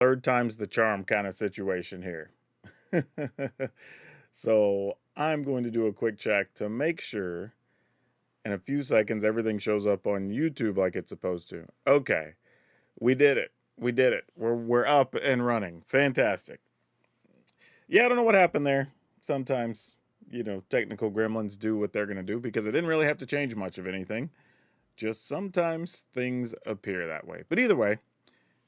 Third time's the charm kind of situation here. So I'm going to do a quick check to make sure in a few seconds everything shows up on YouTube like it's supposed to. Okay, we did it. We did it. We're up and running. Fantastic. Yeah, I don't know what happened there. Sometimes, technical gremlins do what they're going to do because it didn't really have to change much of anything. Just sometimes things appear that way. But either way,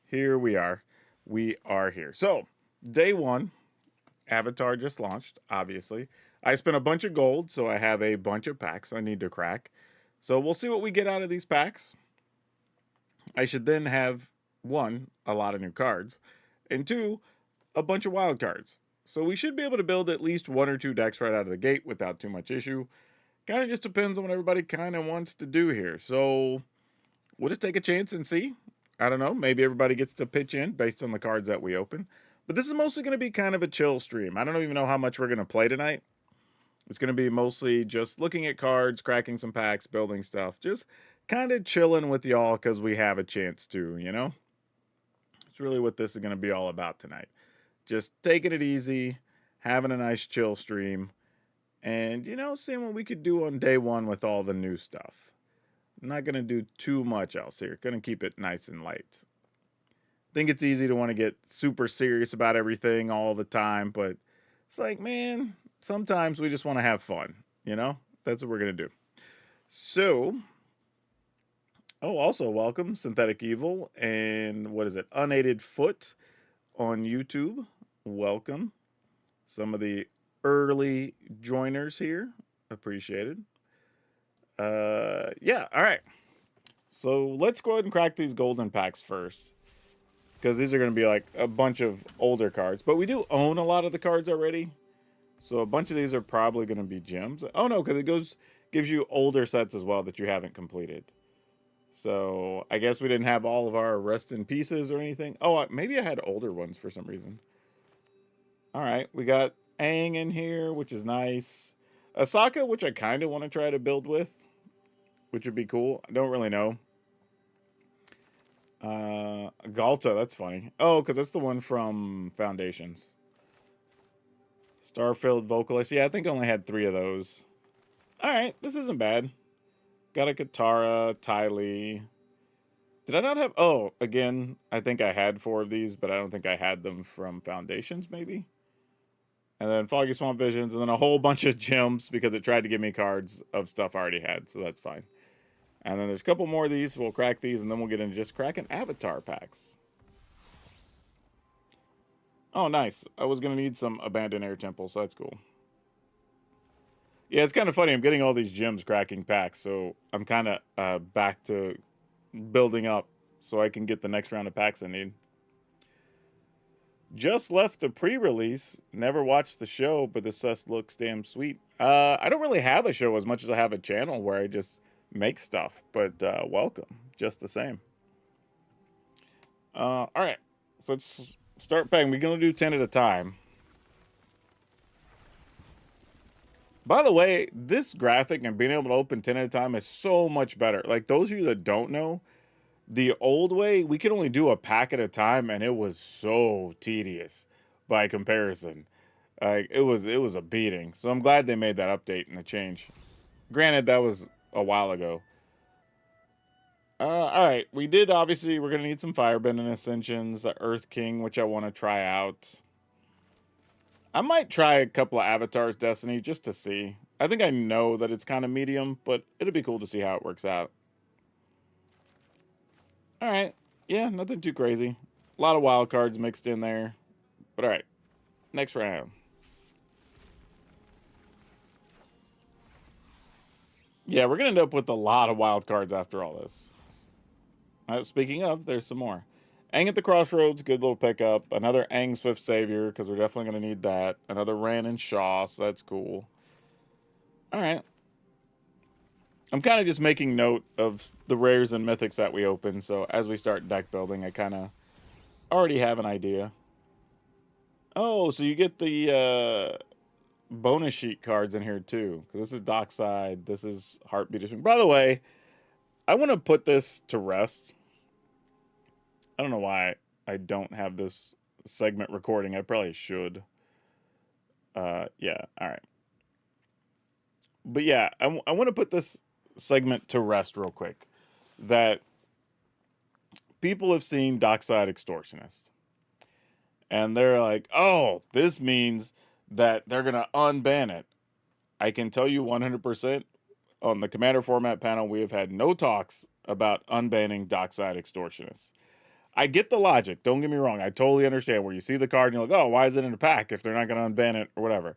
here we are. We are here. So, day one, Avatar just launched, obviously. I spent a bunch of gold, so I have a bunch of packs I need to crack. So, we'll see what we get out of these packs. I should then have, one, a lot of new cards, and two, a bunch of wild cards. So, we should be able to build at least one or two decks right out of the gate without too much issue. Kind of just depends on what everybody kind of wants to do here. So, we'll just take a chance and see. I don't know. Maybe everybody gets to pitch in based on the cards that we open. But this is mostly going to be kind of a chill stream. I don't even know how much we're going to play tonight. It's going to be mostly just looking at cards, cracking some packs, building stuff. Just kind of chilling with y'all because we have a chance to, It's really what this is going to be all about tonight. Just taking it easy, having a nice chill stream, and, seeing what we could do on day one with all the new stuff. I'm not going to do too much else here. Going to keep it nice and light. I think it's easy to want to get super serious about everything all the time, but it's like, man, sometimes we just want to have fun, That's what we're going to do. So, also welcome Synthetic Evil and what is it? Unaided Foot on YouTube. Welcome. Some of the early joiners here. Appreciated. Yeah, all right. So let's go ahead and crack these golden packs first, because these are going to be like a bunch of older cards. But we do own a lot of the cards already, so a bunch of these are probably going to be gems. Oh no, because it gives you older sets as well that you haven't completed. So I guess we didn't have all of our rest in pieces or anything. Oh, maybe I had older ones for some reason. All right, we got Aang in here, which is nice. A Sokka, which I kind of want to try to build with, which would be cool. I don't really know. Galta, that's funny. Oh, because that's the one from Foundations. Starfield Vocalist. Yeah, I think I only had 3 of those. Alright, this isn't bad. Got a Katara, Ty Lee. Did I not have... Oh, again, I think I had 4 of these, but I don't think I had them from Foundations, maybe? And then Foggy Swamp Visions, and then a whole bunch of gems because it tried to give me cards of stuff I already had, so that's fine. And then there's a couple more of these. We'll crack these, and then we'll get into just cracking Avatar packs. Oh, nice. I was going to need some Abandoned Air Temple, so that's cool. Yeah, it's kind of funny. I'm getting all these gems cracking packs, so I'm kind of back to building up so I can get the next round of packs I need. Just left the pre-release. Never watched the show, but the sus looks damn sweet. I don't really have a show as much as I have a channel where I just make stuff, but welcome, just the same. All right, so let's start packing. We're gonna do 10 at a time. By the way, this graphic and being able to open 10 at a time is so much better. Like, those of you that don't know, the old way, we could only do a pack at a time, and it was so tedious by comparison. Like, it was a beating. So I'm glad they made that update and the change. Granted, that was a while ago. All right, we're gonna need some Firebending Ascensions, the Earth King, which I want to try out. I might try a couple of Avatar's Destiny just to see. I think I know that it's kind of medium, but it'll be cool to see how it works out. All right, yeah, nothing too crazy. A lot of wild cards mixed in there, but all right, next round. Yeah, we're gonna end up with a lot of wild cards after all this. Speaking of, there's some more. Aang at the Crossroads, good little pickup. Another Aang Swift Savior, because we're definitely going to need that. Another Ran and Shaw, so that's cool. Alright. I'm kind of just making note of the rares and mythics that we open, so as we start deck building, I kind of already have an idea. Oh, so you get the bonus sheet cards in here too. Because this is Docside, this is Heartbeat. By the way, I want to put this to rest. I don't know why I don't have this segment recording. I probably should. Yeah, all right. But yeah, I want to put this segment to rest real quick. That people have seen Docside extortionist. And they're like, oh, this means that they're going to unban it. I can tell you 100% on the Commander format panel, we have had no talks about unbanning Dockside extortionists. I get the logic. Don't get me wrong. I totally understand where you see the card and you're like, oh, why is it in a pack if they're not going to unban it or whatever.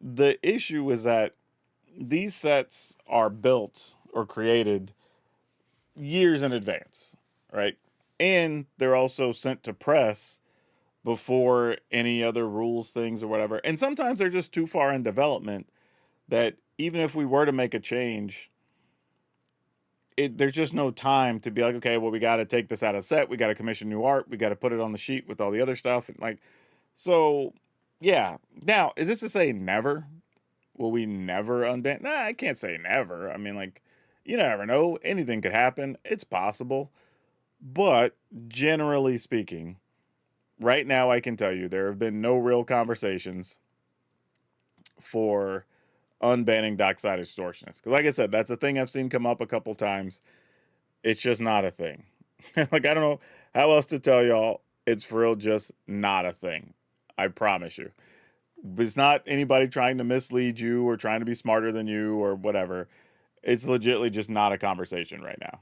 The issue is that these sets are built or created years in advance, right? And they're also sent to press before any other rules things or whatever. And sometimes they're just too far in development that even if we were to make a change, there's just no time to be like, okay, well, we got to take this out of set. We got to commission new art. We got to put it on the sheet with all the other stuff. And like, so yeah. Now, is this to say never? Will we never unban? Nah, I can't say never. I mean, like, you never know. Anything could happen. It's possible. But generally speaking, right now I can tell you there have been no real conversations for unbanning Dockside extortionists. Because like I said, that's a thing I've seen come up a couple times. It's just not a thing. Like, I don't know how else to tell y'all. It's for real just not a thing. I promise you. It's not anybody trying to mislead you or trying to be smarter than you or whatever. It's legitimately just not a conversation right now.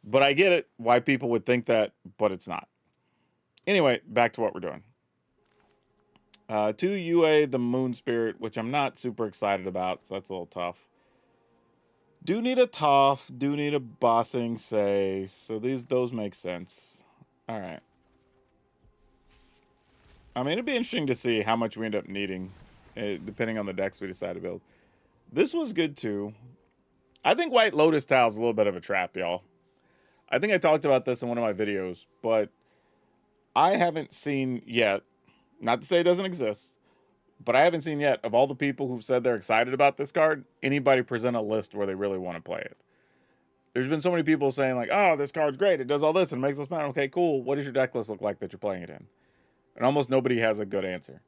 But I get it, why people would think that, but it's not. Anyway, back to what we're doing. 2 UA, the Moon Spirit, which I'm not super excited about, so that's a little tough. Do need a Toff, do need a Bossing Say, so those make sense. All right. I mean, it'd be interesting to see how much we end up needing, depending on the decks we decide to build. This was good too. I think White Lotus Tile is a little bit of a trap, y'all. I think I talked about this in one of my videos, but I haven't seen yet, not to say it doesn't exist, but I haven't seen yet of all the people who've said they're excited about this card, anybody present a list where they really want to play it. There's been so many people saying like, oh, this card's great. It does all this and makes us mad. Okay, cool. What does your deck list look like that you're playing it in? And almost nobody has a good answer.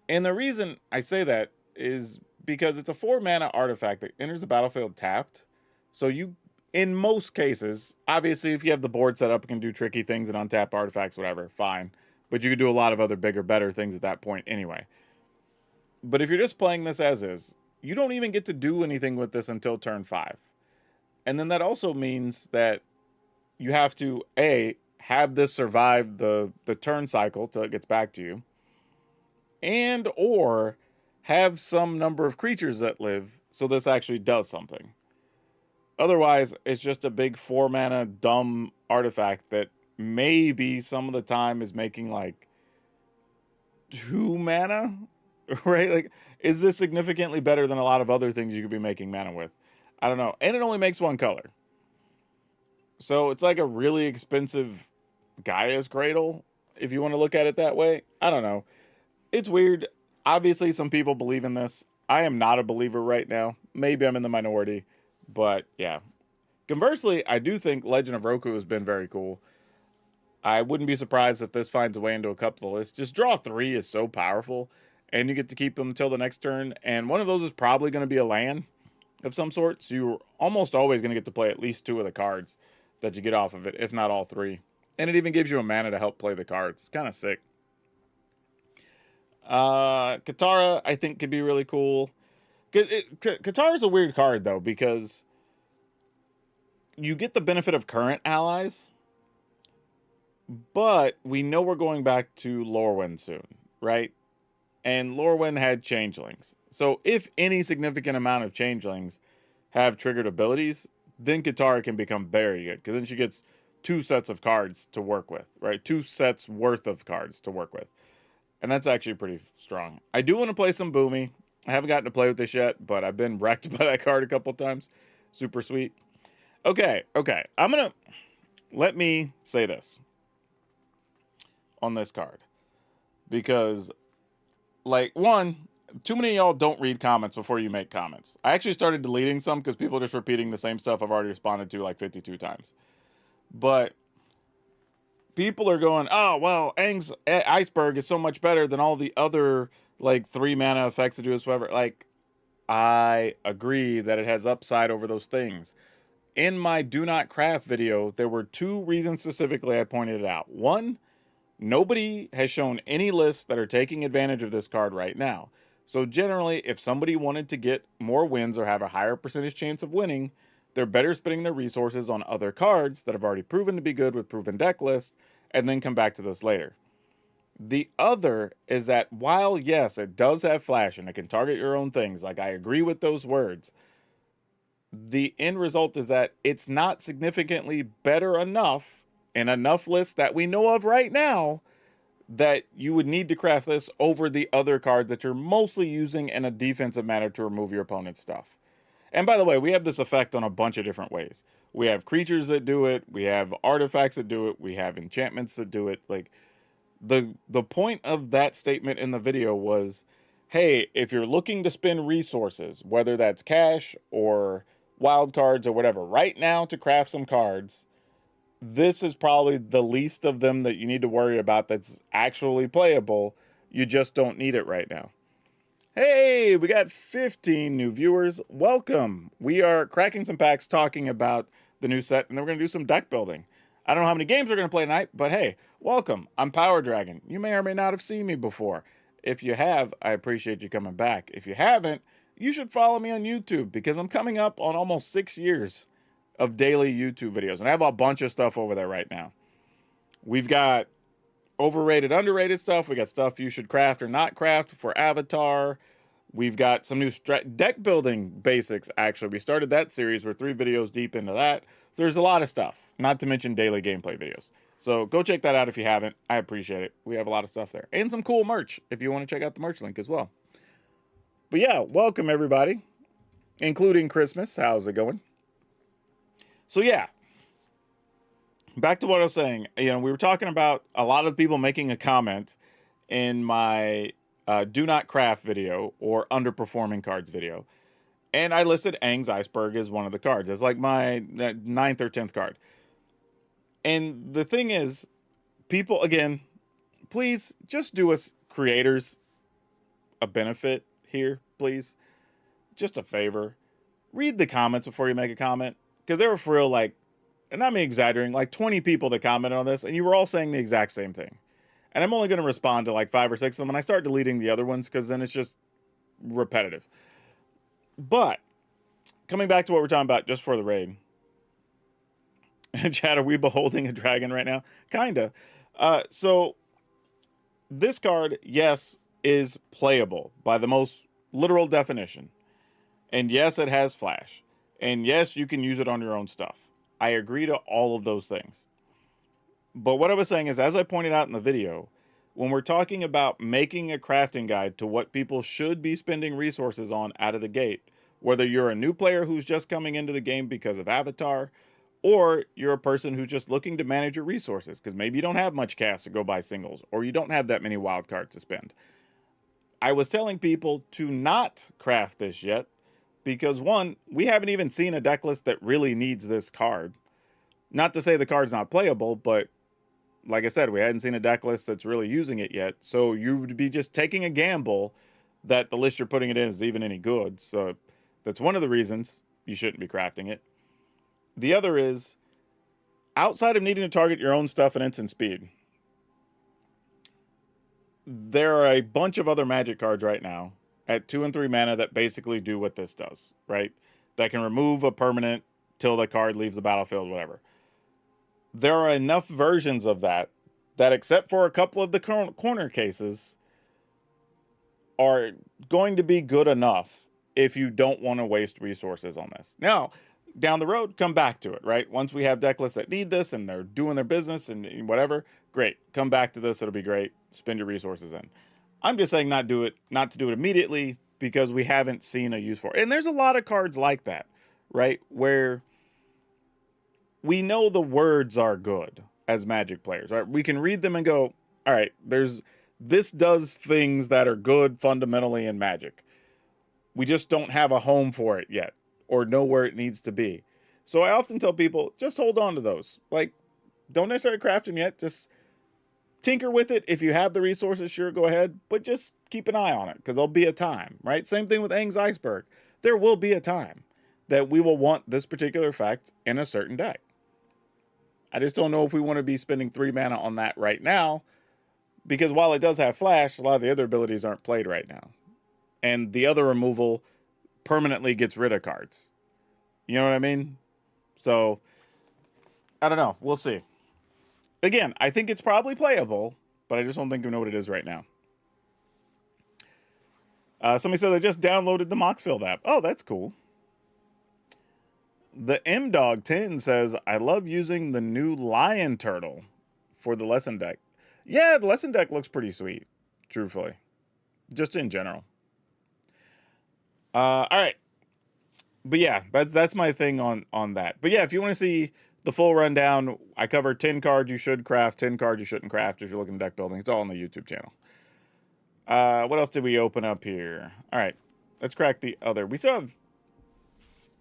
And the reason I say that is because it's a 4-mana artifact that enters the battlefield tapped. So you, in most cases, obviously if you have the board set up, you can do tricky things and untap artifacts, whatever, fine. But you could do a lot of other bigger, better things at that point anyway. But if you're just playing this as is, you don't even get to do anything with this until turn 5. And then that also means that you have to, A, have this survive the turn cycle till it gets back to you, and or have some number of creatures that live so this actually does something. Otherwise, it's just a big 4-mana dumb artifact that maybe some of the time is making like 2 mana, right? Like, is this significantly better than a lot of other things you could be making mana with? I don't know. And it only makes 1 color. So it's like a really expensive Gaia's Cradle, if you want to look at it that way. I don't know. It's weird. Obviously, some people believe in this. I am not a believer right now. Maybe I'm in the minority, but yeah. Conversely, I do think Legend of Roku has been very cool. I wouldn't be surprised if this finds a way into a couple of lists. Just draw 3 is so powerful, and you get to keep them until the next turn, and one of those is probably going to be a land of some sort, so you're almost always going to get to play at least 2 of the cards that you get off of it, if not all 3. And it even gives you a mana to help play the cards. It's kind of sick. Katara, I think, could be really cool. Katara's a weird card, though, because you get the benefit of current allies, but we know we're going back to Lorwyn soon, right? And Lorwyn had changelings. So if any significant amount of changelings have triggered abilities, then Katara can become very good, because then she gets 2 sets of cards to work with, right? 2 sets worth of cards to work with. And that's actually pretty strong. I do want to play some Boomy. I haven't gotten to play with this yet, but I've been wrecked by that card a couple times. Super sweet. Okay. Let me say this on this card. Because, like, one, too many of y'all don't read comments before you make comments. I actually started deleting some because people are just repeating the same stuff I've already responded to like 52 times. But people are going, oh, well, Aang's iceberg is so much better than all the other, like, 3 mana effects that do this, whatever. Like, I agree that it has upside over those things. In my Do Not Craft video, there were 2 reasons specifically I pointed it out. One, nobody has shown any lists that are taking advantage of this card right now. So generally, if somebody wanted to get more wins or have a higher percentage chance of winning, they're better spending their resources on other cards that have already proven to be good with proven deck lists, and then come back to this later. The other is that while, yes, it does have flash and it can target your own things, like I agree with those words, the end result is that it's not significantly better enough in enough lists that we know of right now that you would need to craft this over the other cards that you're mostly using in a defensive manner to remove your opponent's stuff. And by the way, we have this effect on a bunch of different ways. We have creatures that do it, we have artifacts that do it, we have enchantments that do it. Like, the point of that statement in the video was, hey, if you're looking to spend resources, whether that's cash or wild cards or whatever, right now to craft some cards, this is probably the least of them that you need to worry about that's actually playable. You just don't need it right now. Hey, we got 15 new viewers. Welcome. We are cracking some packs talking about the new set, and then we're going to do some deck building. I don't know how many games we're going to play tonight, but hey, welcome. I'm Power Dragon. You may or may not have seen me before. If you have, I appreciate you coming back. If you haven't, you should follow me on YouTube because I'm coming up on almost 6 years of daily YouTube videos, and I have a bunch of stuff over there right now. We've got overrated, underrated stuff. We got stuff you should craft or not craft for Avatar. We've got some new deck building basics, actually. We started that series. We're 3 videos deep into that. So there's a lot of stuff, not to mention daily gameplay videos. So go check that out if you haven't. I appreciate it. We have a lot of stuff there. And some cool merch if you want to check out the merch link as well. But yeah, welcome everybody, including Christmas. How's it going? So yeah, back to what I was saying. You know, we were talking about a lot of people making a comment in my Do Not Craft video or underperforming cards video. And I listed Aang's Iceberg as one of the cards. It's like my 9th or 10th card. And the thing is, people, again, please just do us creators a benefit here, please. Just a favor. Read the comments before you make a comment. Because they were for real, like, and I'm exaggerating, like 20 people that commented on this, and you were all saying the exact same thing. And I'm only going to respond to like 5 or 6 of them, and I start deleting the other ones because then it's just repetitive. But coming back to what we're talking about just for the raid. Chad, are we beholding a dragon right now? Kinda. So this card, yes, is playable by the most literal definition. And yes, it has flash. And yes, you can use it on your own stuff. I agree to all of those things. But what I was saying is, as I pointed out in the video, when we're talking about making a crafting guide to what people should be spending resources on out of the gate, whether you're a new player who's just coming into the game because of Avatar, or you're a person who's just looking to manage your resources, because maybe you don't have much cash to go buy singles, or you don't have that many wild cards to spend. I was telling people to not craft this yet, because one, we haven't even seen a deck list that really needs this card. Not to say the card's not playable, but like I said, we hadn't seen a deck list that's really using it yet. So you would be just taking a gamble that the list you're putting it in is even any good. So that's one of the reasons you shouldn't be crafting it. The other is, outside of needing to target your own stuff and instant speed, there are a bunch of other Magic cards right now at 2 and 3 mana that basically do what this does, right? That can remove a permanent till the card leaves the battlefield, whatever. There are enough versions of that except for a couple of the corner cases, are going to be good enough if you don't want to waste resources on this. Now, down the road, come back to it, right? Once we have deck lists that need this and they're doing their business and whatever, great. Come back to this, it'll be great. Spend your resources in. I'm just saying not to do it immediately because we haven't seen a use for it. And there's a lot of cards like that, right? Where we know the words are good as Magic players, right? We can read them and go, all right, this does things that are good fundamentally in Magic. We just don't have a home for it yet or know where it needs to be. So I often tell people, just hold on to those. Like, Don't necessarily craft them yet. Just tinker with it. If you have the resources, sure, go ahead. But just keep an eye on it because there'll be a time, right? Same thing with Aang's Iceberg. There will be a time that we will want this particular effect in a certain deck. I just don't know if we want to be spending 3 mana on that right now because while it does have flash, a lot of the other abilities aren't played right now. And the other removal permanently gets rid of cards. You know what I mean? So, I don't know. We'll see. Again, I think it's probably playable, but I just don't think we know what it is right now. Somebody said I just downloaded the Moxfield app. Oh, that's cool. The MDog10 says, I love using the new Lion Turtle for the lesson deck. Yeah, the lesson deck looks pretty sweet, truthfully. Just in general. All right. But yeah, that's my thing on that. But yeah, if you want to see the full rundown, I covered 10 cards you should craft, 10 cards you shouldn't craft if you're looking at deck building. It's all on the YouTube channel. What else did we open up here? All right, let's crack the other. We still have,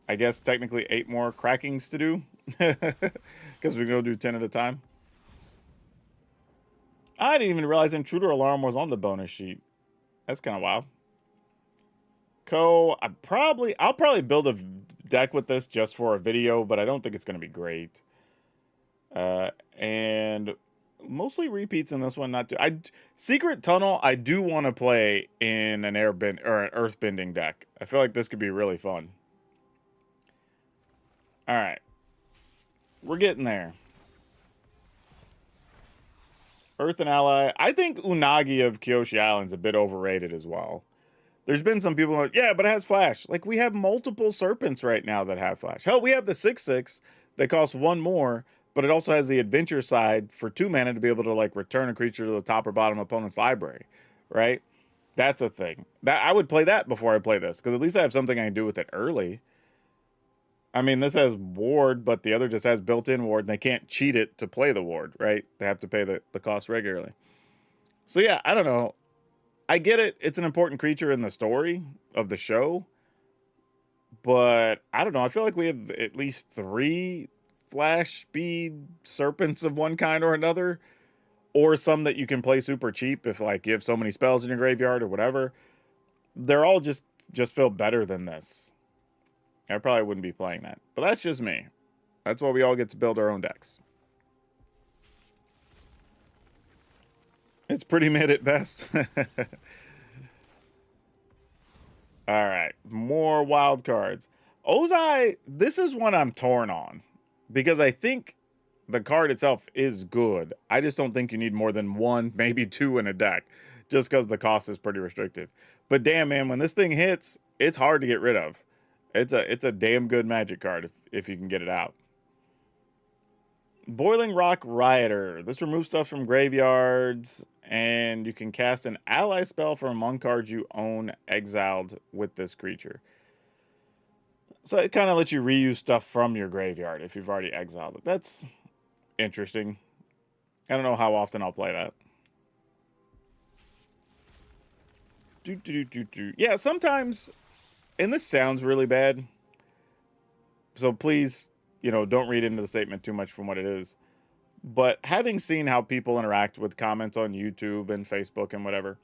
I guess, technically 8 more crackings to do because we're going to do 10 at a time. I didn't even realize Intruder Alarm was on the bonus sheet. That's kind of wild. I'll probably build a deck with this just for a video, but I don't think it's going to be great. And mostly repeats in this one. Not too. Secret Tunnel. I do want to play in an airbend or an earthbending deck. I feel like this could be really fun. All right, we're getting there. Earth and Ally. I think Unagi of Kyoshi Island's a bit overrated as well. There's been some people like, yeah, but it has flash. Like, we have multiple serpents right now that have flash. Hell, we have the 6/6 that costs 1 more, but it also has the adventure side for 2 mana to be able to, like, return a creature to the top or bottom opponent's library, right? That's a thing. That I would play that before I play this, because at least I have something I can do with it early. I mean, this has ward, but the other just has built-in ward, and they can't cheat it to play the ward, right? They have to pay the cost regularly. So, yeah, I don't know. I get it. It's an important creature in the story of the show. But I don't know. I feel like we have at least 3 flash speed serpents of one kind or another. Or some that you can play super cheap if like you have so many spells in your graveyard or whatever. They're all just feel better than this. I probably wouldn't be playing that. But that's just me. That's why we all get to build our own decks. It's pretty mid at best. All right, more wild cards. Ozai, this is one I'm torn on because I think the card itself is good. I just don't think you need more than 1, maybe 2 in a deck just because the cost is pretty restrictive. But damn, man, when this thing hits, it's hard to get rid of. It's a damn good Magic card if you can get it out. Boiling Rock Rioter. This removes stuff from graveyards, and you can cast an ally spell from among cards you own exiled with this creature. So it kind of lets you reuse stuff from your graveyard if you've already exiled it. That's interesting. I don't know how often I'll play that. Yeah, sometimes, and this sounds really bad, so please, don't read into the statement too much from what it is. But having seen how people interact with comments on YouTube and Facebook and whatever,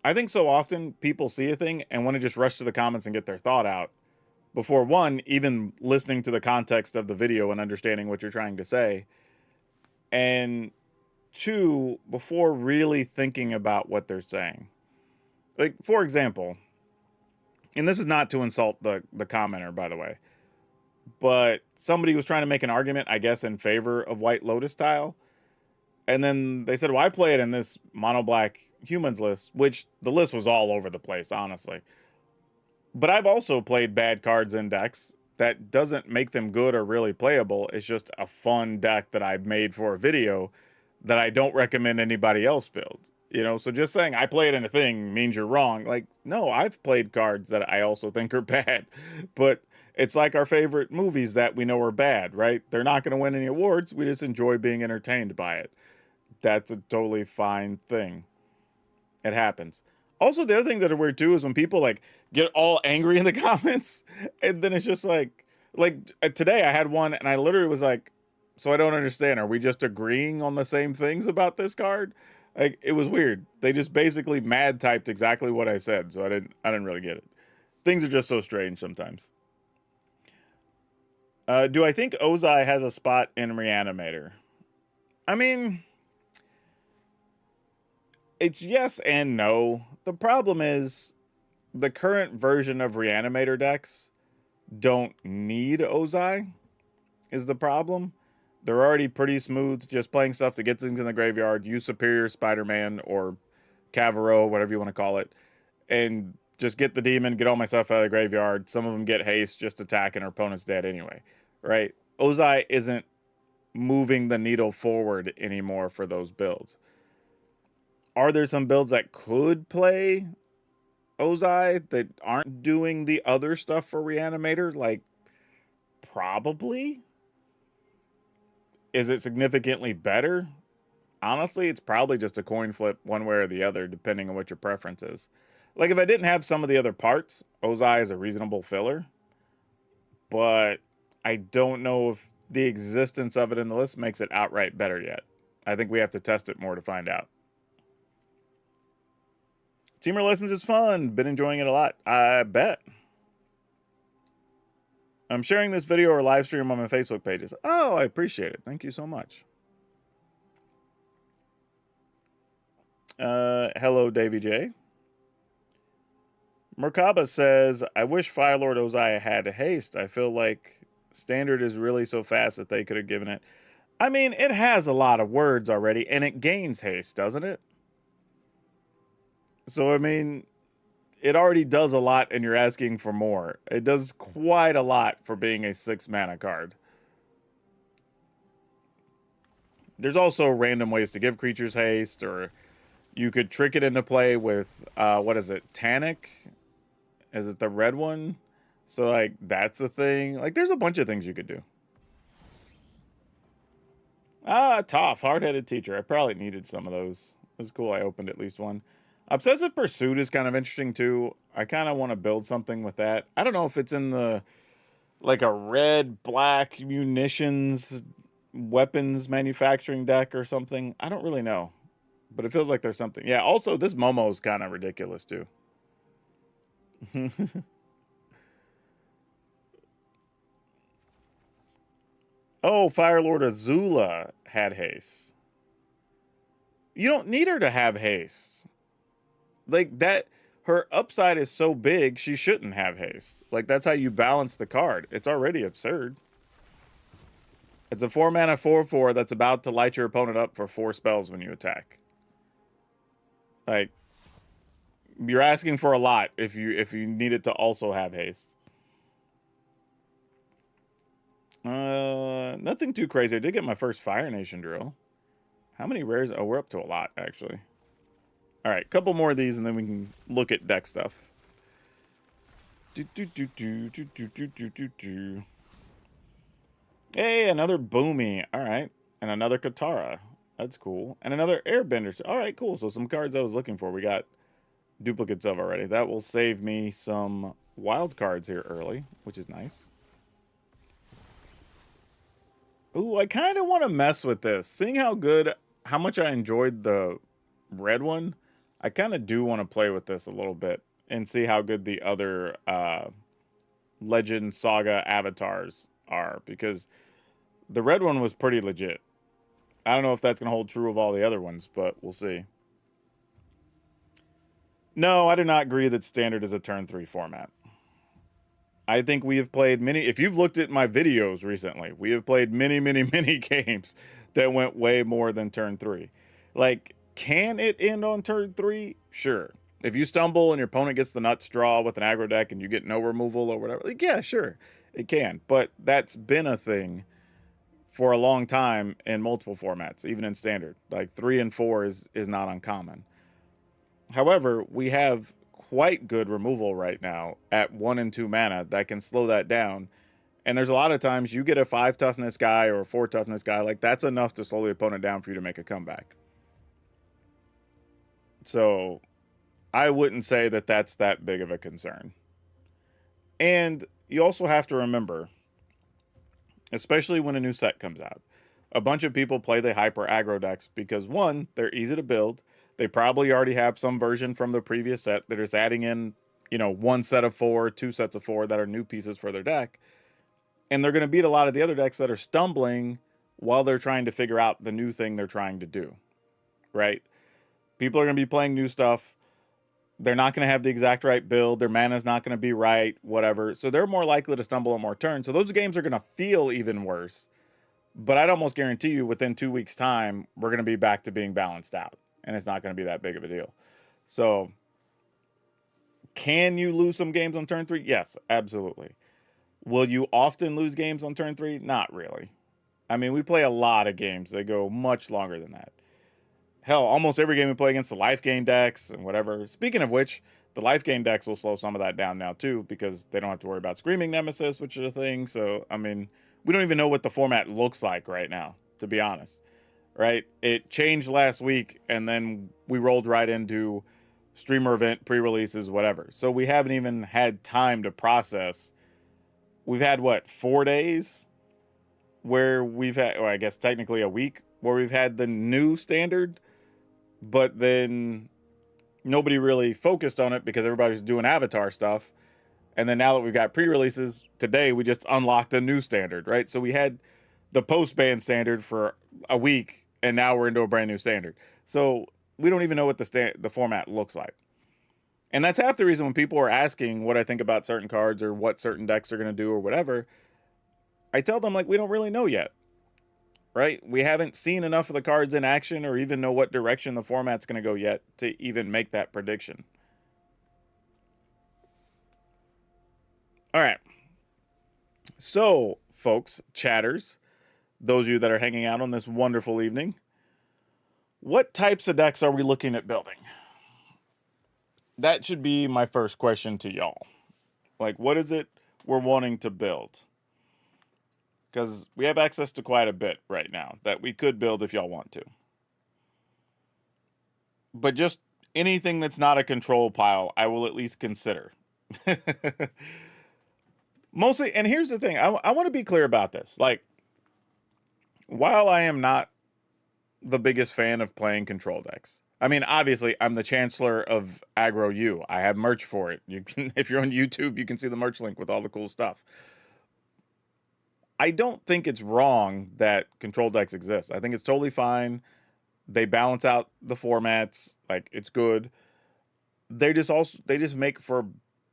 I think so often people see a thing and want to just rush to the comments and get their thought out before, 1, even listening to the context of the video and understanding what you're trying to say. And 2, before really thinking about what they're saying. Like, for example, and this is not to insult the commenter, by the way, but somebody was trying to make an argument, I guess, in favor of White Lotus tile. And then they said, well, I play it in this mono black humans list, which the list was all over the place, honestly. But I've also played bad cards in decks. That doesn't make them good or really playable. It's just a fun deck that I've made for a video that I don't recommend anybody else build. So just saying I play it in a thing means you're wrong. Like, no, I've played cards that I also think are bad. But it's like our favorite movies that we know are bad, right? They're not going to win any awards. We just enjoy being entertained by it. That's a totally fine thing. It happens. Also, the other thing that are weird too is when people like get all angry in the comments, and then it's just like today I had one and I literally was like, So I don't understand. Are we just agreeing on the same things about this card? Like, it was weird. They just basically mad typed exactly what I said, so I didn't really get it. Things are just so strange sometimes. Do I think Ozai has a spot in Reanimator? I mean, it's yes and no. The problem is the current version of Reanimator decks don't need Ozai, is the problem. They're already pretty smooth, just playing stuff to get things in the graveyard, use Superior Spider-Man or Cavaro, whatever you want to call it, and just get the demon, get all my stuff out of the graveyard. Some of them get haste, just attack, and our opponent's dead anyway, right? Ozai isn't moving the needle forward anymore for those builds. Are there some builds that could play Ozai that aren't doing the other stuff for Reanimator? Like, probably. Is it significantly better? Honestly, it's probably just a coin flip one way or the other, depending on what your preference is. Like, if I didn't have some of the other parts, Ozai is a reasonable filler. But I don't know if the existence of it in the list makes it outright better yet. I think we have to test it more to find out. Teamer Lessons is fun. Been enjoying it a lot. I bet. I'm sharing this video or live stream on my Facebook pages. Oh, I appreciate it. Thank you so much. Hello, Davy J. Merkaba says, I wish Firelord Ozai had haste. I feel like standard is really so fast that they could have given it. I mean, it has a lot of words already, and it gains haste, doesn't it? So, I mean, it already does a lot, and you're asking for more. It does quite a lot for being a 6-mana card. There's also random ways to give creatures haste, or you could trick it into play with, what is it, Tannic? Is it the red one? So, like, that's a thing. Like, there's a bunch of things you could do. Toph, hard-headed teacher. I probably needed some of those. It was cool I opened at least one. Obsessive Pursuit is kind of interesting, too. I kind of want to build something with that. I don't know if it's in the, like, a red-black munitions weapons manufacturing deck or something. I don't really know. But it feels like there's something. Yeah, also, this Momo is kind of ridiculous, too. Oh, Firelord Azula had haste. You don't need her to have haste. Like, that, her upside is so big, she shouldn't have haste. Like, that's how you balance the card. It's already absurd. It's a 4-mana 4/4 that's about to light your opponent up for 4 spells when you attack. Like, you're asking for a lot if you need it to also have haste. Nothing too crazy. I did get my first Fire Nation drill. How many rares? Oh, we're up to a lot, actually. All right, couple more of these, and then we can look at deck stuff. Hey, another Boomy. All right, and another Katara. That's cool. And another Airbender. All right, cool. So some cards I was looking for, we got duplicates of already. That will save me some wild cards here early, which is nice. Ooh, I kind of want to mess with this. Seeing how much I enjoyed the red one, I kind of do want to play with this a little bit and see how good the other Legend Saga avatars are, because the red one was pretty legit. I don't know if that's going to hold true of all the other ones, but we'll see. No, I do not agree that standard is a turn 3 format. I think we have played many, if you've looked at my videos recently, we have played many, many, many games that went way more than turn 3. Like, can it end on turn 3? Sure. If you stumble and your opponent gets the nuts draw with an aggro deck and you get no removal or whatever, like, yeah, sure, it can. But that's been a thing for a long time in multiple formats, even in standard. Like, 3 and 4 is not uncommon. However, we have quite good removal right now at 1 and 2 mana that can slow that down. And there's a lot of times you get a 5 toughness guy or a 4 toughness guy, like, that's enough to slow the opponent down for you to make a comeback. So I wouldn't say that that's that big of a concern. And you also have to remember, especially when a new set comes out, a bunch of people play the hyper aggro decks because one, they're easy to build. They probably already have some version from the previous set that is adding in, one set of 4, 2 sets of 4 that are new pieces for their deck. And they're going to beat a lot of the other decks that are stumbling while they're trying to figure out the new thing they're trying to do, right? People are going to be playing new stuff. They're not going to have the exact right build. Their mana's not going to be right, whatever. So they're more likely to stumble on more turns. So those games are going to feel even worse. But I'd almost guarantee you within 2 weeks' time, we're going to be back to being balanced out. And it's not going to be that big of a deal. So can you lose some games on turn 3? Yes, absolutely. Will you often lose games on turn 3? Not really. I mean, we play a lot of games that go much longer than that. Hell, almost every game we play against the life gain decks and whatever. Speaking of which, the life gain decks will slow some of that down now too, because they don't have to worry about Screaming Nemesis, which is a thing. So, I mean, we don't even know what the format looks like right now, to be honest. Right? It changed last week, and then we rolled right into streamer event, pre-releases, whatever. So we haven't even had time to process. We've had, 4 days where we've had, or I guess technically a week, where we've had the new standard, but then nobody really focused on it because everybody's doing Avatar stuff. And then now that we've got pre-releases, today we just unlocked a new standard, right? So we had the post-ban standard for a week, and now we're into a brand new standard. So we don't even know what the format looks like. And that's half the reason when people are asking what I think about certain cards or what certain decks are going to do or whatever, I tell them, we don't really know yet. Right? We haven't seen enough of the cards in action or even know what direction the format's going to go yet to even make that prediction. All right. So, folks, chatters, those of you that are hanging out on this wonderful evening, what types of decks are we looking at building? That should be my first question to y'all. What is it we're wanting to build? Because we have access to quite a bit right now that we could build if y'all want to. But just anything that's not a control pile, I will at least consider. Mostly, and here's the thing. I want to be clear about this. While I am not the biggest fan of playing control decks, I mean, obviously, I'm the chancellor of Aggro U. I have merch for it. You can, if you're on YouTube, you can see the merch link with all the cool stuff. I don't think it's wrong that control decks exist. I think it's totally fine. They balance out the formats. It's good. They just make for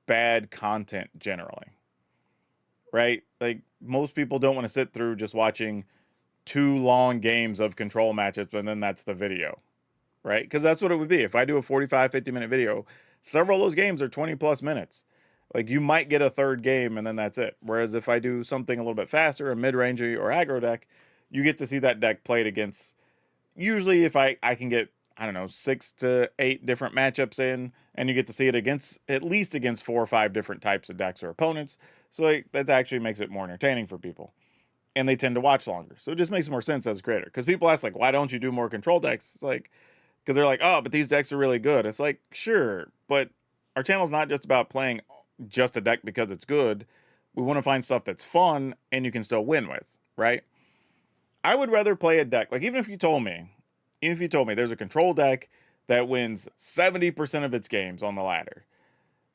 bad content generally. Right? Most people don't want to sit through just watching 2 long games of control matches, and then that's the video. Right? Because that's what it would be. If I do a 45, 50-minute video, several of those games are 20 plus minutes. You might get a third game and then that's it. Whereas if I do something a little bit faster, a mid-rangey or aggro deck, you get to see that deck played against, usually if I can get, 6 to 8 different matchups in, and you get to see it at least against 4 or 5 different types of decks or opponents. So that actually makes it more entertaining for people. And they tend to watch longer. So it just makes more sense as a creator. Because people ask, why don't you do more control decks? It's because they're oh, but these decks are really good. It's sure, but our channel's not just about playing just a deck because it's good. We want to find stuff that's fun and you can still win with, right? I would rather play a deck, even if you told me there's a control deck that wins 70% of its games on the ladder,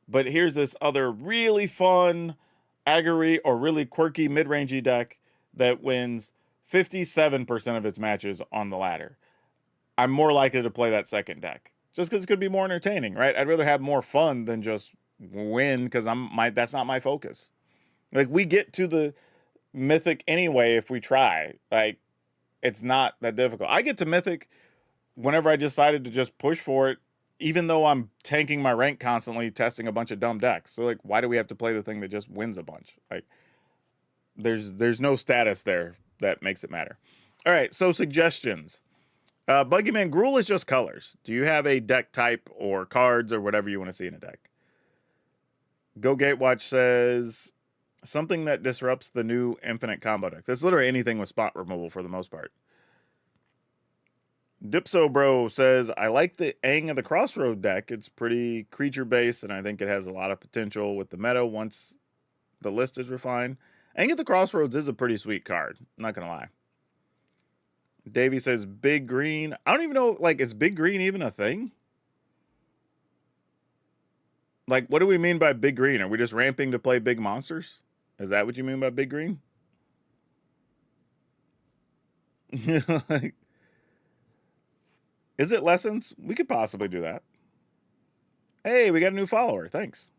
but here's this other really fun aggro or really quirky mid-rangey deck that wins 57% of its matches on the ladder. I'm more likely to play that second deck just because it's going to be more entertaining, right? I'd rather have more fun than just win because that's not my focus. We get to the mythic anyway if we try. It's not that difficult. I get to mythic whenever I decided to just push for it, even though I'm tanking my rank constantly, testing a bunch of dumb decks. So why do we have to play the thing that just wins a bunch? There's no status there that makes it matter. All right, so suggestions. Buggyman, Gruul is just colors. Do you have a deck type or cards or whatever you want to see in a deck? Go Gatewatch says something that disrupts the new infinite combo deck. That's literally anything with spot removal for the most part. Dipso Bro says, I like the Aang of the Crossroad deck. It's pretty creature based, and I think it has a lot of potential with the meta once the list is refined. Aang of the Crossroads is a pretty sweet card. I'm not going to lie. Davey says big green. I don't even know, like, is big green even a thing? Like, what do we mean by big green? Are we just ramping to play big monsters? Is that what you mean by big green? Like, is it lessons? We could possibly do that. Hey, we got a new follower. Thanks.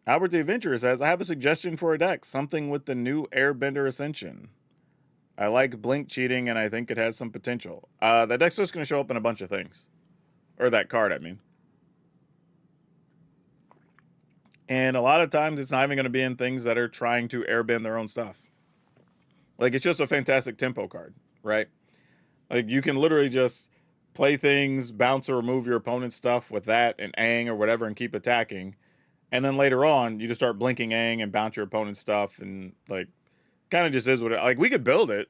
Albert the Adventurer says, I have a suggestion for a deck. Something with the new Airbender Ascension. I like Blink cheating, and I think it has some potential. That deck's just going to show up in a bunch of things. Or that card, I mean. And a lot of times it's not even going to be in things that are trying to airbend their own stuff. Like, it's just a fantastic tempo card, right? Like, you can literally just play things, bounce or remove your opponent's stuff with that and Aang or whatever and keep attacking. And then later on, you just start blinking Aang and bounce your opponent's stuff and, like, kind of just is what it... Like, we could build it.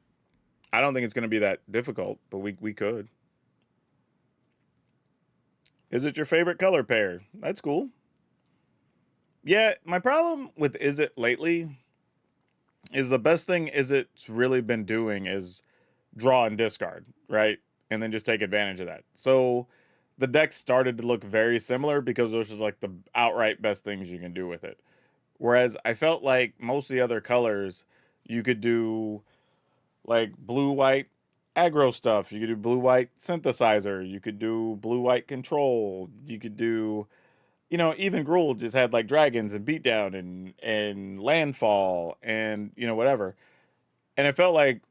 I don't think it's going to be that difficult, but we could. Is it your favorite color pair? That's cool. Yeah, my problem with Is It lately is the best thing Is It's really been doing is draw and discard, right? And then just take advantage of that. So the deck started to look very similar because those are like the outright best things you can do with it. Whereas I felt like most of the other colors, you could do like blue-white aggro stuff. You could do blue-white synthesizer. You could do blue-white control. You could do, you know, even Gruul just had like dragons and beatdown and landfall and, you know, whatever. And it felt like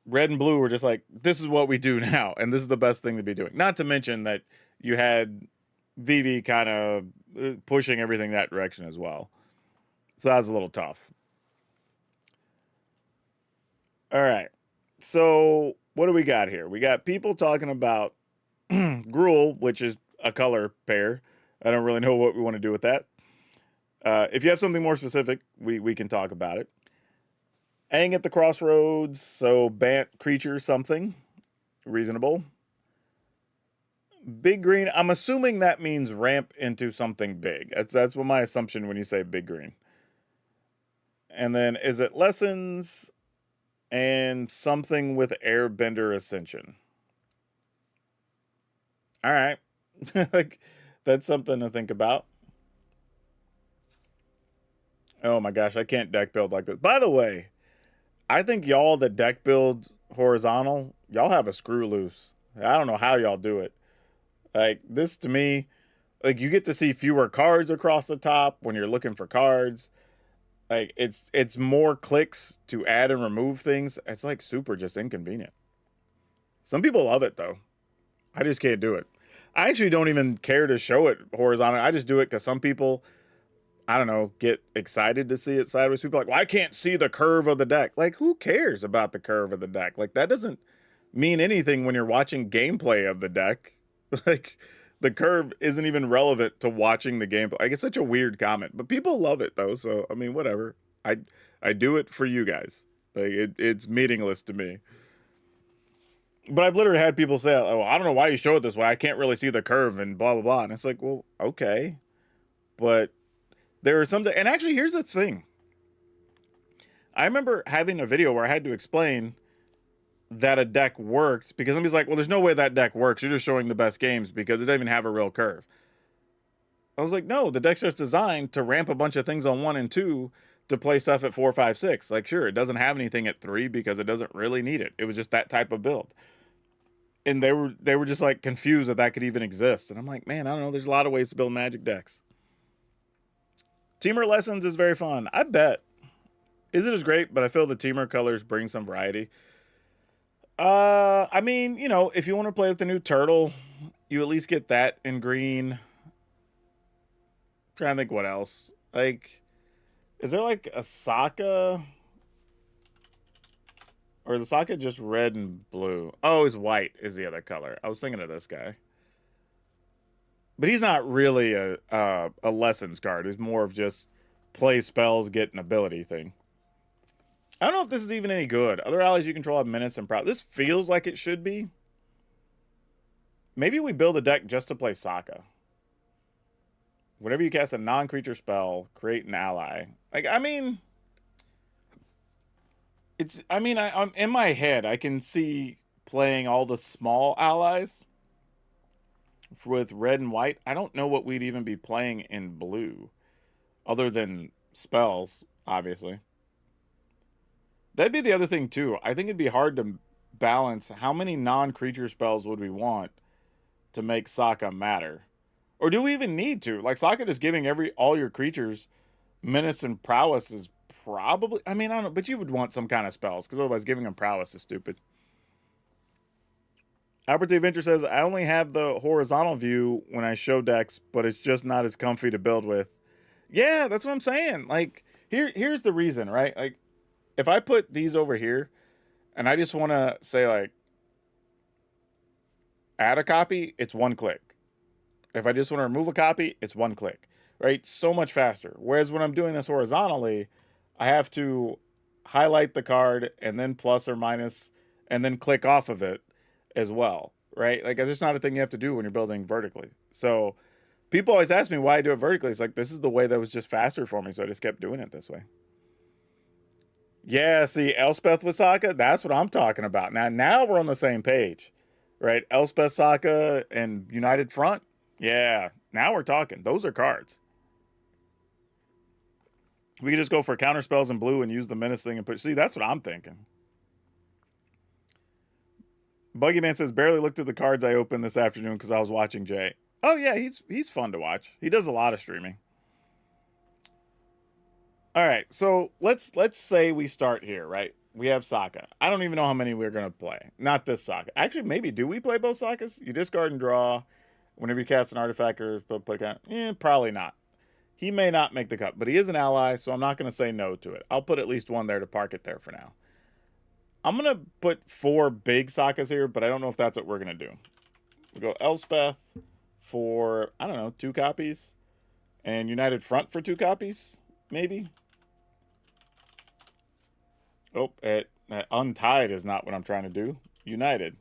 red and blue were just like, this is what we do now, and this is the best thing to be doing. Not to mention that you had Vivi kind of pushing everything that direction as well. So that was a little tough. All right. So what do we got here? We got people talking about Gruul, which is a color pair. I don't really know what we want to do with that. If you have something more specific, we can talk about it. Aang at the crossroads, so Bant creature something. Reasonable. Big green, I'm assuming that means ramp into something big. That's what my assumption when you say big green. And then is it lessons and something with Airbender Ascension? All right. Like, that's something to think about. Oh my gosh, I can't deck build like this. By the way, I think y'all that deck build horizontal, y'all have a screw loose. I don't know how y'all do it. Like, this to me, like, you get to see fewer cards across the top when you're looking for cards. Like, it's more clicks to add and remove things. It's like super just inconvenient. Some people love it though. I just can't do it. I actually don't even care to show it horizontal. I just do it because some people, I don't know, get excited to see it sideways. People are like, well, I can't see the curve of the deck. Like, who cares about the curve of the deck? Like, that doesn't mean anything when you're watching gameplay of the deck. Like, the curve isn't even relevant to watching the gameplay. Like, it's such a weird comment, but people love it though. So I mean, whatever. I do it for you guys. Like, it's meaningless to me. But I've literally had people say, "Oh, I don't know why you show it this way. I can't really see the curve and blah blah blah." And it's like, well, okay, but there are some. And actually, here's the thing. I remember having a video where I had to explain that a deck works because somebody's like, well, there's no way that deck works. You're just showing the best games because it doesn't even have a real curve. I was like, no, the deck's just designed to ramp a bunch of things on 1 and 2 to play stuff at 4, 5, 6. Like, sure, it doesn't have anything at 3 because it doesn't really need it. It was just that type of build. And they were just like confused that could even exist. And I'm like, man, I don't know. There's a lot of ways to build Magic decks. Teamer Lessons is very fun. I bet. Is it as great? But I feel the Teamer colors bring some variety. I mean, you know, if you want to play with the new turtle, you at least get that in green. I'm trying to think what else. Like, is there like a Sokka? Or is the Sokka just red and blue? Oh, it's white is the other color. I was thinking of this guy. But he's not really a lessons card. He's more of just play spells, get an ability thing. I don't know if this is even any good. Other allies you control have menace and prowess. This feels like it should be. Maybe we build a deck just to play Sokka. Whenever you cast a non-creature spell, create an ally. Like, I mean, It's, I mean, I'm in my head, I can see playing all the small allies with red and white. I don't know what we'd even be playing in blue other than spells, obviously. That'd be the other thing too. I think it'd be hard to balance how many non-creature spells would we want to make Sokka matter. Or do we even need to? Like Sokka just giving every all your creatures menace and prowess is probably, I mean, I don't know, but you would want some kind of spells because otherwise giving them prowess is stupid. Albert D. Venture says, I only have the horizontal view when I show decks, but it's just not as comfy to build with. Yeah, that's what I'm saying. Like, here's the reason, right? Like, if I put these over here and I just want to say, like, add a copy, it's one click. If I just want to remove a copy, it's one click, right? So much faster. Whereas when I'm doing this horizontally, I have to highlight the card and then plus or minus and then click off of it as well, right? Like it's just not a thing you have to do when you're building vertically. So people always ask me why I do it vertically. It's like this is the way that was just faster for me, so I just kept doing it this way. Yeah, see, Elspeth with Sokka, that's what I'm talking about. Now we're on the same page, right? Elspeth, Sokka, and United Front. Yeah, now we're talking. Those are cards. We could just go for counter spells in blue and use the menace thing and put. See, that's what I'm thinking. Buggyman says barely looked at the cards I opened this afternoon because I was watching Jay. Oh yeah, he's fun to watch. He does a lot of streaming. All right, so let's say we start here, right? We have Sokka. I don't even know how many we're gonna play. Not this Sokka. Actually, maybe do we play both Sokkas? You discard and draw whenever you cast an artifact or put count. Probably not. He may not make the cut, but he is an ally, so I'm not gonna say no to it. I'll put at least one there to park it there for now. I'm gonna put 4 big Sokkas here, but I don't know if that's what we're gonna do. We go Elspeth for I don't know 2 copies, and United Front for 2 copies, maybe. Oh, untied is not what I'm trying to do. United.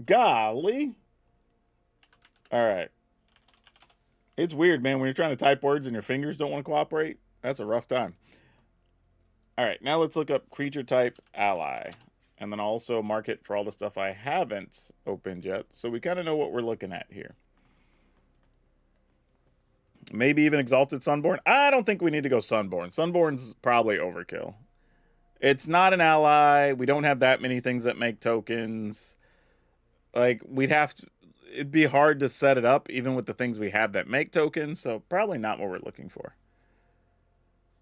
Golly. All right. It's weird, man. When you're trying to type words and your fingers don't want to cooperate, that's a rough time. All right, now let's look up creature type ally. And then also mark it for all the stuff I haven't opened yet. So we kind of know what we're looking at here. Maybe even Exalted Sunborn. I don't think we need to go Sunborn. Sunborn's probably overkill. It's not an ally. We don't have that many things that make tokens. Like, we'd have to... It'd be hard to set it up, even with the things we have that make tokens. So, probably not what we're looking for.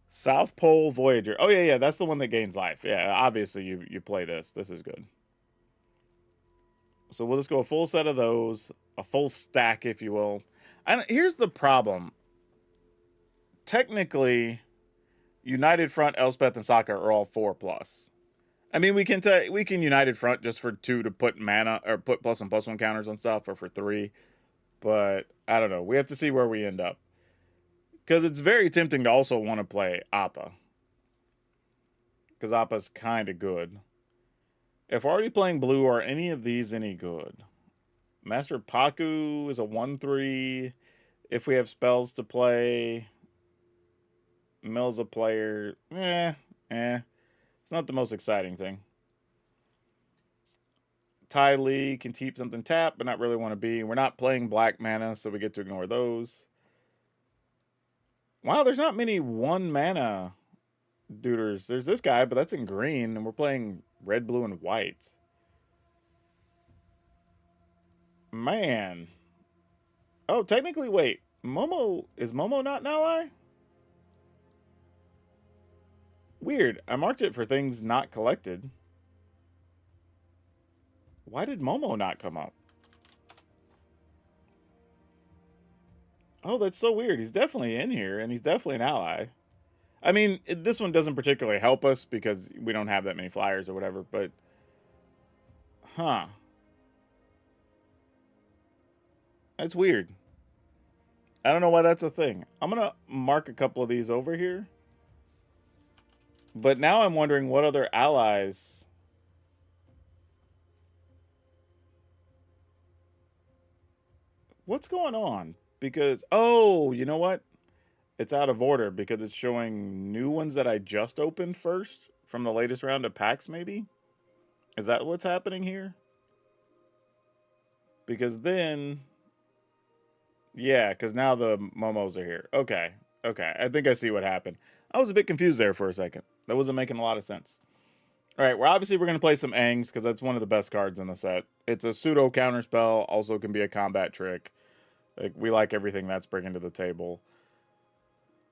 South Pole Voyager. Oh, yeah, that's the one that gains life. Yeah, obviously, you play this. This is good. So, we'll just go a full set of those. A full stack, if you will. And here's the problem. Technically, United Front, Elspeth, and Sokka are all 4+. I mean, we can United Front just for 2 to put mana or put +1/+1 counters on stuff, or for 3. But I don't know. We have to see where we end up, because it's very tempting to also want to play Appa, because Appa's kind of good. If we're already playing blue, are any of these any good? Master Paku is a 1/3. If we have spells to play, Mill's a player. It's not the most exciting thing. Ty Lee can keep something tapped, but not really want to be. We're not playing black mana, so we get to ignore those. Wow, there's not many 1 mana duders. There's this guy, but that's in green, and we're playing red, blue, and white. Man. Oh, technically, wait. Is Momo not an ally? Weird. I marked it for things not collected. Why did Momo not come up? Oh, that's so weird. He's definitely in here, and he's definitely an ally. I mean, this one doesn't particularly help us because we don't have that many flyers or whatever, but... Huh. That's weird. I don't know why that's a thing. I'm going to mark a couple of these over here. But now I'm wondering what other allies... What's going on? Because, oh, you know what? It's out of order because it's showing new ones that I just opened first from the latest round of packs, maybe? Is that what's happening here? Because then... Yeah, because now the Momos are here. Okay. Okay. I think I see what happened. I was a bit confused there for a second. That wasn't making a lot of sense. All right, we're going to play some Aangs because that's one of the best cards in the set. It's a pseudo counterspell, also can be a combat trick. Like, we like everything that's bringing to the table.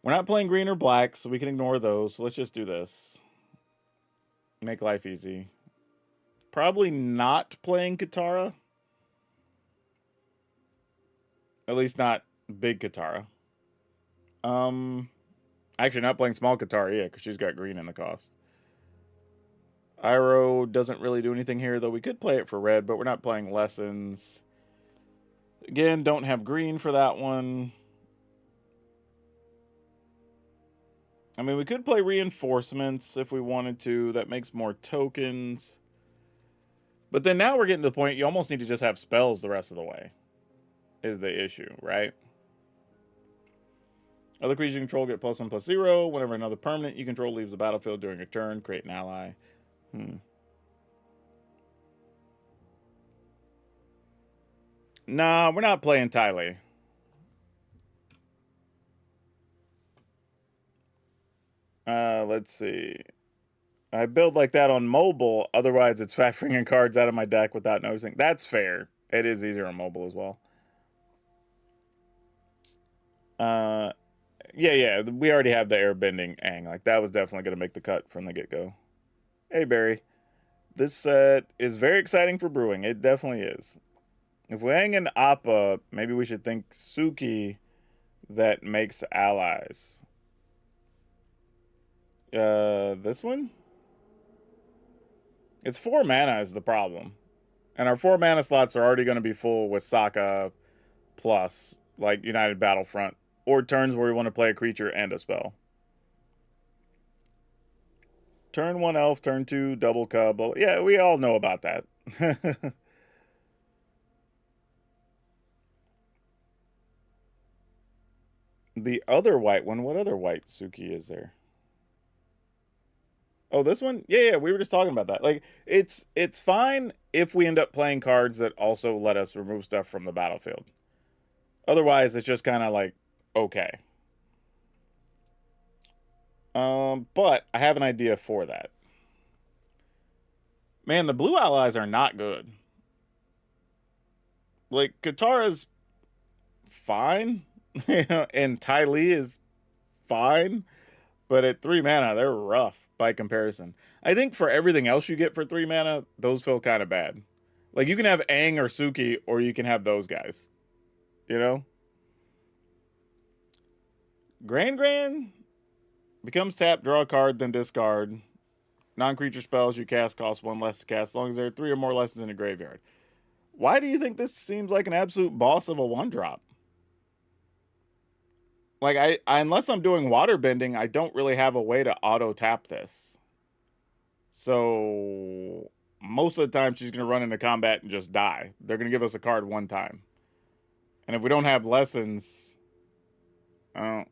We're not playing green or black, so we can ignore those. So let's just do this. Make life easy. Probably not playing Katara. At least not big Katara. Actually not playing small Katara, yeah, because she's got green in the cost. Iroh doesn't really do anything here, though we could play it for red, but we're not playing Lessons. Again, don't have green for that one. I mean, we could play Reinforcements if we wanted to. That makes more tokens. But then now we're getting to the point you almost need to just have spells the rest of the way. Is the issue, right? Other creatures you control get +1/+0. Whenever another permanent you control leaves the battlefield during a turn, create an ally. Nah, we're not playing Ty Lee. Let's see. I build like that on mobile. Otherwise, it's factoring in cards out of my deck without noticing. That's fair. It is easier on mobile as well. Yeah. We already have the airbending Aang. Like, that was definitely going to make the cut from the get-go. Hey, Barry. This set is very exciting for brewing. It definitely is. If we hang in Appa, maybe we should think Suki that makes allies. This one? It's 4 mana is the problem. And our 4 mana slots are already going to be full with Sokka plus, like, United Battlefront. Or turns where we want to play a creature and a spell. Turn 1 elf, turn 2 double cub. Yeah, we all know about that. The other white one, what other white Suki is there? Oh, this one? Yeah, we were just talking about that. Like, it's fine if we end up playing cards that also let us remove stuff from the battlefield. Otherwise, it's just kind of like, okay. But I have an idea for that. Man, the blue allies are not good. Like, Katara's fine, and Ty Lee is fine, but at 3 mana, they're rough by comparison. I think for everything else you get for 3 mana, those feel kind of bad. Like, you can have Aang or Suki, or you can have those guys. You know? Grand becomes tap, draw a card, then discard. Non-creature spells you cast cost 1 less to cast, as long as there are 3 or more lessons in a graveyard. Why do you think this seems like an absolute boss of a 1-drop? Like, I unless I'm doing water bending, I don't really have a way to auto tap this. So most of the time she's going to run into combat and just die. They're going to give us a card 1 time. And if we don't have lessons, I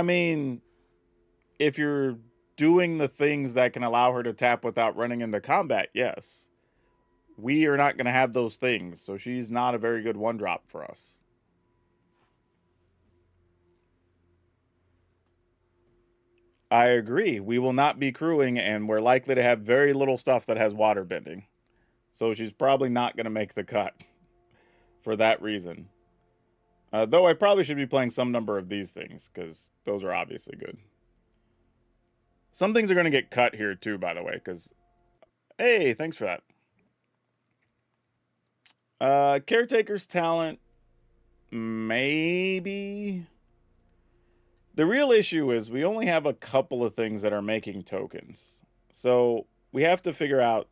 mean, if you're doing the things that can allow her to tap without running into combat, yes. We are not going to have those things, so she's not a very good 1-drop for us. I agree. We will not be crewing, and we're likely to have very little stuff that has water bending. So she's probably not going to make the cut for that reason. Though I probably should be playing some number of these things, because those are obviously good. Some things are going to get cut here, too, by the way, because... Hey, thanks for that. Caretaker's Talent... Maybe... The real issue is we only have a couple of things that are making tokens. So we have to figure out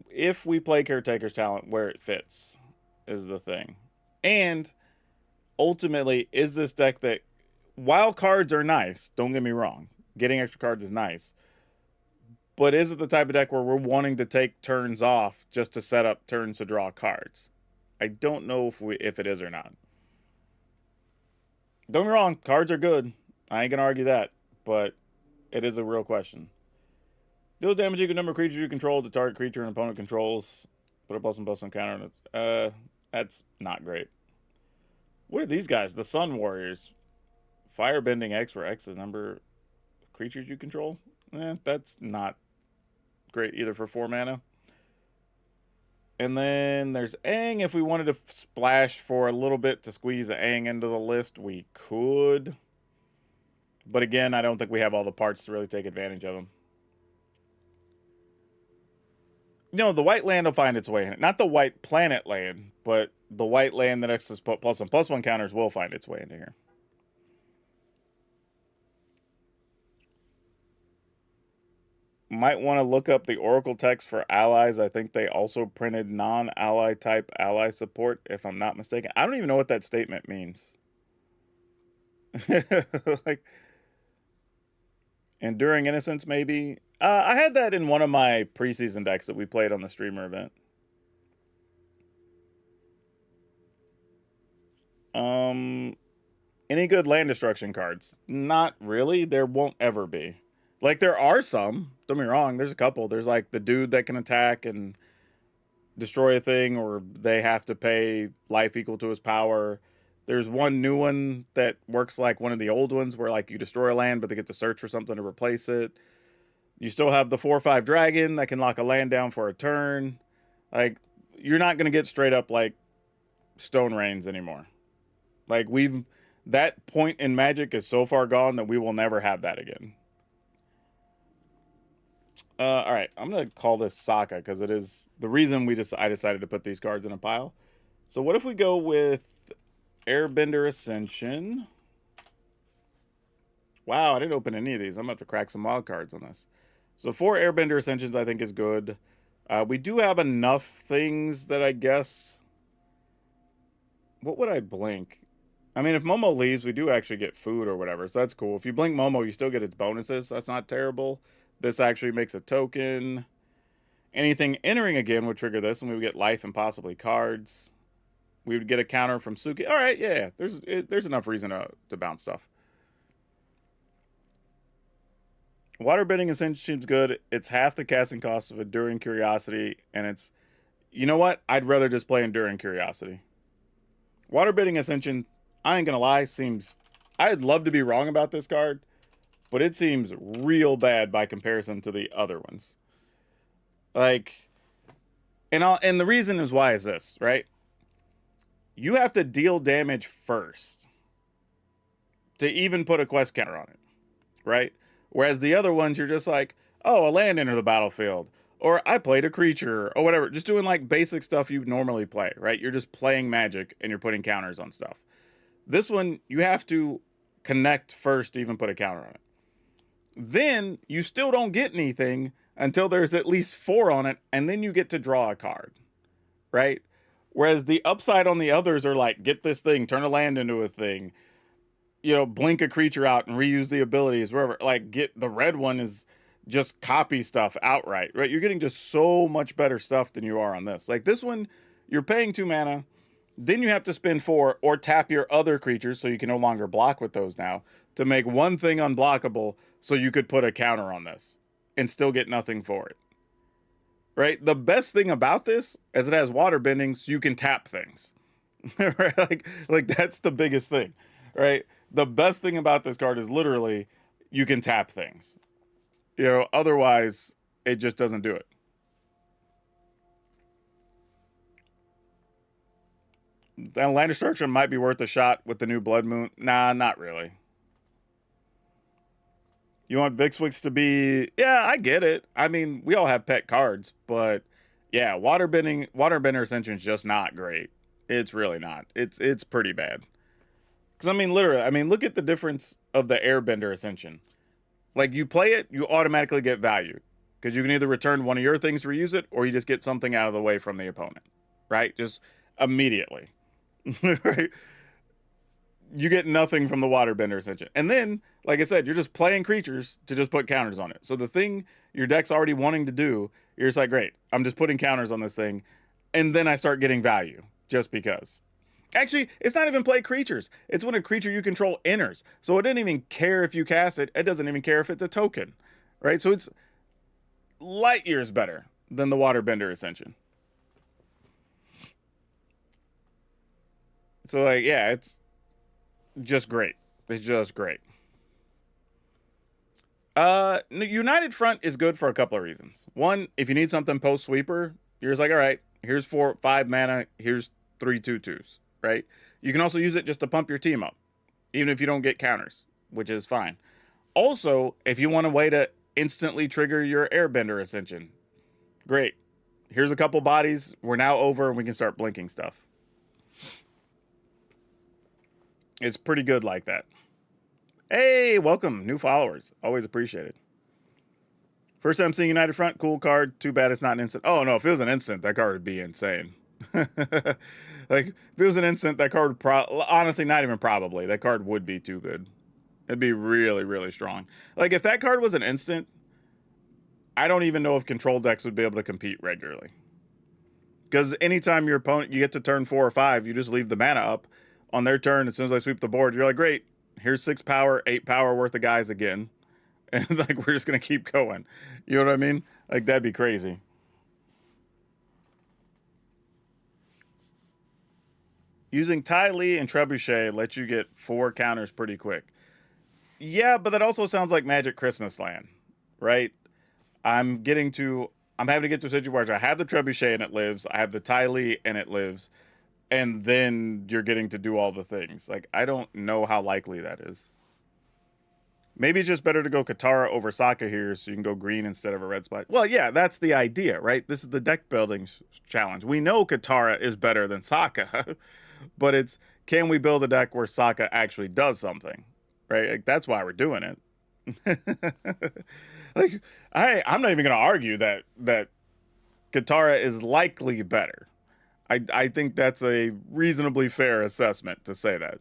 if we play Caretaker's Talent where it fits is the thing. And ultimately, is this deck that, while cards are nice, don't get me wrong, getting extra cards is nice, but is it the type of deck where we're wanting to take turns off just to set up turns to draw cards? I don't know if it is or not. Don't get me wrong, cards are good. I ain't gonna argue that, but it is a real question. Deals damage equal number of creatures you control to target creature and opponent controls. Put a +1/+1 counter on it. That's not great. What are these guys? The Sun Warriors. Firebending X, where X is the number of creatures you control. That's not great either for 4 mana. And then there's Aang. If we wanted to splash for a little bit to squeeze Aang into the list, we could. But again, I don't think we have all the parts to really take advantage of them. No, the white land will find its way in it. Not the white planet land, but the white land that X's +1/+1 counters will find its way into here. Might want to look up the Oracle text for allies. I think they also printed non-ally type ally support, if I'm not mistaken. I don't even know what that statement means. Like, Enduring Innocence, maybe. I had that in one of my preseason decks that we played on the streamer event. Any good land destruction cards? Not really. There won't ever be. Like, there are some. Don't get me wrong. There's a couple. There's, like, the dude that can attack and destroy a thing, or they have to pay life equal to his power. There's one new one that works like one of the old ones where, like, you destroy a land, but they get to search for something to replace it. You still have the 4/5 dragon that can lock a land down for a turn. Like, you're not going to get straight up, like, Stone Rains anymore. Like, that point in Magic is so far gone that we will never have that again. All right, I'm gonna call this Sokka because it is the reason I decided to put these cards in a pile. So what if we go with Airbender Ascension? Wow, I didn't open any of these. I'm about to crack some wild cards on this. So 4 Airbender Ascensions I think is good. We do have enough things that I guess. What would I blink? I mean, if Momo leaves, we do actually get food or whatever, so that's cool. If you blink Momo, you still get its bonuses, so that's not terrible. This actually makes a token. Anything entering again would trigger this, and we would get life and possibly cards. We would get a counter from Suki. All right, yeah, there's enough reason to bounce stuff. Waterbending Ascension seems good. It's half the casting cost of Enduring Curiosity, and it's... You know what? I'd rather just play Enduring Curiosity. Waterbending Ascension, I ain't gonna lie, seems... I'd love to be wrong about this card, but it seems real bad by comparison to the other ones. Like, and the reason is why is this, right? You have to deal damage first to even put a quest counter on it, right? Whereas the other ones, you're just like, oh, a land entered the battlefield, or I played a creature, or whatever. Just doing like basic stuff you normally play, right? You're just playing Magic and you're putting counters on stuff. This one, you have to connect first to even put a counter on it. Then you still don't get anything until there's at least 4 on it, and then you get to draw a card, right? Whereas the upside on the others are like, get this thing, turn a land into a thing, you know, blink a creature out and reuse the abilities, wherever. Like, get the red one is just copy stuff outright, right? You're getting just so much better stuff than you are on this. Like, this one, you're paying 2 mana, then you have to spend 4 or tap your other creatures so you can no longer block with those now to make one thing unblockable so you could put a counter on this and still get nothing for it. Right? The best thing about this is it has water bending so you can tap things. Right? Like that's the biggest thing, right? The best thing about this card is literally you can tap things. You know, otherwise it just doesn't do it. And land destruction might be worth a shot with the new Blood Moon. Nah, not really. You want Vixwix to be... Yeah, I get it. I mean, we all have pet cards, but yeah, Waterbender Ascension is just not great. It's really not. It's pretty bad. Because, I mean, literally, look at the difference of the Airbender Ascension. Like, you play it, you automatically get value. Because you can either return one of your things to reuse it, or you just get something out of the way from the opponent. Right? Just immediately. Right? You get nothing from the Waterbender Ascension. And then, like I said, you're just playing creatures to just put counters on it. So the thing your deck's already wanting to do, you're just like, great, I'm just putting counters on this thing. And then I start getting value, just because. Actually, it's not even play creatures. It's when a creature you control enters. So it didn't even care if you cast it. It doesn't even care if it's a token, right? So it's light years better than the Waterbender Ascension. So like, yeah, it's just great. It's just great. United Front is good for a couple of reasons. One, if you need something post sweeper, you're just like, all right, here's 5 mana, here's 3/2/2s, right? You can also use it just to pump your team up, even if you don't get counters, which is fine. Also, if you want a way to instantly trigger your Airbender Ascension, great. Here's a couple bodies. We're now over, and we can start blinking stuff. It's pretty good like that. Hey, welcome, new followers. Always appreciated. First time seeing United Front, cool card. Too bad it's not an instant. Oh no, if it was an instant, that card would be insane. Like, if it was an instant, that card would honestly, not even probably. That card would be too good. It'd be really, really strong. Like, if that card was an instant, I don't even know if control decks would be able to compete regularly. Because anytime your opponent, you get to turn 4 or 5, you just leave the mana up. On their turn, as soon as I sweep the board, you're like, great, here's 6 power, 8 power worth of guys again. And like, we're just going to keep going. You know what I mean? Like, that'd be crazy. Using Ty Lee and Trebuchet lets you get 4 counters pretty quick. Yeah, but that also sounds like Magic Christmas Land, right? I'm having to get to a situation where I have the Trebuchet and it lives, I have the Ty Lee and it lives, and then you're getting to do all the things. Like, I don't know how likely that is. Maybe it's just better to go Katara over Sokka here so you can go green instead of a red splash. Well, yeah, that's the idea, right? This is the deck building challenge. We know Katara is better than Sokka, but it's, can we build a deck where Sokka actually does something, right? Like, that's why we're doing it. Like, I'm not even going to argue that Katara is likely better. I think that's a reasonably fair assessment to say that.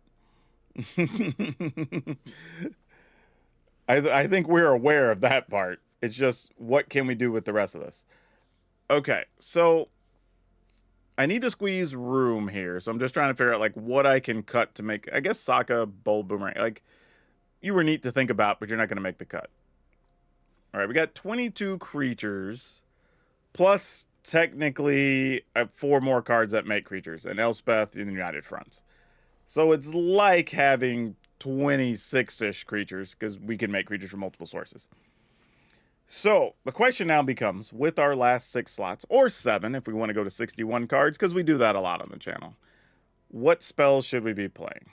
I think we're aware of that part. It's just, what can we do with the rest of this? Okay, so I need to squeeze room here. So I'm just trying to figure out like what I can cut to make, I guess, Sokka Bold Boomerang. Like, you were neat to think about, but you're not going to make the cut. All right, we got 22 creatures, plus technically 4 more cards that make creatures, and Elspeth in the United Fronts. So it's like having 26-ish creatures, because we can make creatures from multiple sources. So the question now becomes, with our last 6 slots, or 7 if we want to go to 61 cards, because we do that a lot on the channel, what spells should we be playing?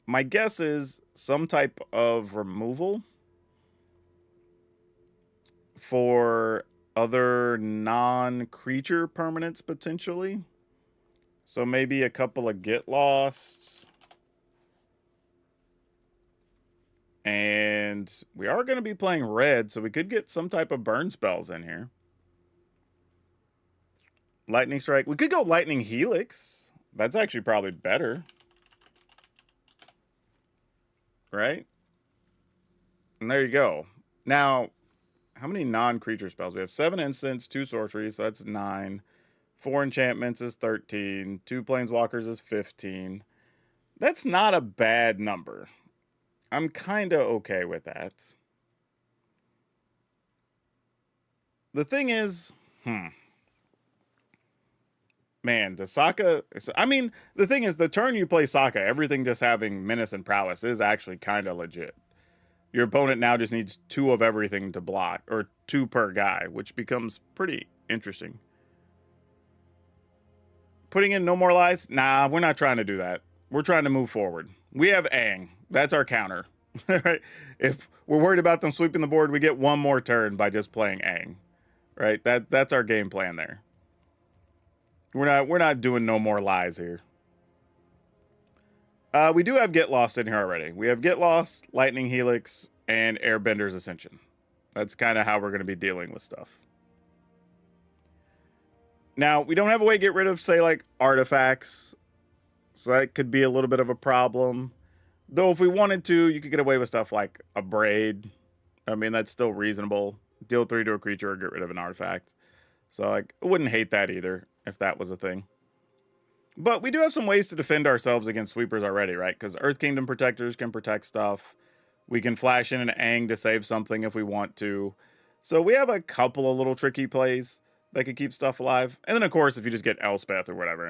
My guess is some type of removal for other non-creature permanents, potentially. So maybe a couple of Get Lost. And we are going to be playing red, so we could get some type of burn spells in here. Lightning Strike. We could go Lightning Helix. That's actually probably better. Right? And there you go. Now, how many non-creature spells? We have 7 instants, 2 sorceries, so that's 9. 4 enchantments is 13. 2 planeswalkers is 15. That's not a bad number. I'm kind of okay with that. The thing is, man, the Sokka, I mean, the thing is, the turn you play Sokka, everything just having menace and prowess is actually kind of legit. Your opponent now just needs 2 of everything to block, or 2 per guy, which becomes pretty interesting. Putting in No More Lies? Nah, we're not trying to do that. We're trying to move forward. We have Aang. That's our counter. Right? If we're worried about them sweeping the board, we get 1 more turn by just playing Aang. Right? That's our game plan there. We're not doing No More Lies here. We do have Get Lost in here already. We have Get Lost, Lightning Helix, and Airbender's Ascension. That's kind of how we're going to be dealing with stuff. Now, we don't have a way to get rid of, say, like, artifacts. So that could be a little bit of a problem. Though if we wanted to, you could get away with stuff like a Braid. I mean, that's still reasonable. Deal 3 to a creature or get rid of an artifact. So, like, I wouldn't hate that either, if that was a thing. But we do have some ways to defend ourselves against sweepers already, right? Because Earth Kingdom protectors can protect stuff. We can flash in an Aang to save something if we want to. So we have a couple of little tricky plays that could keep stuff alive. And then, of course, if you just get Elspeth or whatever,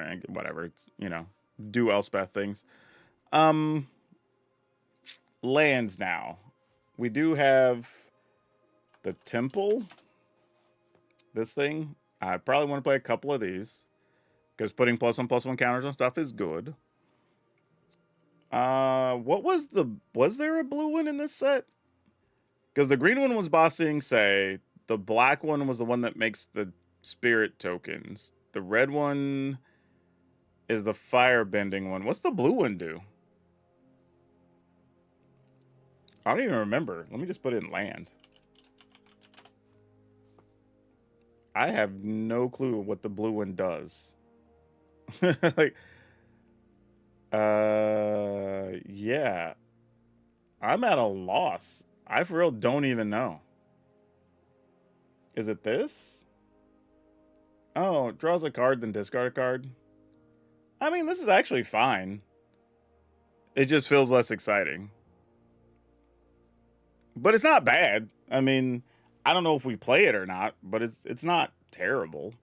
it's, you know, do Elspeth things. Lands now. We do have the Temple. This thing. I probably want to play a couple of these, because putting +1/+1 counters on stuff is good. Was there a blue one in this set? Because the green one was bossing, say. The black one was the one that makes the spirit tokens. The red one is the fire bending one. What's the blue one do? I don't even remember. Let me just put it in land. I have no clue what the blue one does. Like, yeah. I'm at a loss. I for real don't even know. Is it this? Oh, it draws a card, then discard a card. I mean, this is actually fine. It just feels less exciting. But it's not bad. I mean, I don't know if we play it or not, but it's not terrible.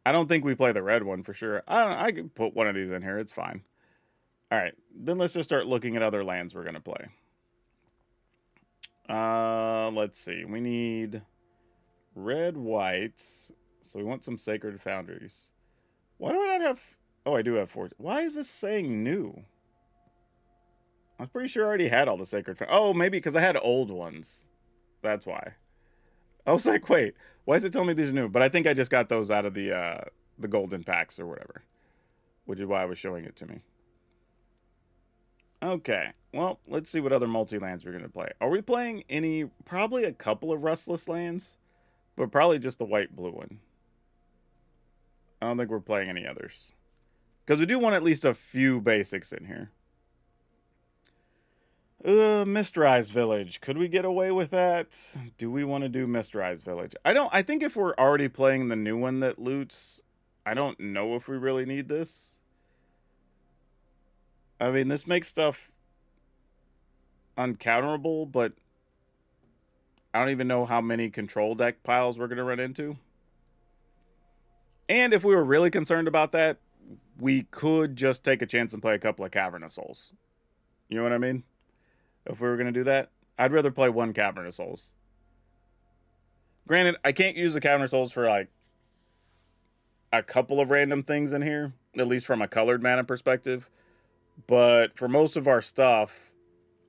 I don't think we play the red one for sure. I can put one of these in here. It's fine. All right, then let's just start looking at other lands we're gonna play. Let's see. We need red, whites. So we want some Sacred Foundries. Why do I not have... Oh, I do have 4. Why is this saying new? I'm pretty sure I already had all the Sacred Foundries. Oh, maybe because I had old ones. That's why. I was like, wait, why is it telling me these are new? But I think I just got those out of the golden packs or whatever, which is why I was showing it to me. Okay, well, let's see what other multi-lands we're going to play. Are we playing any... Probably a couple of Restless lands, but probably just the white-blue one. I don't think we're playing any others, because we do want at least a few basics in here. Mysterized Village. Could we get away with that? Do we want to do Mysterized Village? I think if we're already playing the new one that loots, I don't know if we really need this. I mean, this makes stuff uncounterable, but I don't even know how many control deck piles we're going to run into. And if we were really concerned about that, we could just take a chance and play a couple of Cavernous Souls. You know what I mean? If we were going to do that, I'd rather play one Cavernous Souls. Granted, I can't use the Cavernous Souls for like a couple of random things in here, at least from a colored mana perspective. But for most of our stuff,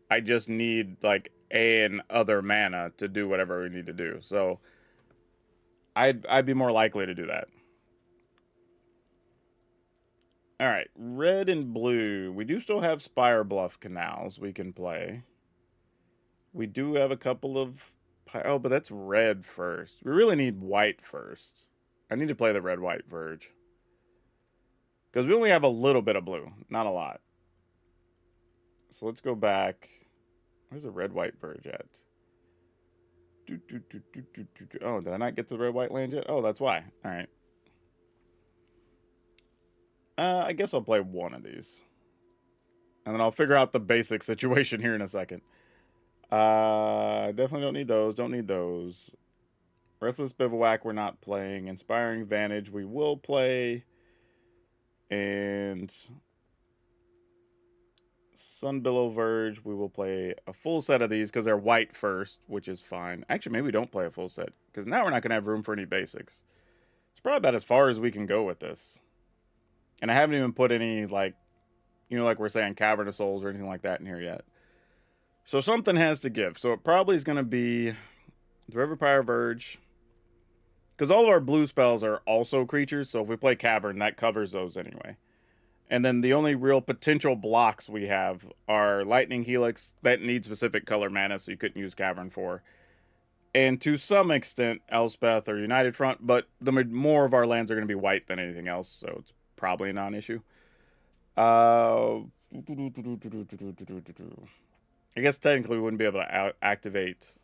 I just need like an other mana to do whatever we need to do. So I'd be more likely to do that. All right, red and blue. We do still have Spire Bluff Canals we can play. We do have a couple of... Oh, but that's red first. We really need white first. I need to play the red-white Verge, because we only have a little bit of blue, not a lot. So let's go back. Where's the red-white Verge at? Oh, did I not get to the red-white land yet? Oh, that's why. All right. I guess I'll play one of these, and then I'll figure out the basic situation here in a second. Definitely don't need those. Don't need those. Restless Bivouac, we're not playing. Inspiring Vantage, we will play. And Sunbillow Verge, we will play a full set of these because they're white first, which is fine. Actually, maybe we don't play a full set, because now we're not going to have room for any basics. It's probably about as far as we can go with this. And I haven't even put any, like, you know, like we're saying, Cavernous Souls or anything like that in here yet. So something has to give. So it probably is going to be the Riverpire Verge, because all of our blue spells are also creatures. So if we play Cavern, that covers those anyway. And then the only real potential blocks we have are Lightning Helix, that needs specific color mana, so you couldn't use Cavern for. And to some extent, Elspeth or United Front, but more of our lands are going to be white than anything else, so it's probably a non-issue. I guess technically we wouldn't be able to activate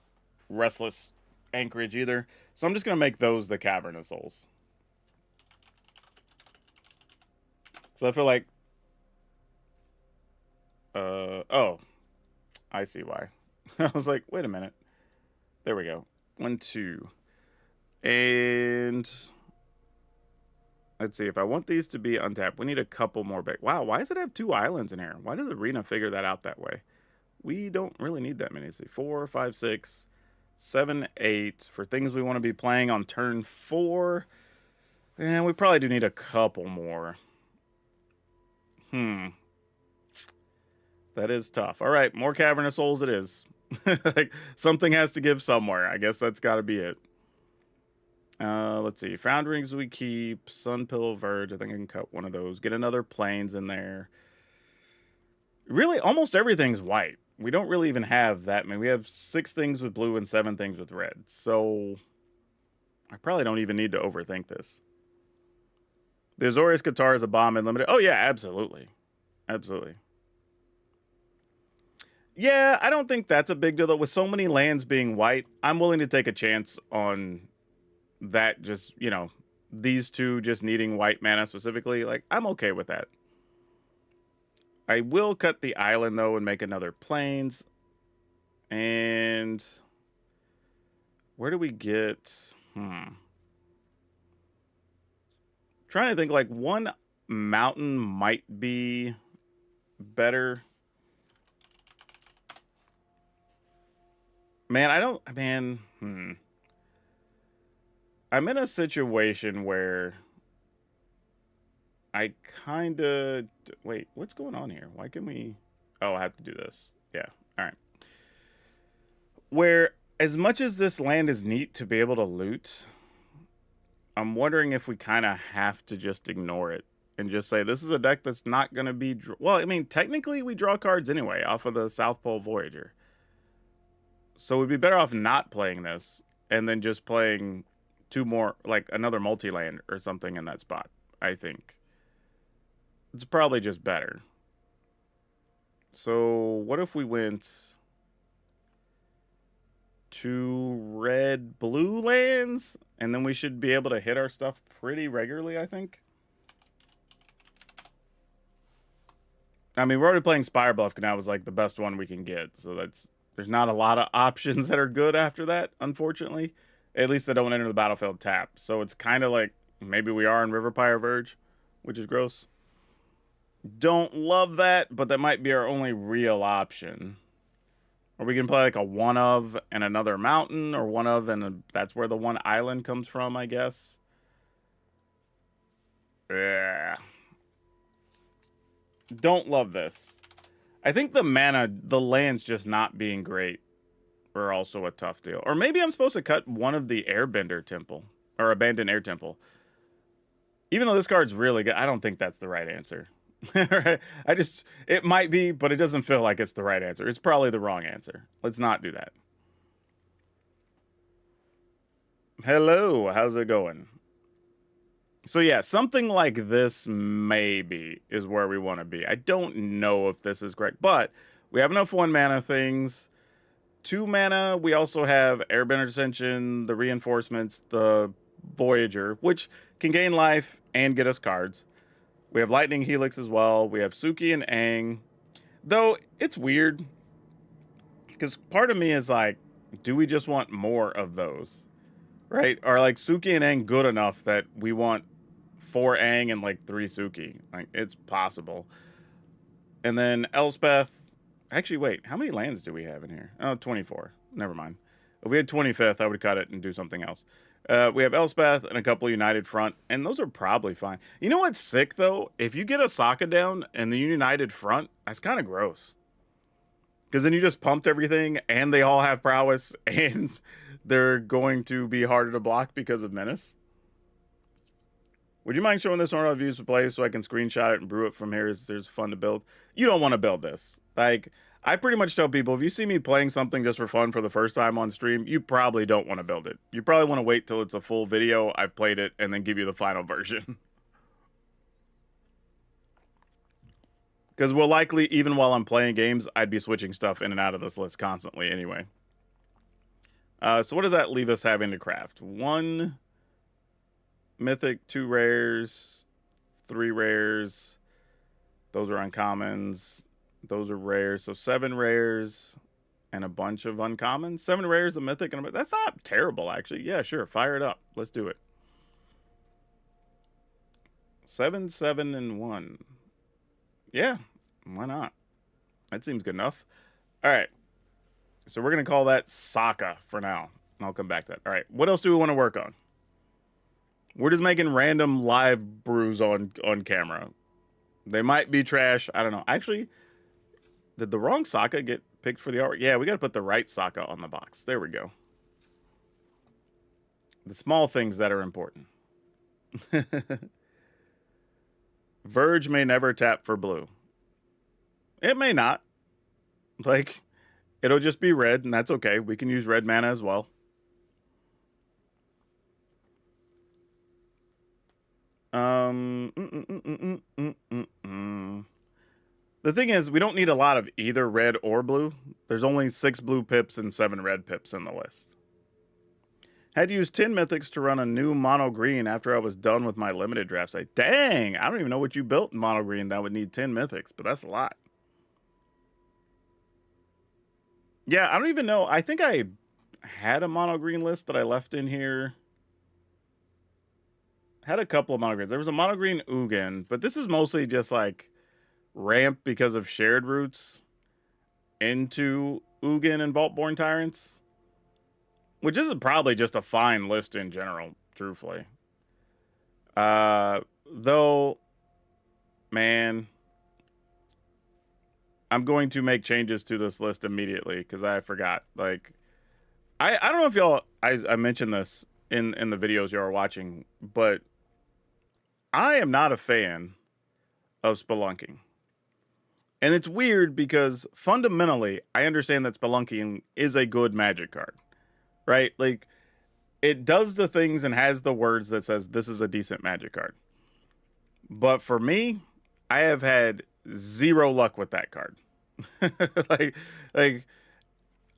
Restless Anchorage either, so I'm just going to make those the Cavernous Souls. So I feel like, oh, I see why. I was like, wait a minute. There we go. 1, 2. And let's see. If I want these to be untapped, we need a couple more big. Wow, why does it have 2 islands in here? Why does Arena figure that out that way? We don't really need that many. Let's see, 4, 5, 6, 7, 8 for things we want to be playing on turn 4. And we probably do need a couple more. That is tough. All right, more Cavernous Souls it is. Like, something has to give somewhere. I guess that's got to be it. Let's see. Founderings we keep. Sun Pillow Verge. I think I can cut one of those. Get another Plains in there. Really, almost everything's white. We don't really even have that many. We have 6 things with blue and 7 things with red. So I probably don't even need to overthink this. The Azorius Qatar is a bomb unlimited. Oh, yeah, absolutely. Absolutely. Yeah, I don't think that's a big deal, though. With so many lands being white, I'm willing to take a chance on that just, you know, these 2 just needing white mana specifically. Like, I'm okay with that. I will cut the island, though, and make another Plains. And where do we get... Trying to think, like, one mountain might be better. Man, I'm in a situation where I kind of... Wait, what's going on here? Why can we... Oh, I have to do this. Yeah, all right. Where, as much as this land is neat to be able to loot, I'm wondering if we kind of have to just ignore it and just say, this is a deck that's not going to be... Well, I mean, technically we draw cards anyway off of the South Pole Voyager. So we'd be better off not playing this and then just playing 2 more, like another multi-land or something in that spot, I think. It's probably just better. So what if we went 2 red-blue lands? And then we should be able to hit our stuff pretty regularly, I think. I mean, we're already playing Spire Bluff, and that was like the best one we can get. So there's not a lot of options that are good after that, unfortunately. At least they don't enter the battlefield tapped. So it's kind of like maybe we are in Riverpire Verge, which is gross. Don't love that, but that might be our only real option. Or we can play like a 1 of and another mountain, or 1 of and that's where the 1 island comes from, I guess. Yeah. Don't love this. I think the mana, the lands just not being great are also a tough deal. Or maybe I'm supposed to cut one of the Airbender Temple, or Abandoned Air Temple. Even though this card's really good, I don't think that's the right answer. It might be, but it doesn't feel like it's the right answer. It's probably the wrong answer. Let's not do that. Hello, how's it going? So yeah, something like this maybe is where we want to be. I don't know if this is correct, but we have enough 1 mana things. 2 mana, we also have Airbender Ascension, the Reinforcements, the Voyager, which can gain life and get us cards. We have Lightning Helix as well. We have Suki and Aang. Though, it's weird. Because part of me is like, do we just want more of those? Right? Are like Suki and Aang good enough that we want 4 Aang and like 3 Suki? Like, it's possible. And then Elspeth. Actually, wait. How many lands do we have in here? Oh, 24. Never mind. If we had 25th, I would cut it and do something else. We have Elspeth and a couple of United Front, and those are probably fine. You know what's sick, though? If you get a Sokka down and the United Front, that's kind of gross. Because then you just pumped everything, and they all have prowess, and they're going to be harder to block because of Menace. Would you mind showing this on our views to play so I can screenshot it and brew it from here? There's fun to build. You don't want to build this. Like, I pretty much tell people, if you see me playing something just for fun for the first time on stream, you probably don't want to build it. You probably want to wait till it's a full video, I've played it, and then give you the final version. Because we'll likely, even while I'm playing games, I'd be switching stuff in and out of this list constantly anyway. So what does that leave us having to craft? 1 mythic, 2 rares, 3 rares. Those are uncommons. Those are rares. So 7 rares and a bunch of uncommons. 7 rares, a mythic, and that's not terrible, actually. Yeah, sure. Fire it up. Let's do it. 7, 7, and 1. Yeah, why not? That seems good enough. All right. So we're going to call that Sokka for now. And I'll come back to that. All right. What else do we want to work on? We're just making random live brews on camera. They might be trash. I don't know. Actually, did the wrong Sokka get picked for the art? Yeah, we got to put the right Sokka on the box. There we go. The small things that are important. Verge may never tap for blue. It may not. Like, it'll just be red, and that's okay. We can use red mana as well. The thing is, we don't need a lot of either red or blue. There's only 6 blue pips and 7 red pips in the list. Had to use 10 mythics to run a new mono green after I was done with my limited draft site. Dang, I don't even know what you built in mono green that would need 10 mythics, but that's a lot. Yeah, I don't even know. I think I had a mono green list that I left in here. Had a couple of mono greens. There was a mono green Ugin, but this is mostly just like ramp because of shared roots into Ugin and Vaultborn Tyrants, which is probably just a fine list in general, truthfully. Though, man, I'm going to make changes to this list immediately because I forgot. Like, I don't know if y'all, I mentioned this in the videos y'all are watching, but I am not a fan of spelunking. And it's weird because fundamentally, I understand that spelunking is a good magic card, right? Like, it does the things and has the words that says this is a decent magic card. But for me, I have had 0 luck with that card. like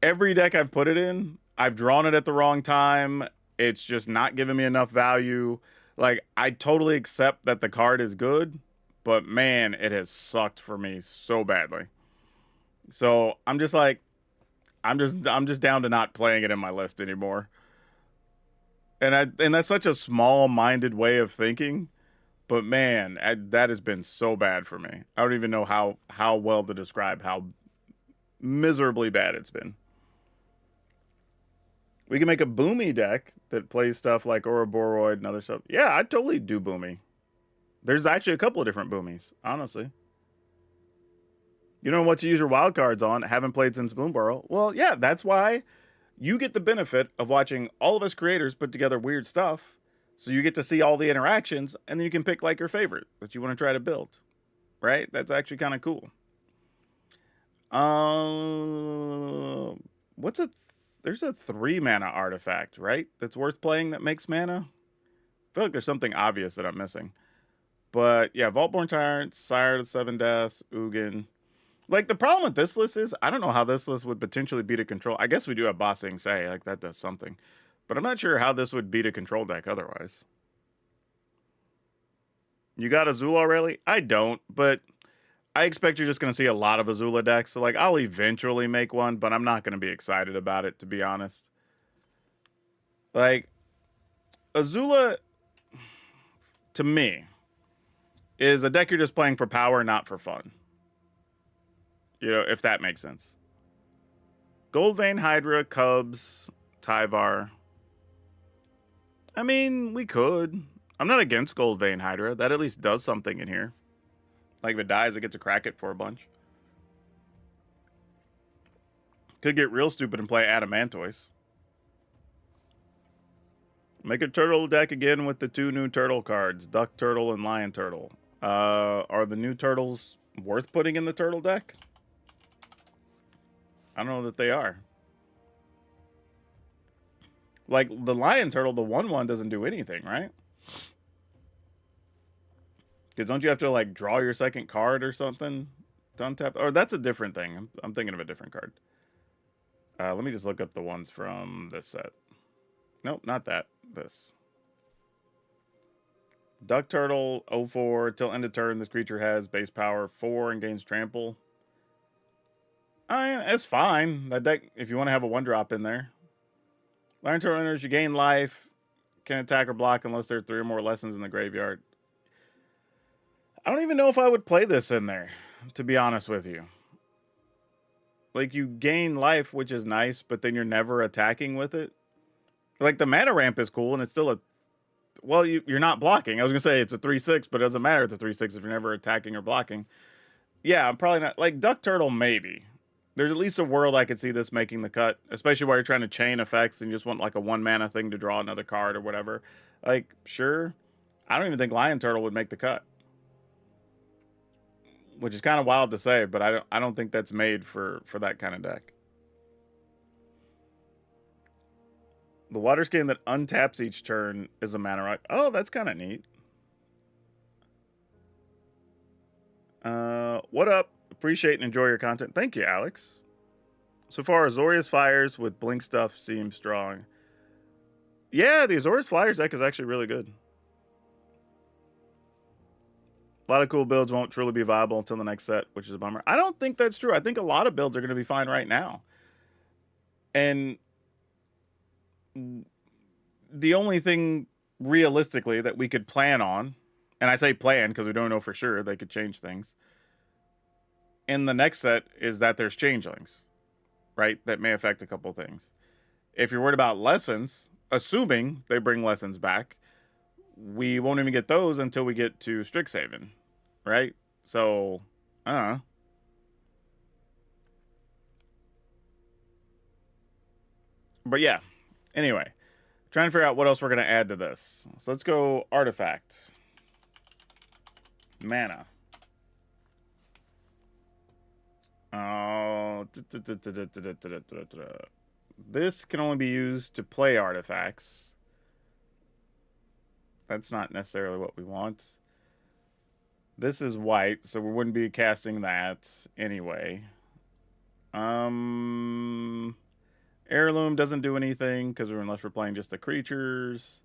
every deck I've put it in, I've drawn it at the wrong time. It's just not giving me enough value. Like, I totally accept that the card is good, but man, it has sucked for me so badly. So I'm just like, I'm just down to not playing it in my list anymore. And that's such a small-minded way of thinking, but man, that has been so bad for me. I don't even know how well to describe how miserably bad it's been. We can make a Boomy deck that plays stuff like Ouroboros and other stuff. Yeah, I'd totally do Boomy. There's actually a couple of different Boomies, honestly. You don't know what to use your wild cards on, haven't played since Boomburrow. Well, yeah, that's why you get the benefit of watching all of us creators put together weird stuff. So you get to see all the interactions, and then you can pick like your favorite that you want to try to build. Right? That's actually kind of cool. There's a 3 mana artifact, right? That's worth playing that makes mana. I feel like there's something obvious that I'm missing. But yeah, Vaultborn Tyrant, Sire to 7 Deaths, Ugin. Like, the problem with this list is, I don't know how this list would potentially beat a control. I guess we do have Ba Sing Se, like that does something. But I'm not sure how this would beat a control deck otherwise. You got Azula already? I don't, but I expect you're just going to see a lot of Azula decks. So, like, I'll eventually make one, but I'm not going to be excited about it, to be honest. Like, Azula, to me, is a deck you're just playing for power, not for fun. You know, if that makes sense. Goldvein Hydra, Cubs, Tyvar. I mean, we could. I'm not against Goldvein Hydra. That at least does something in here. Like, if it dies, I get to crack it for a bunch. Could get real stupid and play Adamantoise. Make a turtle deck again with the 2 new turtle cards, Duck Turtle and Lion Turtle. Are the new turtles worth putting in the turtle deck? I don't know that they are. Like, the Lion Turtle, the 1/1 doesn't do anything, right? Because don't you have to, like, draw your second card or something to untap? Or that's a different thing. I'm thinking of a different card. Let me just look up the ones from this set. Nope, not that. This. Duck Turtle 04 till end of turn. This creature has base power 4 and gains trample. It's fine. That deck, if you want to have a 1-drop in there. Lion Turtle enters, you gain life. Can attack or block unless there are 3 or more lessons in the graveyard. I don't even know if I would play this in there, to be honest with you. Like, you gain life, which is nice, but then you're never attacking with it. Like, the mana ramp is cool, and it's still a... Well, you're not blocking. I was going to say it's a 3-6, but it doesn't matter it's a 3-6 if you're never attacking or blocking. Yeah, I'm probably not... Like, Duck Turtle, maybe. There's at least a world I could see this making the cut, especially while you're trying to chain effects and you just want, like, a 1-mana thing to draw another card or whatever. Like, sure. I don't even think Lion Turtle would make the cut. Which is kind of wild to say, but I don't think that's made for that kind of deck. The water skin that untaps each turn is a mana rock. Oh, that's kind of neat. What up? Appreciate and enjoy your content. Thank you, Alex. So far, Azorius Fires with Blink stuff seems strong. Yeah, the Azorius Flyers deck is actually really good. A lot of cool builds won't truly be viable until the next set, which is a bummer. I don't think that's true. I think a lot of builds are going to be fine right now. And the only thing realistically that we could plan on, and I say plan because we don't know for sure, they could change things, in the next set is that there's changelings, right? That may affect a couple things. If you're worried about lessons, assuming they bring lessons back, we won't even get those until we get to Strixhaven, right? So, but yeah, anyway, trying to figure out what else we're going to add to this. So let's go artifact. Mana. This can only be used to play artifacts. That's not necessarily what we want. This is white, so we wouldn't be casting that anyway. Heirloom doesn't do anything because unless we're playing just the creatures.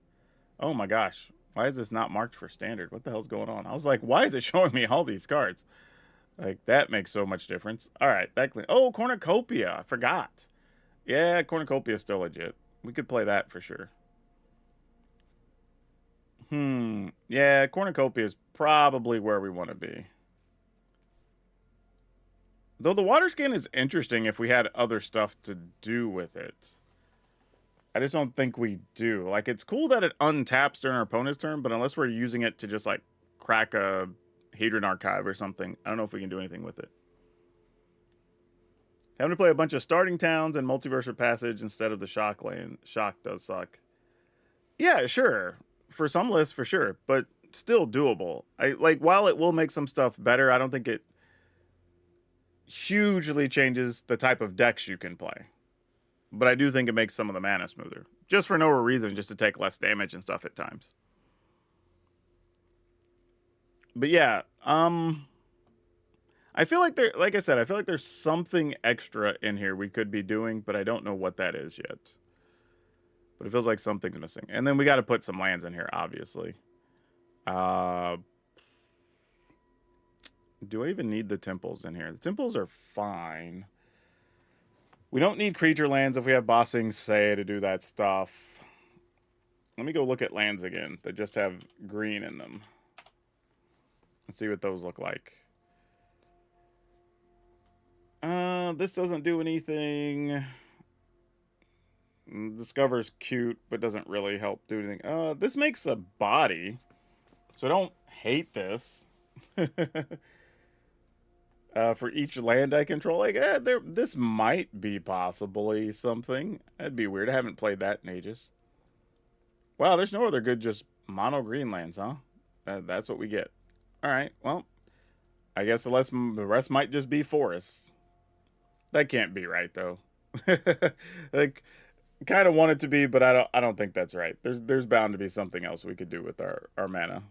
Oh my gosh. Why is this not marked for standard? What the hell's going on? I was like, why is it showing me all these cards? Like, that makes so much difference. All right, that clean. Oh, Cornucopia. I forgot. Yeah, Cornucopia is still legit. We could play that for sure. Yeah, Cornucopia is probably where we want to be. Though the water skin is interesting if we had other stuff to do with it. I just don't think we do. Like, it's cool that it untaps during our opponent's turn, but unless we're using it to just, like, crack a Hadron Archive or something, I don't know if we can do anything with it. Having to play a bunch of starting towns and Multiverse of Passage instead of the Shock lane. Shock does suck. Yeah, sure. For some lists, for sure. But still doable. While it will make some stuff better, I don't think it hugely changes the type of decks you can play. But I do think it makes some of the mana smoother. Just for no reason, just to take less damage and stuff at times. But yeah, I feel like like I said, I feel like there's something extra in here we could be doing, but I don't know what that is yet. But it feels like something's missing. And then we got to put some lands in here, obviously. Do I even need the temples in here? The temples are fine. We don't need creature lands if we have Bossing Say to do that stuff. Let me go look at lands again that just have green in them. Let's see what those look like. This doesn't do anything. Discover's cute, but doesn't really help do anything. This makes a body, so I don't hate this. For each land I control, like, this might be possibly something. That'd be weird. I haven't played that in ages. Wow, there's no other good just mono green lands, huh? That's what we get. All right, well, I guess the rest might just be forests. That can't be right, though. Like, kind of want it to be, but I don't think that's right. There's bound to be something else we could do with our mana.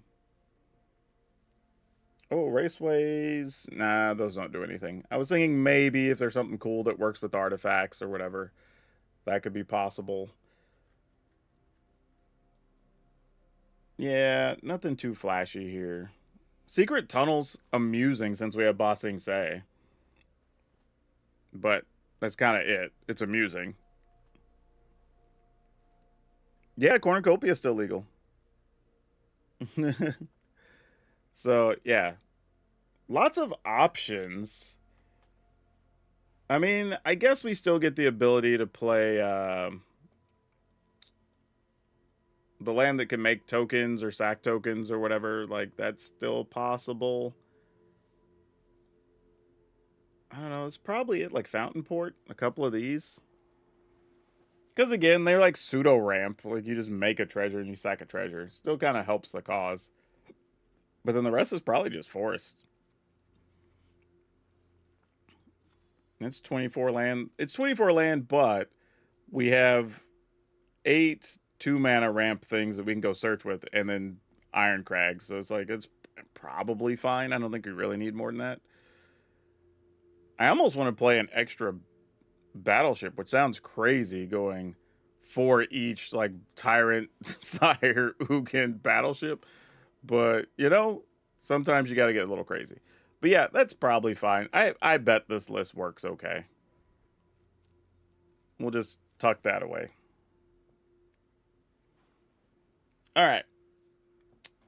Oh, raceways. Nah, those don't do anything. I was thinking maybe if there's something cool that works with artifacts or whatever, that could be possible. Yeah, nothing too flashy here. Secret Tunnel's amusing since we have Bossing Say. But that's kind of it. It's amusing. Yeah, cornucopia is still legal. So, yeah. Lots of options. I mean, I guess we still get the ability to play the land that can make tokens or sack tokens or whatever. Like, that's still possible. I don't know. It's probably it. Like Fountain Port, a couple of these. Because again, they're like pseudo ramp. Like, you just make a treasure and you sack a treasure. Still kind of helps the cause. But then the rest is probably just forest. It's 24 land. It's 24 land, but we have 8 2-mana ramp things that we can go search with, and then Iron Crags. So it's like, it's probably fine. I don't think we really need more than that. I almost want to play an extra battleship, which sounds crazy, going for each like Tyrant, Sire, Ugin battleship. But, you know, sometimes you got to get a little crazy. But yeah, that's probably fine. I bet this list works okay. We'll just tuck that away. All right.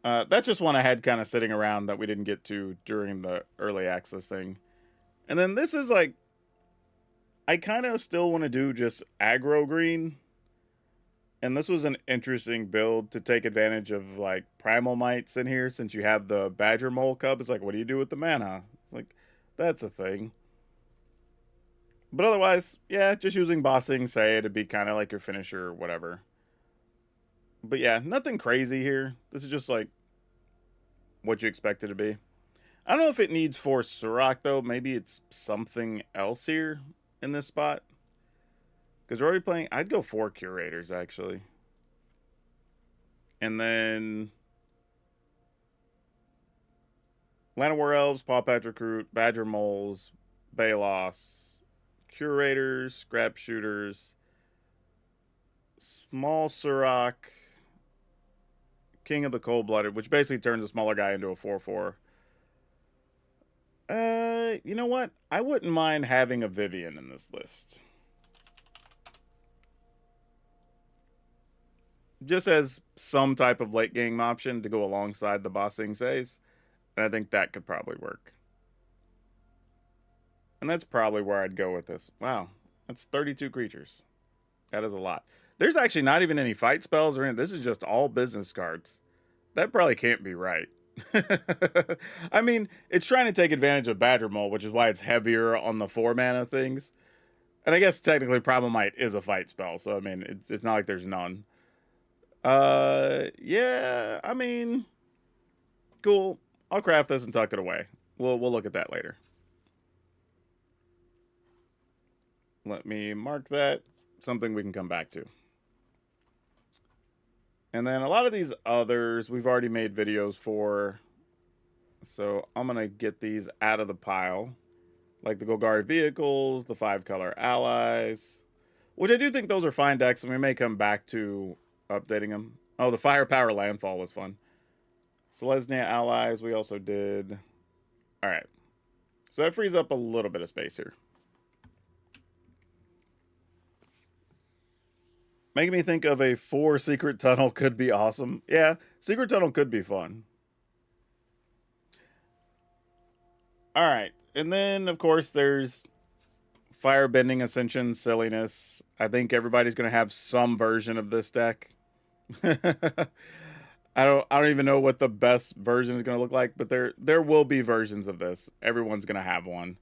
That's just one I had kind of sitting around that we didn't get to during the early access thing. And then this is like, I kind of still want to do just aggro green. And this was an interesting build to take advantage of like primal mites in here, since you have the badger mole cub. It's like, what do you do with the mana? It's like, that's a thing. But otherwise, yeah, just using bossing, say, to be kind of like your finisher or whatever. But yeah, nothing crazy here. This is just like what you expect it to be. I don't know if it needs 4 Surak though. Maybe it's something else here in this spot. Because we're already playing. I'd go 4 curators actually. And then Land of War Elves, Paw Patch Recruit, Badger Moles, Balos, Curators, Scrap Shooters, Small Surak, King of the Cold Blooded, which basically turns a smaller guy into a 4/4. You know what? I wouldn't mind having a Vivian in this list. Just as some type of late game option to go alongside the Bossing Says. And I think that could probably work. And that's probably where I'd go with this. Wow, that's 32 creatures. That is a lot. There's actually not even any fight spells or anything. This is just all business cards. That probably can't be right. I mean, it's trying to take advantage of Badger Mole, which is why it's heavier on the 4 mana things. And I guess technically Primal Might is a fight spell, so I mean, it's not like there's none. Yeah, I mean, cool. I'll craft this and tuck it away. We'll look at that later. Let me mark that. Something we can come back to. And then a lot of these others we've already made videos for. So I'm going to get these out of the pile. Like the Golgari vehicles, the 5-color allies. Which I do think those are fine decks, and we may come back to updating them. Oh, the Firepower Landfall was fun. Selesnya allies we also did. Alright. So that frees up a little bit of space here. Making me think of a 4 Secret Tunnel could be awesome. Yeah, Secret Tunnel could be fun. Alright. And then, of course, there's Firebending Ascension silliness. I think everybody's going to have some version of this deck. I don't even know what the best version is going to look like, but there will be versions of this. Everyone's going to have one.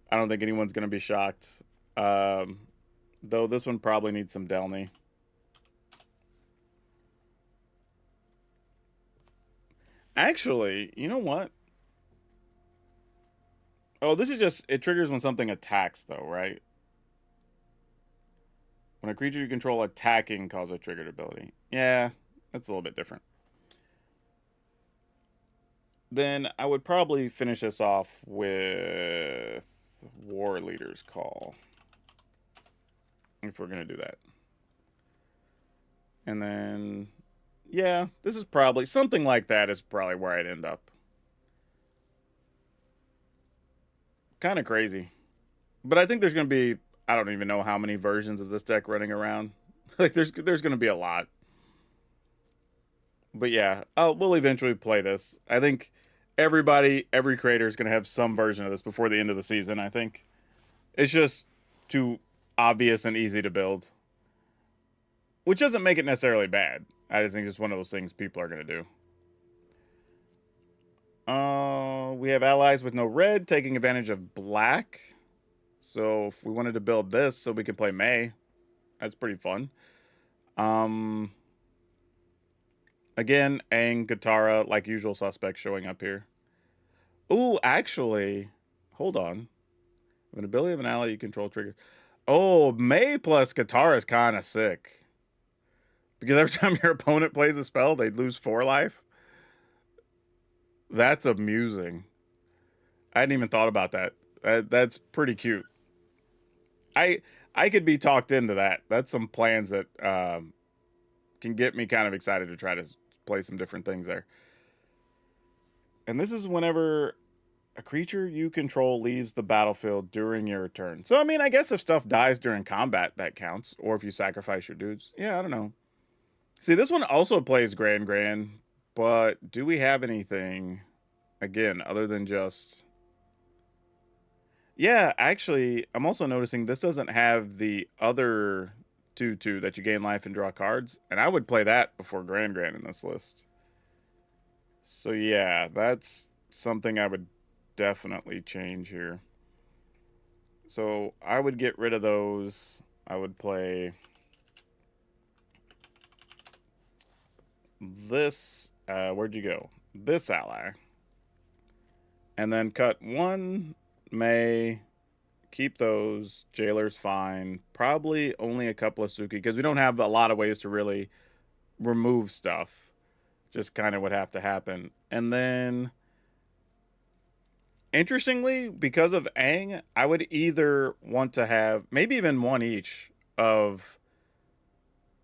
I don't think anyone's going to be shocked. Though this one probably needs some Delny. Actually, you know what? Oh, this is just, it triggers when something attacks, though, right? When a creature you control attacking causes a triggered ability. Yeah, that's a little bit different. Then I would probably finish this off with War Leader's Call. If we're going to do that. And then, Yeah, this is probably something like that is probably where I'd end up. Kind of crazy. But I think there's going to be, I don't even know how many versions of this deck running around. Like there's going to be a lot. But yeah, we'll eventually play this. I think every creator is going to have some version of this before the end of the season, I think. It's just too obvious and easy to build. Which doesn't make it necessarily bad. I just think it's one of those things people are going to do. We have allies with no red taking advantage of black. So if we wanted to build this so we could play May, that's pretty fun. Again, Aang, Katara, like usual suspects showing up here. Ooh, actually, hold on. With an ability of an ally, you control triggers. Oh, May plus Katara is kind of sick. Because every time your opponent plays a spell, they lose 4 life. That's amusing. I hadn't even thought about that. That's pretty cute. I could be talked into that. That's some plans that can get me kind of excited to try to play some different things there. And this is whenever a creature you control leaves the battlefield during your turn. So, I mean, I guess if stuff dies during combat, that counts. Or if you sacrifice your dudes. Yeah, I don't know. See, this one also plays Grand. But do we have anything, again, other than just... Yeah, actually, I'm also noticing this doesn't have the other 2/2 that you gain life and draw cards. And I would play that before Grand in this list. So yeah, that's something I would definitely change here. So I would get rid of those. I would play this. Where'd you go? This ally. And then cut 1 May. Keep those. Jailer's fine. Probably only a couple of Suki because we don't have a lot of ways to really remove stuff. Just kind of would have to happen. And then, interestingly, because of Aang, I would either want to have maybe even one each of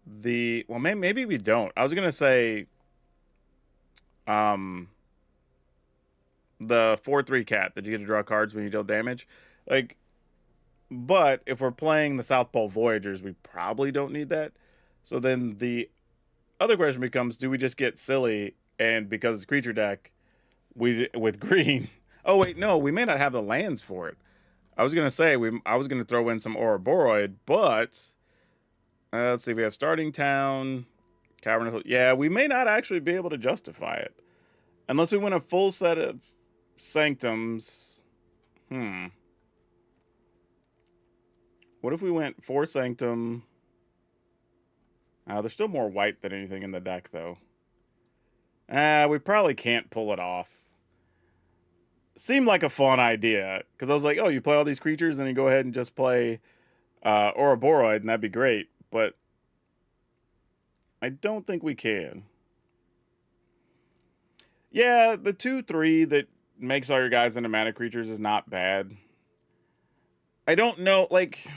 the... Well, maybe we don't. I was going to say the 4/3 cat that you get to draw cards when you deal damage. Like, but if we're playing the South Pole Voyagers, we probably don't need that. So then the other question becomes, do we just get silly and because it's creature deck, we with green? Oh wait, no, we may not have the lands for it. I was gonna say I was gonna throw in some Ouroboros, but let's see, we have Starting Town, Cavern Hill. Yeah, we may not actually be able to justify it unless we win a full set of Sanctums. What if we went 4 Sanctum? There's still more white than anything in the deck, though. We probably can't pull it off. Seemed like a fun idea, because I was like, oh, you play all these creatures, and you go ahead and just play Ouroboros, and that'd be great, but I don't think we can. Yeah, the 2/3 that makes all your guys into mana creatures is not bad. I don't know, like...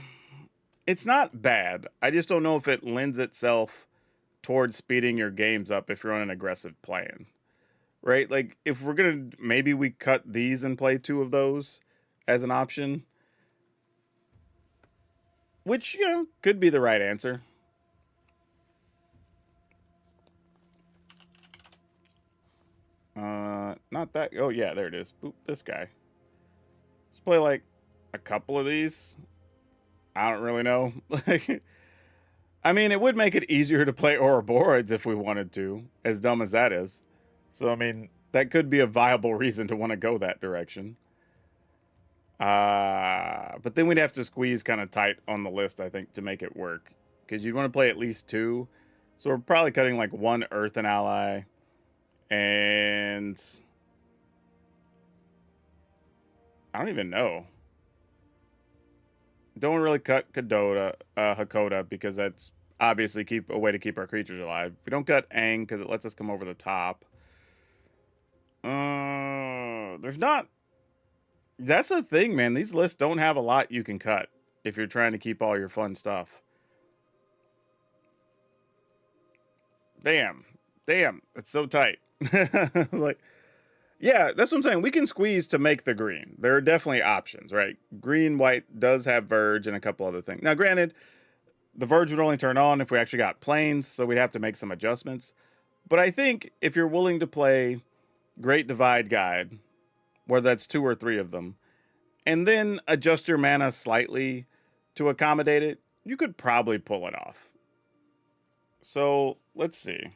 It's not bad. I just don't know if it lends itself towards speeding your games up if you're on an aggressive plan. Right? Like, if we're going to... Maybe we cut these and play 2 of those as an option. Which, you know, could be the right answer. Not that... Oh, yeah, there it is. Boop, this guy. Let's play, like, a couple of these. I don't really know. I mean, it would make it easier to play Ouroboros if we wanted to, as dumb as that is. So, I mean, that could be a viable reason to want to go that direction. But then we'd have to squeeze kind of tight on the list, I think, to make it work. Because you'd want to play at least 2. So we're probably cutting like 1 Earthen ally. And... I don't even know. Don't really cut Hakoda because that's obviously a way to keep our creatures alive. We don't cut Aang because it lets us come over the top. There's not... That's the thing, man. These lists don't have a lot you can cut if you're trying to keep all your fun stuff. Damn. Damn, it's so tight. Like, yeah, that's what I'm saying. We can squeeze to make the green. There are definitely options, right? Green, white does have Verge and a couple other things. Now, granted, the Verge would only turn on if we actually got planes, so we'd have to make some adjustments. But I think if you're willing to play Great Divide Guide, whether that's 2 or 3 of them, and then adjust your mana slightly to accommodate it, you could probably pull it off. So, let's see.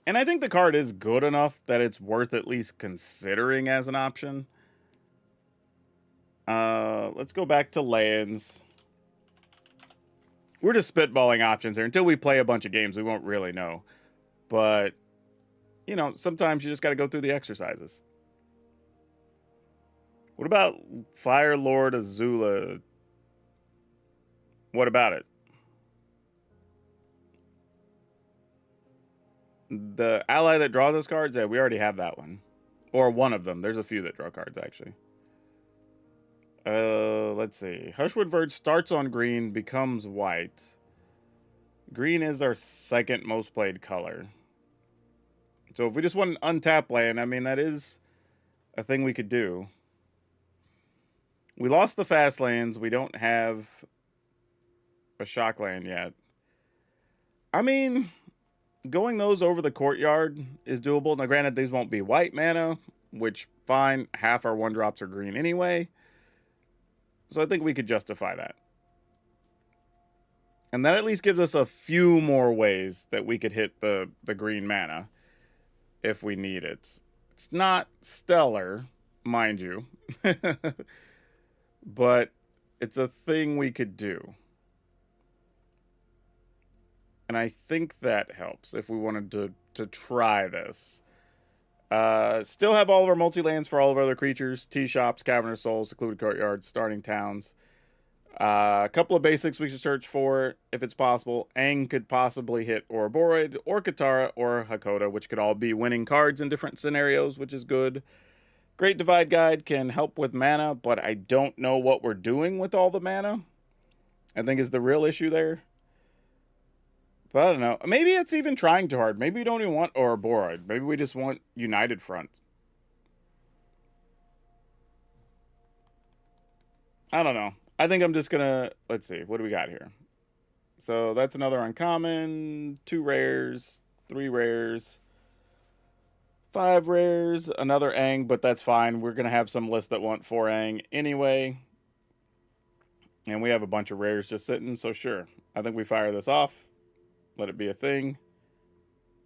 And I think the card is good enough that it's worth at least considering as an option. Let's go back to lands. We're just spitballing options here. Until we play a bunch of games, we won't really know. But, you know, sometimes you just got to go through the exercises. What about Fire Lord Azula? What about it? The ally that draws us cards? Yeah, we already have that one. Or one of them. There's a few that draw cards, actually. Let's see. Hushwood Verge starts on green, becomes white. Green is our second most played color. So if we just want an untapped land, I mean, that is a thing we could do. We lost the fast lands. We don't have a shock land yet. I mean, going those over the courtyard is doable. Now, granted, these won't be white mana, which, fine. Half our 1-drops are green anyway. So I think we could justify that. And that at least gives us a few more ways that we could hit the green mana if we need it. It's not stellar, mind you. But it's a thing we could do. And I think that helps if we wanted to try this. Still have all of our multi-lands for all of our other creatures. Tea-shops, Cavernous Souls, Secluded Courtyards, Starting Towns. A couple of basics we should search for if it's possible. Aang could possibly hit Ouroboros, or Katara, or Hakoda, which could all be winning cards in different scenarios, which is good. Great Divide Guide can help with mana, but I don't know what we're doing with all the mana. I think is the real issue there. But I don't know. Maybe it's even trying too hard. Maybe we don't even want Ouroboros. Maybe we just want United Front. I don't know. I think I'm just gonna... Let's see. What do we got here? So that's another uncommon. 2 rares. 3 rares. 5 rares. Another Aang, but that's fine. We're gonna have some lists that want 4 Aang anyway. And we have a bunch of rares just sitting, so sure. I think we fire this off. Let it be a thing.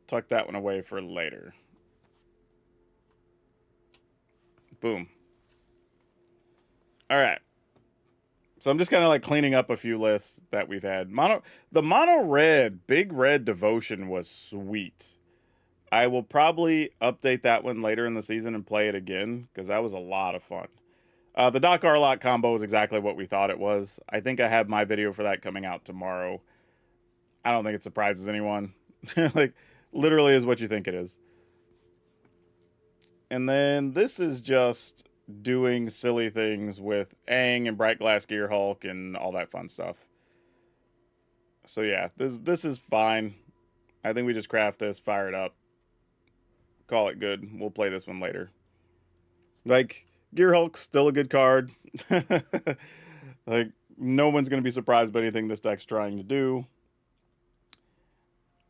Tuck that one away for later. Boom. All right. So I'm just kind of like cleaning up a few lists that we've had. The mono red, big red devotion was sweet. I will probably update that one later in the season and play it again because that was a lot of fun. The Doc Arlot combo is exactly what we thought it was. I think I have my video for that coming out tomorrow. I don't think it surprises anyone. Like, literally is what you think it is. And then this is just doing silly things with Aang and Bright Glass Gear Hulk and all that fun stuff. So yeah, this is fine. I think we just craft this, fire it up, call it good. We'll play this one later. Like, Gear Hulk's still a good card. Like, no one's going to be surprised by anything this deck's trying to do.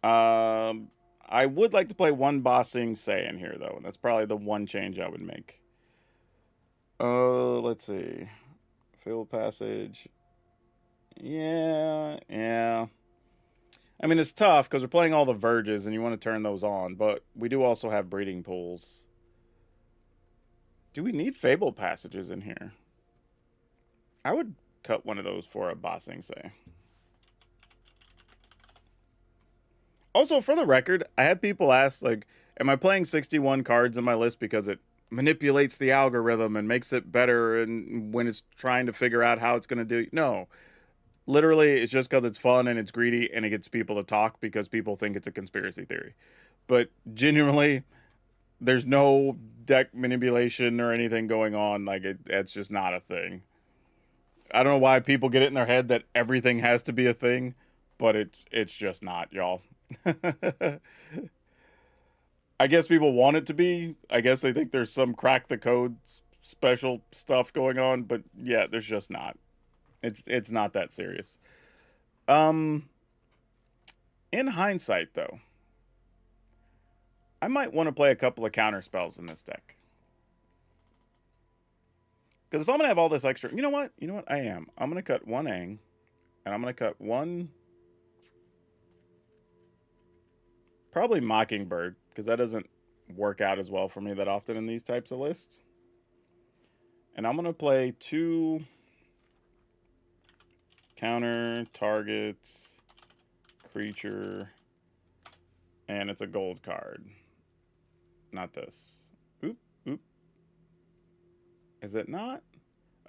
I would like to play one Bossing Saiyan here, though, and that's probably the one change I would make. Let's see. Fabled Passage. Yeah. I mean, it's tough because we're playing all the Verges, and you want to turn those on, but we do also have Breeding Pools. Do we need Fabled Passages in here? I would cut one of those for a Bossing Say. Also, for the record, I had people ask, like, am I playing 61 cards in my list because it manipulates the algorithm and makes it better and when it's trying to figure out how it's going to do? No. Literally, it's just because it's fun and it's greedy and it gets people to talk because people think it's a conspiracy theory. But genuinely, there's no deck manipulation or anything going on. Like, it's just not a thing. I don't know why people get it in their head that everything has to be a thing, but it's just not, y'all. I guess people want it to be. I guess they think there's some crack the code special stuff going on, but yeah, there's just not. It's not that serious. Um, in hindsight, though, I might want to play a couple of counter spells in this deck. Because if I'm gonna have all this extra, you know what? You know what? I am. I'm gonna cut one Aang, and I'm gonna cut one. Probably Mockingbird, because that doesn't work out as well for me that often in these types of lists. And I'm gonna play two counter targets creature, and it's a gold card. Not this. Oop, oop. Is it not?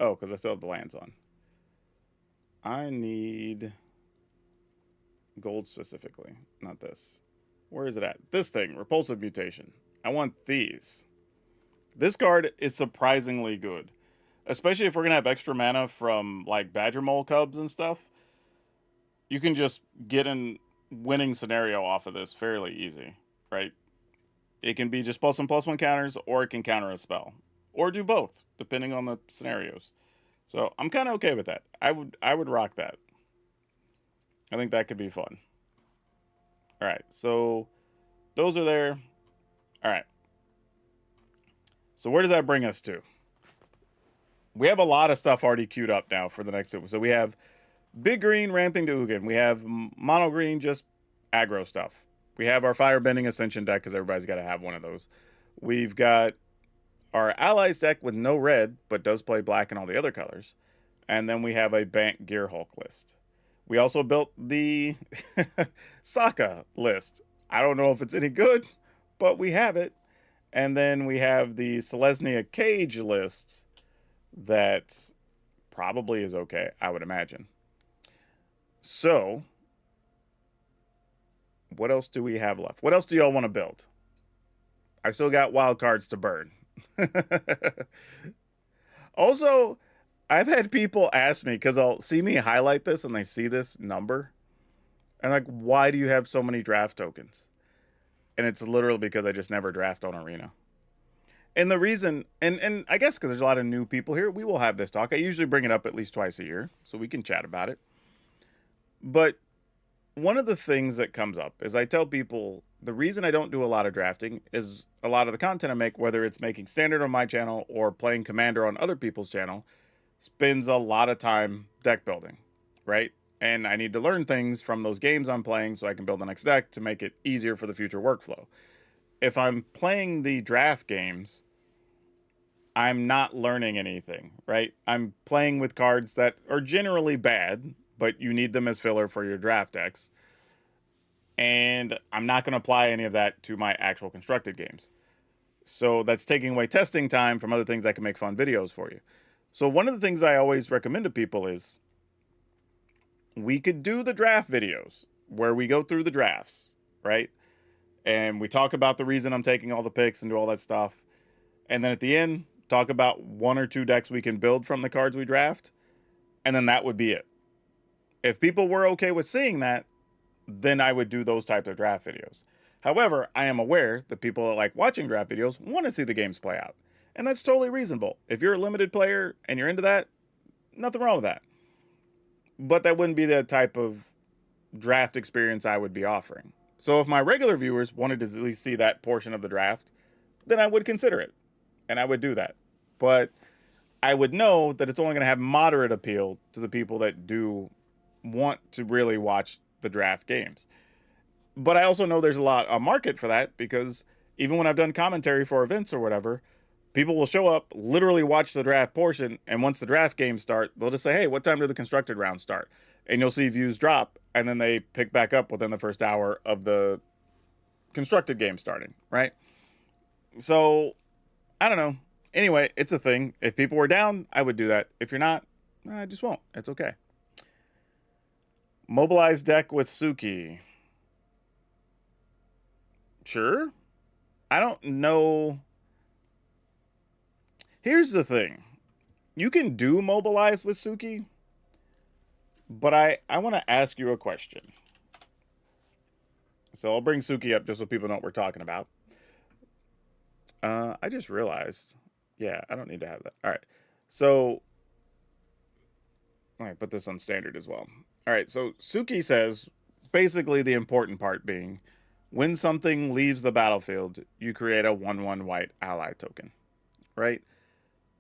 Oh, because I still have the lands on. I need gold specifically, not this. Where is it at? This thing, Repulsive Mutation. I want these. This card is surprisingly good, especially if we're going to have extra mana from like Badger Mole Cubs and stuff. You can just get a winning scenario off of this fairly easy, right? It can be just +1/+1 counters, or it can counter a spell, or do both, depending on the scenarios. So I'm kind of okay with that. I would rock that. I think that could be fun. All right, so those are there. All right. So where does that bring us to? We have a lot of stuff already queued up now for the next super. So we have Big Green Ramping to Ugin. We have Mono Green, just aggro stuff. We have our Firebending Ascension deck, because everybody's got to have one of those. We've got our Allies deck with no red, but does play black and all the other colors. And then we have a Bank Gear Hulk list. We also built the Sokka list. I don't know if it's any good, but we have it. And then we have the Selesnya Cage list that probably is okay, I would imagine. So, what else do we have left? What else do y'all want to build? I still got wild cards to burn. Also, I've had people ask me, because I'll see me highlight this and they see this number, and like, why do you have so many draft tokens? And it's literally because I just never draft on Arena. And the reason, and I guess because there's a lot of new people here, we will have this talk. I usually bring it up at least twice a year, so we can chat about it. But one of the things that comes up is I tell people the reason I don't do a lot of drafting is a lot of the content I make, whether it's making standard on my channel or playing Commander on other people's channel, spends a lot of time deck building, right? And I need to learn things from those games I'm playing so I can build the next deck to make it easier for the future workflow. If I'm playing the draft games, I'm not learning anything, right? I'm playing with cards that are generally bad, but you need them as filler for your draft decks. And I'm not going to apply any of that to my actual constructed games. So that's taking away testing time from other things that can make fun videos for you. So one of the things I always recommend to people is we could do the draft videos where we go through the drafts, right? And we talk about the reason I'm taking all the picks and do all that stuff. And then at the end, talk about 1 or 2 decks we can build from the cards we draft. And then that would be it. If people were okay with seeing that, then I would do those types of draft videos. However, I am aware that people that like watching draft videos want to see the games play out. And that's totally reasonable. If you're a limited player and you're into that, nothing wrong with that. But that wouldn't be the type of draft experience I would be offering. So if my regular viewers wanted to at least see that portion of the draft, then I would consider it. And I would do that. But I would know that it's only going to have moderate appeal to the people that do want to really watch the draft games. But I also know there's a market for that, because even when I've done commentary for events or whatever, people will show up, literally watch the draft portion, and once the draft games start, they'll just say, hey, what time do the constructed rounds start? And you'll see views drop, and then they pick back up within the first hour of the constructed game starting, right? So, I don't know. Anyway, it's a thing. If people were down, I would do that. If you're not, I just won't. It's okay. Mobilized deck with Suki. Sure. I don't know. Here's the thing. You can do mobilize with Suki, but I want to ask you a question. So I'll bring Suki up just so people know what we're talking about. I just realized. Yeah, I don't need to have that. All right. So, all right, put this on standard as well. All right, so Suki says basically the important part being when something leaves the battlefield, you create a 1/1 white ally token, right?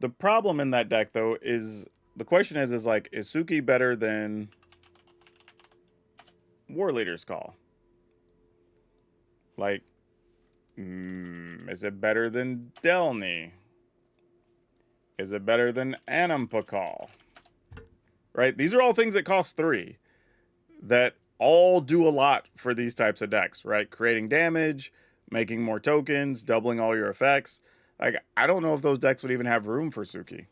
The problem in that deck, though, is the question is like, is Suki better than War Leader's Call? Like, is it better than Delny? Is it better than Anampakal? Right? These are all things that cost 3 that all do a lot for these types of decks, right? Creating damage, making more tokens, doubling all your effects. Like, I don't know if those decks would even have room for Suki.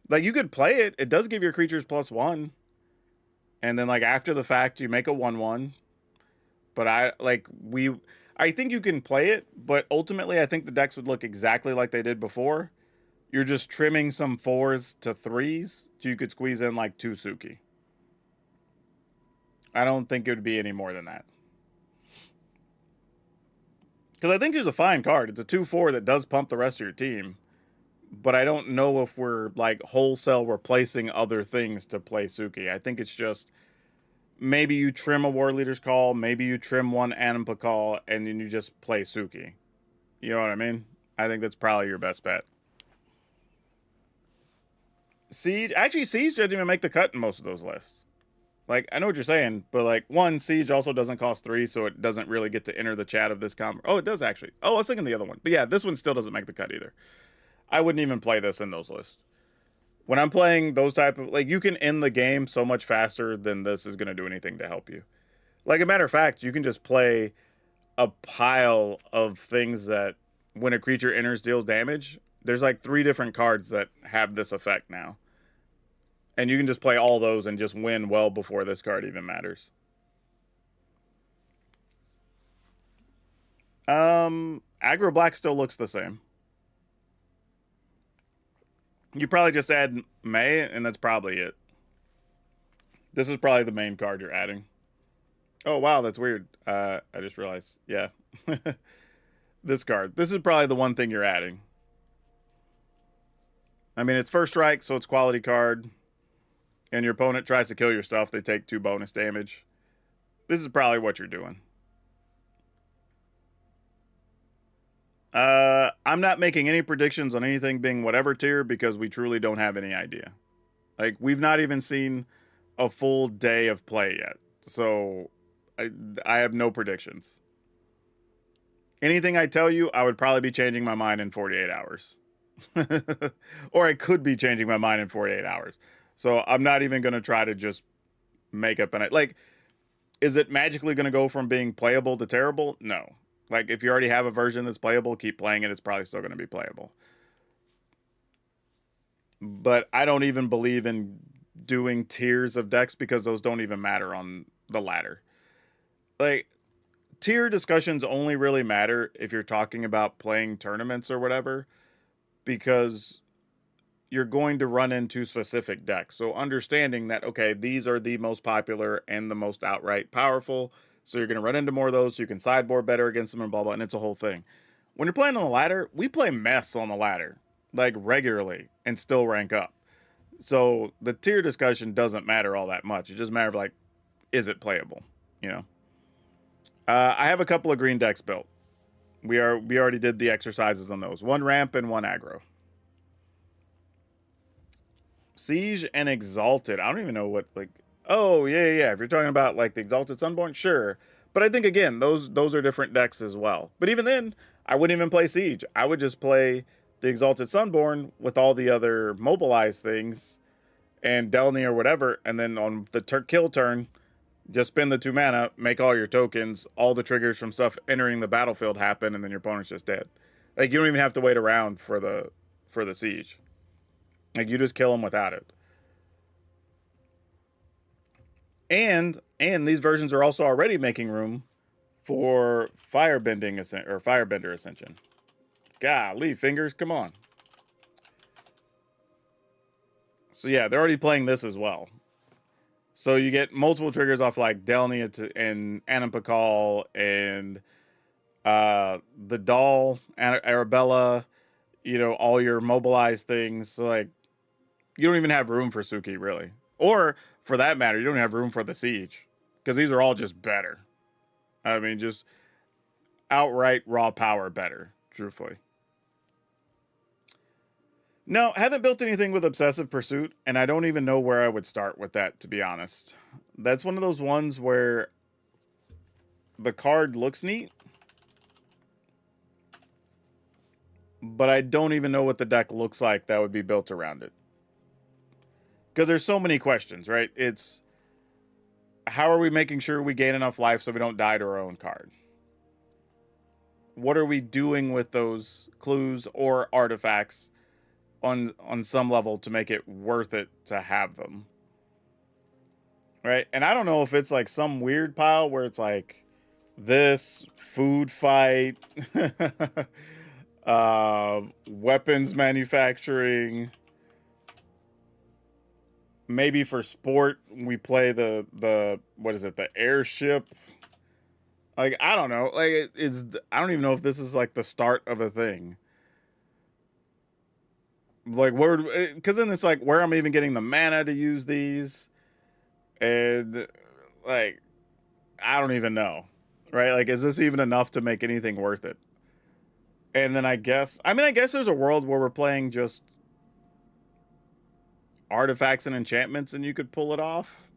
Like, you could play it. It does give your creatures +1. And then, like, after the fact, you make a 1/1. But I think you can play it, but ultimately I think the decks would look exactly like they did before. You're just trimming some 4s to 3s so you could squeeze in like 2 Suki. I don't think it would be any more than that. Because I think it's a fine card. It's a 2/4 that does pump the rest of your team. But I don't know if we're like wholesale replacing other things to play Suki. I think it's just maybe you trim a War Leader's Call, maybe you trim one Anampa Call, and then you just play Suki. You know what I mean? I think that's probably your best bet. Siege, actually, Siege doesn't even make the cut in most of those lists. Like, I know what you're saying, but like, one, Siege also doesn't cost 3, so it doesn't really get to enter the chat of this Oh, it does actually. Oh, I was thinking the other one. But yeah, this one still doesn't make the cut either. I wouldn't even play this in those lists. When I'm playing those type of, like, you can end the game so much faster than this is going to do anything to help you. Like, a matter of fact, you can just play a pile of things that when a creature enters deals damage. There's like 3 different cards that have this effect now. And you can just play all those and just win well before this card even matters. Aggro Black still looks the same. You probably just add May, and that's probably it. This is probably the main card you're adding. Oh, wow, that's weird. I just realized. Yeah. This card. This is probably the one thing you're adding. I mean, it's first strike, so it's quality card. And your opponent tries to kill your stuff, they take 2 bonus damage. This is probably what you're doing. I'm not making any predictions on anything being whatever tier because we truly don't have any idea. Like, we've not even seen a full day of play yet. So, I have no predictions. Anything I tell you, I would probably be changing my mind in 48 hours. Or I could be changing my mind in 48 hours. So I'm not even going to try to just make up an... Like, is it magically going to go from being playable to terrible? No. Like, if you already have a version that's playable, keep playing it. It's probably still going to be playable. But I don't even believe in doing tiers of decks because those don't even matter on the ladder. Like, tier discussions only really matter if you're talking about playing tournaments or whatever, because you're going to run into specific decks. So understanding that, okay, these are the most popular and the most outright powerful, so you're going to run into more of those so you can sideboard better against them and blah, blah, and it's a whole thing. When you're playing on the ladder, we play mess on the ladder, like regularly, and still rank up. So the tier discussion doesn't matter all that much. It just matters like, is it playable, you know? I have a couple of green decks built. We already did the exercises on those. 1 ramp and 1 aggro. Siege and Exalted. I don't even know what, like... Oh, yeah. If you're talking about, like, the Exalted Sunborn, sure. But I think, again, those are different decks as well. But even then, I wouldn't even play Siege. I would just play the Exalted Sunborn with all the other mobilized things and Delny or whatever, and then on the kill turn, just spend the 2 mana, make all your tokens, all the triggers from stuff entering the battlefield happen, and then your opponent's just dead. Like, you don't even have to wait around for the Siege. Like, you just kill them without it. And these versions are also already making room for Firebender Ascension. Golly, fingers, come on. So yeah, they're already playing this as well. So you get multiple triggers off like Delnia and Anampakal and the doll, Arabella, you know, all your mobilized things. So like you don't even have room for Suki really. Or for that matter, you don't have room for the siege. Because these are all just better. I mean, just outright raw power better, truthfully. No, haven't built anything with Obsessive Pursuit, and I don't even know where I would start with that, to be honest. That's one of those ones where the card looks neat, but I don't even know what the deck looks like that would be built around it. Because there's so many questions, right? It's how are we making sure we gain enough life so we don't die to our own card? What are we doing with those clues or artifacts on some level to make it worth it to have them? Right? And I don't know if it's like some weird pile where it's like this food fight, weapons manufacturing. Maybe for sport we play the what is it, the airship. Like I don't know. Like I don't even know if this is like the start of a thing. Like where, because then it's like where I'm even getting the mana to use these, and like I don't even know, right? Like is this even enough to make anything worth it? And then I guess there's a world where we're playing just artifacts and enchantments and you could pull it off.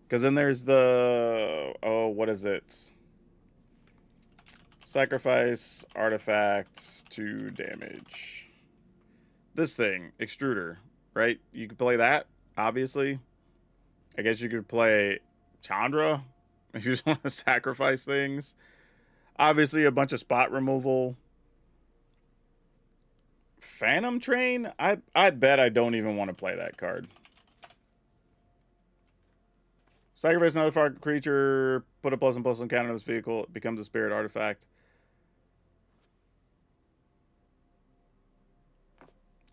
Because then there's the, oh, what is it? Sacrifice artifacts to damage. This thing, extruder, right? You could play that, obviously. I guess you could play Chandra if you just want to sacrifice things. Obviously, a bunch of spot removal. Phantom Train? I bet I don't even want to play that card. Sacrifice another fire creature, put a +1/+1 counter on this vehicle, it becomes a spirit artifact.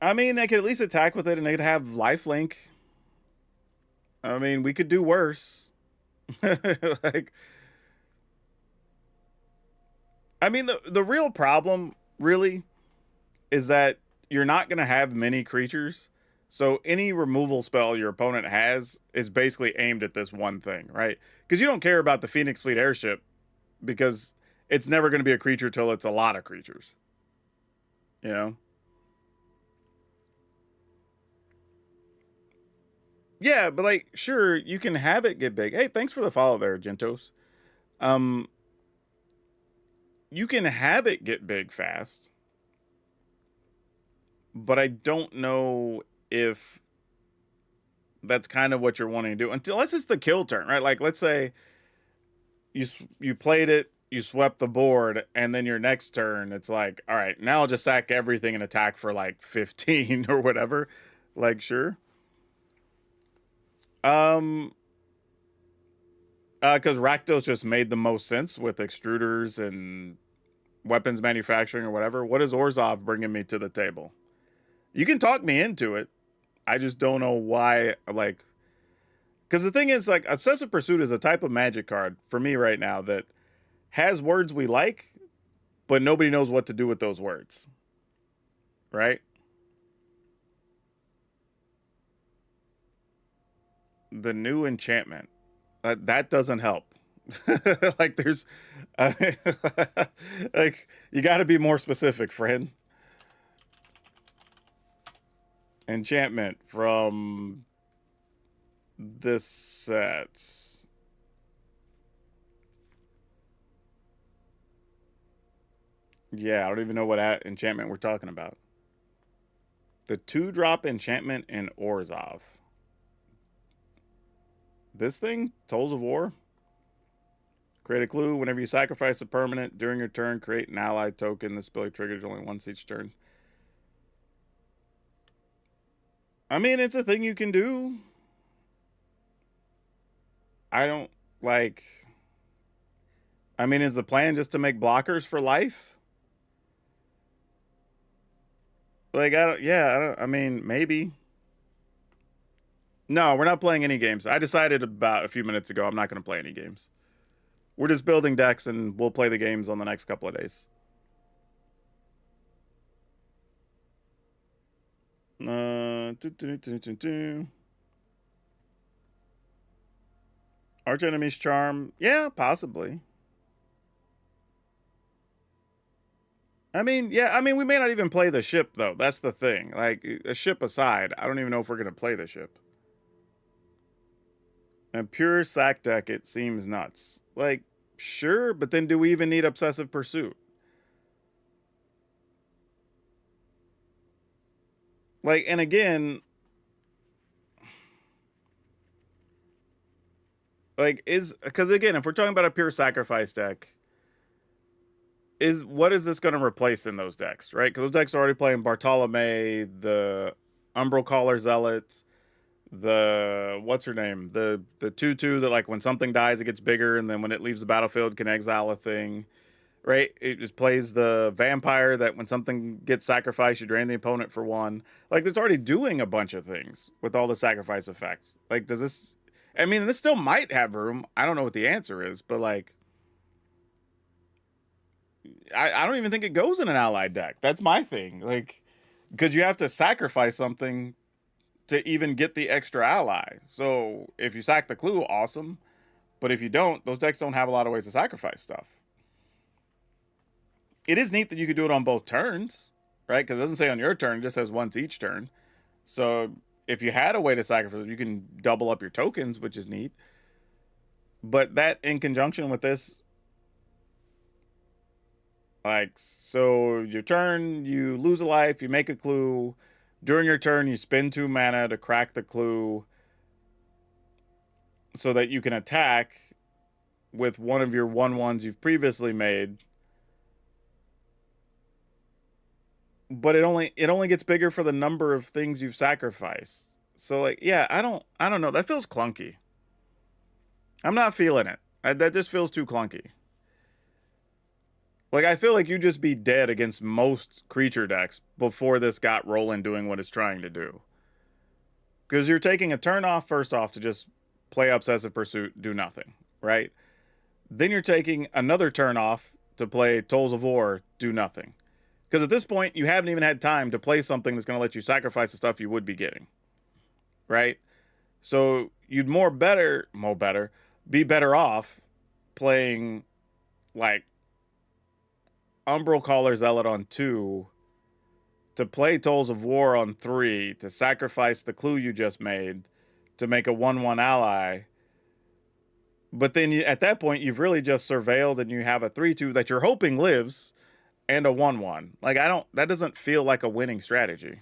I mean, they could at least attack with it and they could have lifelink. I mean, we could do worse. Like, I mean, the real problem, really, is that you're not going to have many creatures. So any removal spell your opponent has is basically aimed at this one thing, right? Because you don't care about the Phoenix Fleet airship because it's never going to be a creature till it's a lot of creatures. You know? Yeah, but like, sure, you can have it get big. Hey, thanks for the follow there, Gentos. Um, you can have it get big fast, but I don't know if that's kind of what you're wanting to do unless it's the kill turn, right? Like, let's say you played it, you swept the board, and then your next turn, it's like, all right, now I'll just sack everything and attack for like 15 or whatever. Like, sure. Because Rakdos just made the most sense with extruders and weapons manufacturing or whatever. What is Orzhov bringing me to the table? You can talk me into it. I just don't know why. Like, because the thing is, like, Obsessive Pursuit is a type of magic card for me right now that has words we like, but nobody knows what to do with those words. Right? The new enchantment. That doesn't help. Like there's like you got to be more specific, friend. Enchantment from this set. Yeah, I don't even know what enchantment we're talking about. The 2-drop enchantment in Orzhov. This thing, Tolls of War. Create a clue. Whenever you sacrifice a permanent during your turn, create an allied token. This ability triggers only once each turn. I mean, it's a thing you can do. I don't like. I mean, is the plan just to make blockers for life? Like, I don't. Yeah, I don't. I mean, maybe. No, we're not playing any games. I decided about a few minutes ago I'm not going to play any games. We're just building decks and we'll play the games on the next couple of days. Arch enemy's charm. Yeah, possibly. I mean, yeah, I mean, we may not even play the ship, though. That's the thing. Like, a ship aside, I don't even know if we're going to play the ship. A pure sack deck, it seems nuts. Like, sure, but then do we even need Obsessive Pursuit? Like, and again, like, because again, if we're talking about a pure sacrifice deck, what is this going to replace in those decks, right? Because those decks are already playing Bartolome, the Umbral Caller Zealots, the what's her name, the 2/2 that like when something dies it gets bigger, and then when it leaves the battlefield can exile a thing, right? It just plays the vampire that when something gets sacrificed you drain the opponent for one. Like it's already doing a bunch of things with all the sacrifice effects. Like does this, I mean, this still might have room. I don't know what the answer is, but like I don't even think it goes in an allied deck. That's my thing. Like, because you have to sacrifice something to even get the extra ally. So if you sack the clue, awesome. But if you don't, those decks don't have a lot of ways to sacrifice stuff. It is neat that you could do it on both turns, right? Because it doesn't say on your turn, it just says once each turn. So if you had a way to sacrifice, you can double up your tokens, which is neat. But that in conjunction with this, like, so your turn, you lose a life, you make a clue. During your turn, you spend 2 mana to crack the clue so that you can attack with one of your 1/1s you've previously made. But it only gets bigger for the number of things you've sacrificed. So like, yeah, I don't know. That feels clunky. I'm not feeling it. That just feels too clunky. Like, I feel like you'd just be dead against most creature decks before this got rolling doing what it's trying to do. Because you're taking a turn off, first off, to just play Obsessive Pursuit, do nothing, right? Then you're taking another turn off to play Tolls of War, do nothing. Because at this point, you haven't even had time to play something that's going to let you sacrifice the stuff you would be getting, right? So you'd be better off playing, like, Umbral Caller Zealot on 2, to play Tolls of War on 3, to sacrifice the clue you just made, to make a 1/1 ally. But then at that point, you've really just surveilled and you have a 3/2 that you're hoping lives and a 1/1. Like, that doesn't feel like a winning strategy.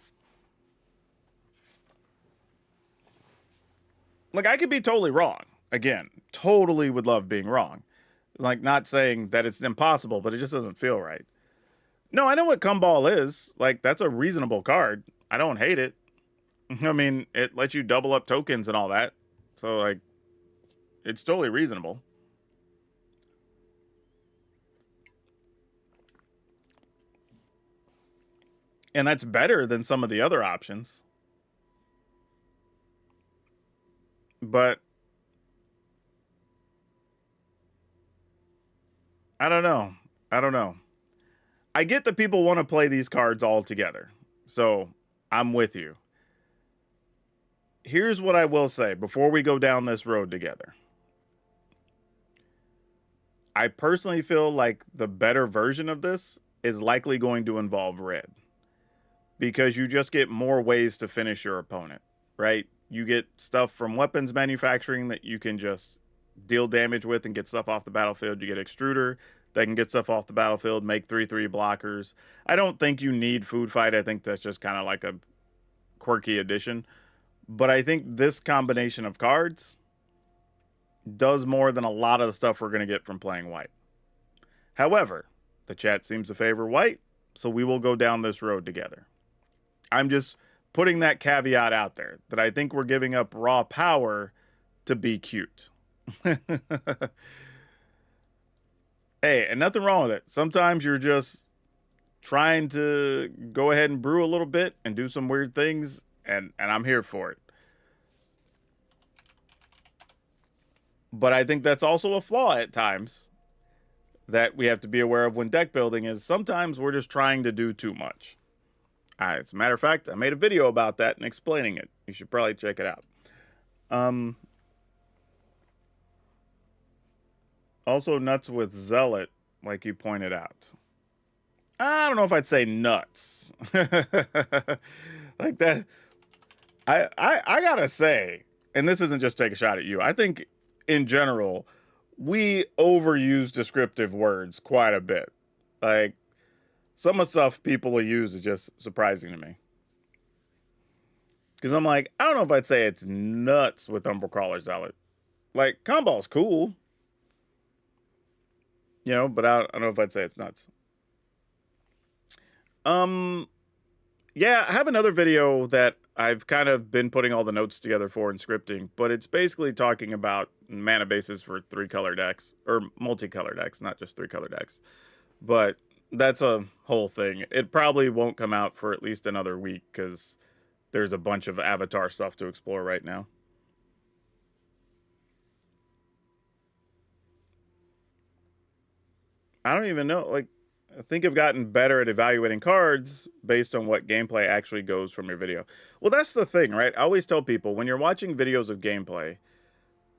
Like, I could be totally wrong. Again, totally would love being wrong. Like, not saying that it's impossible, but it just doesn't feel right. No, I know what Cumball is. Like, that's a reasonable card. I don't hate it. I mean, it lets you double up tokens and all that. So, like, it's totally reasonable. And that's better than some of the other options. But I don't know. I don't know. I get that people want to play these cards all together. So I'm with you. Here's what I will say before we go down this road together. I personally feel like the better version of this is likely going to involve red. Because you just get more ways to finish your opponent, right? You get stuff from weapons manufacturing that you can just deal damage with and get stuff off the battlefield. You get extruder that can get stuff off the battlefield, make 3/3 blockers. I don't think you need food fight. I think that's just kind of like a quirky addition. But I think this combination of cards does more than a lot of the stuff we're going to get from playing white. However, the chat seems to favor white, so we will go down this road together. I'm just putting that caveat out there that I think we're giving up raw power to be cute. Hey, and nothing wrong with it. Sometimes you're just trying to go ahead and brew a little bit and do some weird things, and I'm here for it. But I think that's also a flaw at times that we have to be aware of when deck building is sometimes we're just trying to do too much. As a matter of fact, I made a video about that and explaining it. You should probably check it out. Also nuts with Zealot, like you pointed out. I don't know if I'd say nuts. Like that. I gotta say, and this isn't just take a shot at you, I think in general, we overuse descriptive words quite a bit. Like, some of the stuff people will use is just surprising to me. Because I'm like, I don't know if I'd say it's nuts with Umbral Zealot. Like, Comball's cool. You know, but I don't know if I'd say it's nuts. Yeah, I have another video that I've kind of been putting all the notes together for and scripting, but it's basically talking about mana bases for 3-color decks, or multicolor decks, not just 3-color decks. But that's a whole thing. It probably won't come out for at least another week, because there's a bunch of Avatar stuff to explore right now. I don't even know, like, I think I've gotten better at evaluating cards based on what gameplay actually goes from your video. Well, that's the thing, right? I always tell people, when you're watching videos of gameplay,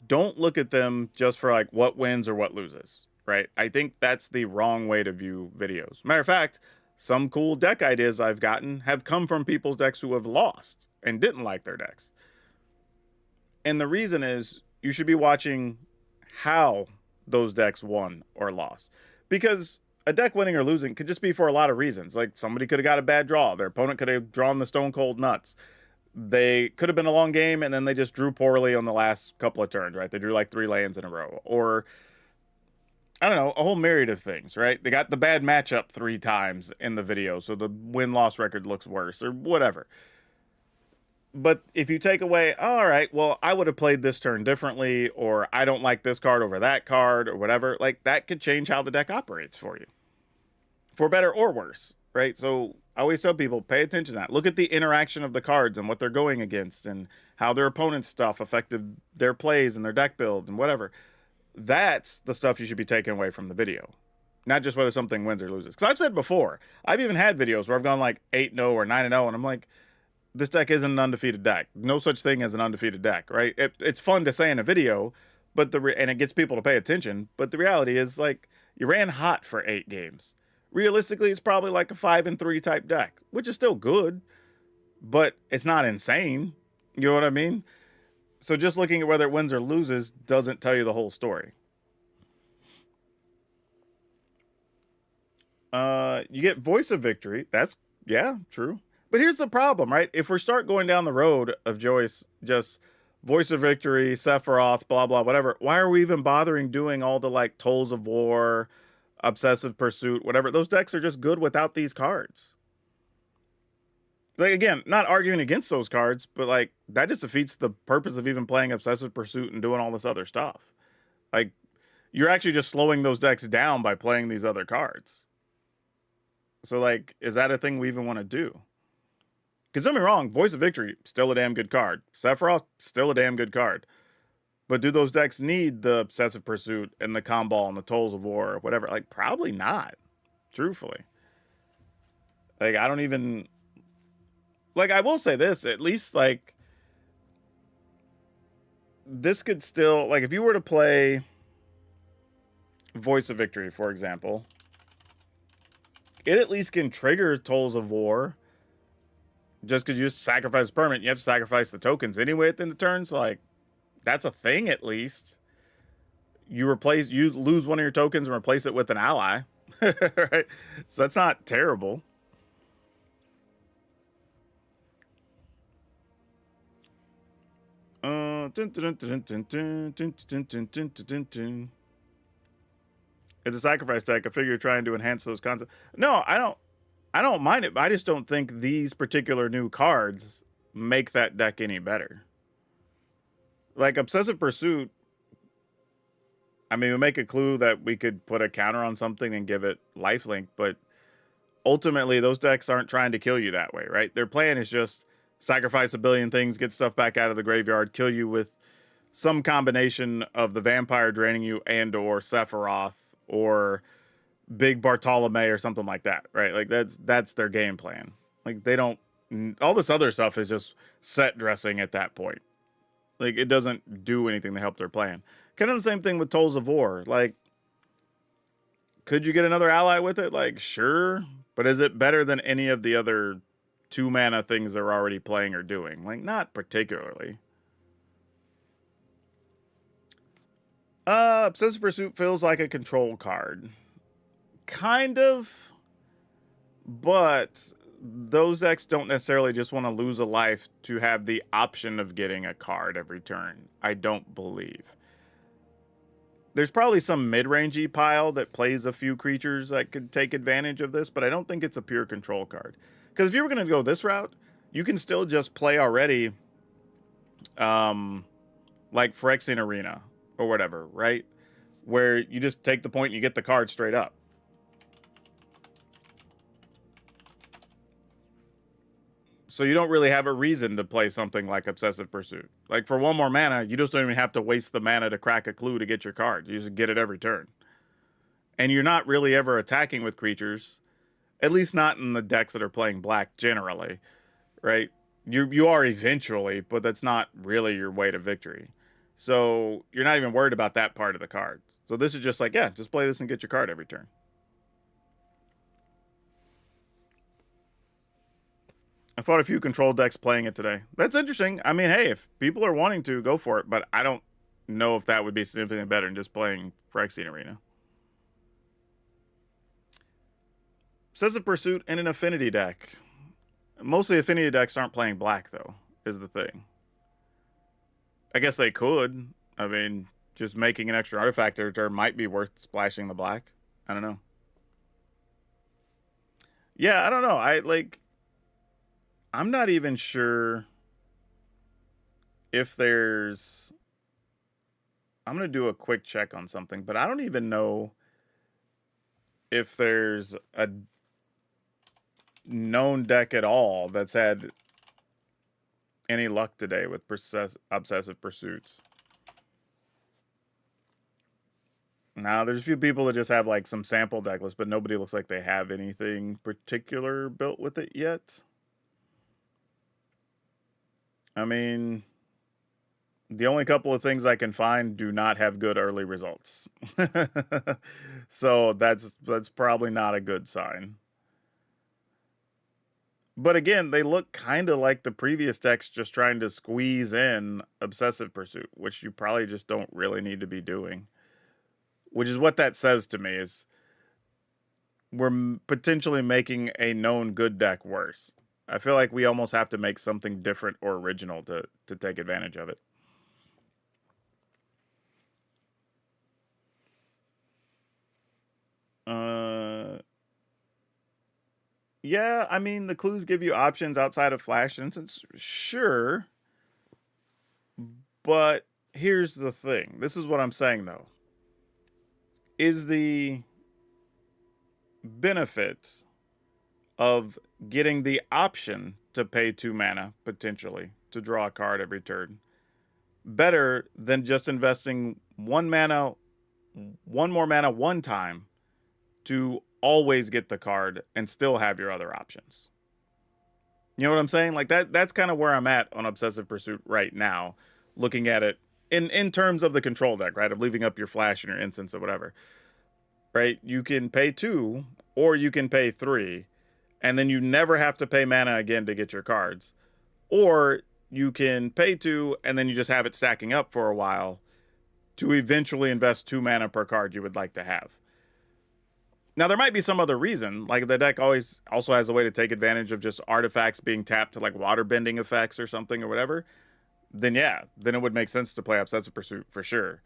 don't look at them just for, like, what wins or what loses, right? I think that's the wrong way to view videos. Matter of fact, some cool deck ideas I've gotten have come from people's decks who have lost and didn't like their decks. And the reason is, you should be watching how those decks won or lost. Because a deck winning or losing could just be for a lot of reasons. Like, somebody could have got a bad draw. Their opponent could have drawn the stone cold nuts. They could have been a long game, and then they just drew poorly on the last couple of turns, right? They drew like 3 lands in a row. Or, I don't know, a whole myriad of things, right? They got the bad matchup 3 times in the video, so the win-loss record looks worse, or whatever. But if you take away, oh, all right, well, I would have played this turn differently, or I don't like this card over that card, or whatever, like, that could change how the deck operates for you. For better or worse, right? So I always tell people, pay attention to that. Look at the interaction of the cards and what they're going against and how their opponent's stuff affected their plays and their deck build and whatever. That's the stuff you should be taking away from the video. Not just whether something wins or loses. Because I've said before, I've even had videos where I've gone like 8-0 or 9-0, and I'm like, this deck isn't an undefeated deck. No such thing as an undefeated deck, right? It's fun to say in a video, but and it gets people to pay attention. But the reality is, like, you ran hot for 8 games. Realistically, it's probably like a 5-3 type deck, which is still good, but it's not insane. You know what I mean? So just looking at whether it wins or loses doesn't tell you the whole story. You get Voice of Victory. That's, yeah, true. But here's the problem, right? If we start going down the road of just Voice of Victory, Sephiroth, blah, blah, whatever, why are we even bothering doing all the, like, Tolls of War, Obsessive Pursuit, whatever? Those decks are just good without these cards. Like, again, not arguing against those cards, but, like, that just defeats the purpose of even playing Obsessive Pursuit and doing all this other stuff. Like, you're actually just slowing those decks down by playing these other cards. So, like, is that a thing we even want to do? Because don't get me wrong, Voice of Victory, still a damn good card. Sephiroth, still a damn good card. But do those decks need the Obsessive Pursuit and the Comball and the Tolls of War or whatever? Like, probably not. Truthfully. Like, I don't even... Like, I will say this, at least, like... This could still... Like, if you were to play Voice of Victory, for example, it at least can trigger Tolls of War. Just because you just sacrifice permanent, you have to sacrifice the tokens anyway at the end of the turn. So, like, that's a thing at least. You lose one of your tokens and replace it with an ally. Right? So that's not terrible. It's a sacrifice deck. I figure you're trying to enhance those concepts. No, I don't mind it, but I just don't think these particular new cards make that deck any better. Like, Obsessive Pursuit, I mean, we make a clue that we could put a counter on something and give it lifelink, but ultimately, those decks aren't trying to kill you that way, right? Their plan is just sacrifice a billion things, get stuff back out of the graveyard, kill you with some combination of the vampire draining you and or Sephiroth or Big Bartolome or something like that, right? Like that's their game plan. Like they don't, all this other stuff is just set dressing at that point. Like it doesn't do anything to help their plan. Kind of the same thing with Tolls of War. Like, could you get another ally with it? Like, sure, but is it better than any of the other 2 mana things they're already playing or doing? Like, not particularly. Obsessive Pursuit feels like a control card. Kind of, but those decks don't necessarily just want to lose a life to have the option of getting a card every turn. I don't believe. There's probably some mid-rangey pile that plays a few creatures that could take advantage of this, but I don't think it's a pure control card. Because if you were going to go this route, you can still just play already, like Phyrexian Arena or whatever, right? Where you just take the point and you get the card straight up. So you don't really have a reason to play something like Obsessive Pursuit. Like for 1 more mana, you just don't even have to waste the mana to crack a clue to get your card. You just get it every turn. And you're not really ever attacking with creatures, at least not in the decks that are playing black generally, right? You are eventually, but that's not really your way to victory. So you're not even worried about that part of the card. So this is just like, yeah, just play this and get your card every turn. I fought a few control decks playing it today. That's interesting. I mean, hey, if people are wanting to, go for it. But I don't know if that would be significantly better than just playing Phyrexian Arena. Obsessive Pursuit in an Affinity deck. Mostly Affinity decks aren't playing black, though, is the thing. I guess they could. I mean, just making an extra artifact every turn might be worth splashing the black. I don't know. Yeah, I don't know. I'm not even sure if there's... I'm going to do a quick check on something, but I don't even know if there's a known deck at all that's had any luck today with Obsessive Pursuits. Now, there's a few people that just have like some sample deck lists, but nobody looks like they have anything particular built with it yet. I mean, the only couple of things I can find do not have good early results. So that's probably not a good sign. But again, they look kind of like the previous decks just trying to squeeze in Obsessive Pursuit, which you probably just don't really need to be doing. Which is what that says to me, is we're potentially making a known good deck worse. I feel like we almost have to make something different or original to take advantage of it. Yeah, I mean, the clues give you options outside of Flash Instance, sure. But here's the thing. This is what I'm saying, though. Is the benefit of getting the option to pay 2 mana, potentially, to draw a card every turn, better than just investing 1 more mana one time to always get the card and still have your other options? You know what I'm saying? Like that's kind of where I'm at on Obsessive Pursuit right now, looking at it in terms of the control deck, right? Of leaving up your Flash and your Instance or whatever. Right? You can pay 2 or you can pay 3, and then you never have to pay mana again to get your cards. Or you can pay 2 and then you just have it stacking up for a while to eventually invest 2 mana per card you would like to have. Now, there might be some other reason, like the deck always also has a way to take advantage of just artifacts being tapped to like water bending effects or something or whatever. Then yeah, then it would make sense to play Obsessive Pursuit for sure.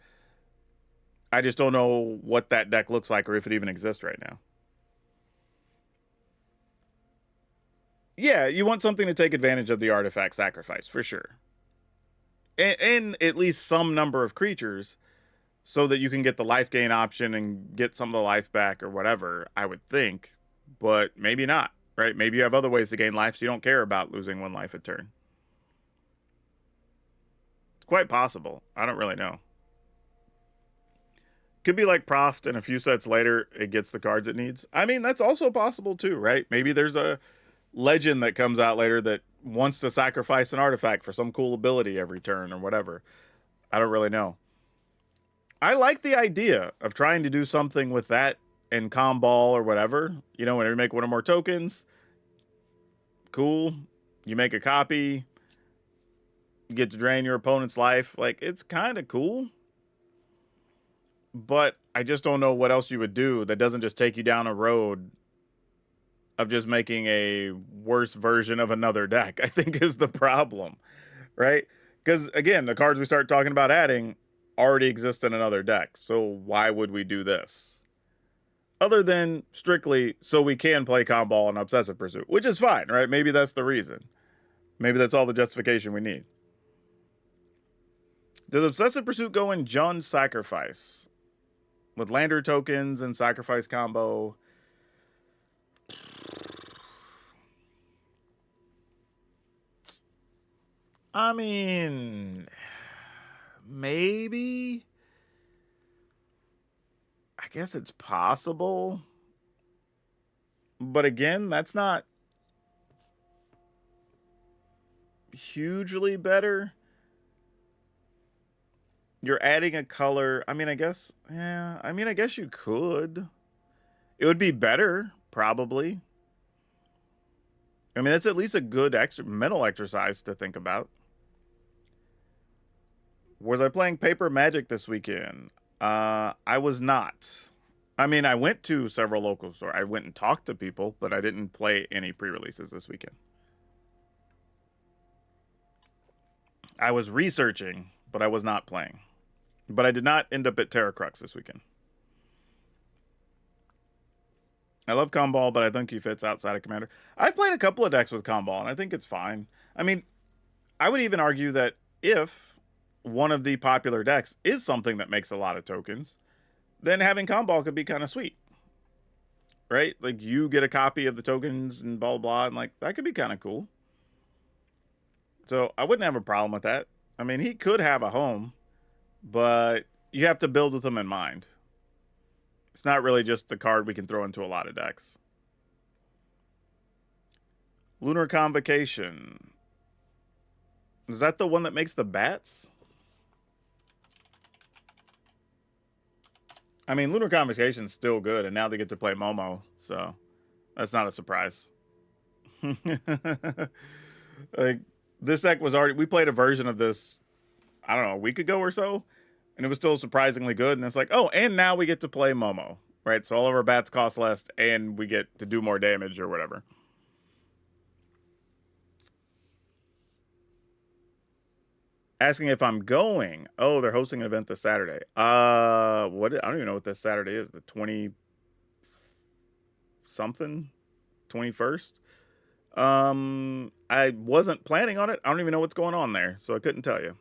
I just don't know what that deck looks like or if it even exists right now. Yeah, you want something to take advantage of the artifact sacrifice, for sure. And at least some number of creatures so that you can get the life gain option and get some of the life back or whatever, I would think. But maybe not, right? Maybe you have other ways to gain life so you don't care about losing 1 life a turn. quite possible. I don't really know. Could be like Proft, and a few sets later, it gets the cards it needs. I mean, that's also possible too, right? Maybe there's a legend that comes out later that wants to sacrifice an artifact for some cool ability every turn or whatever. I don't really know. I like the idea of trying to do something with that in Ball or whatever. You know, whenever you make one or more tokens, cool. You make a copy. You get to drain your opponent's life. Like, it's kind of cool. But I just don't know what else you would do that doesn't just take you down a road of just making a worse version of another deck, I think is the problem, right? Because, again, the cards we start talking about adding already exist in another deck. So why would we do this? Other than strictly so we can play Ball and Obsessive Pursuit, which is fine, right? Maybe that's the reason. Maybe that's all the justification we need. Does Obsessive Pursuit go in Jund Sacrifice? With Lander tokens and Sacrifice combo? I mean, maybe. I guess it's possible. But again, that's not hugely better. You're adding a color. I mean, I guess, yeah. I mean, I guess you could. It would be better, probably. I mean, that's at least a good mental exercise to think about. Was I playing Paper Magic this weekend? I was not. I mean, I went to several local stores. I went and talked to people, but I didn't play any pre-releases this weekend. I was researching, but I was not playing. But I did not end up at Terra Crux this weekend. I love Ball, but I think he fits outside of Commander. I've played a couple of decks with Ball, and I think it's fine. I mean, I would even argue that if one of the popular decks is something that makes a lot of tokens, then having Ball could be kind of sweet. Right? Like, you get a copy of the tokens and blah, blah, and, like, that could be kind of cool. So, I wouldn't have a problem with that. I mean, he could have a home, but you have to build with him in mind. It's not really just the card we can throw into a lot of decks. Lunar Convocation. Is that the one that makes the bats? I mean, Lunar Convocation's still good, and now they get to play Momo, so that's not a surprise. Like, this deck was already... We played a version of this, I don't know, a week ago or so, and it was still surprisingly good, and it's like, oh, and now we get to play Momo, right? So all of our bats cost less, and we get to do more damage or whatever. Asking if I'm going. Oh, they're hosting an event this Saturday. What? I don't even know what this Saturday is. The 20 something, 21st. I wasn't planning on it. I don't even know what's going on there, so I couldn't tell you.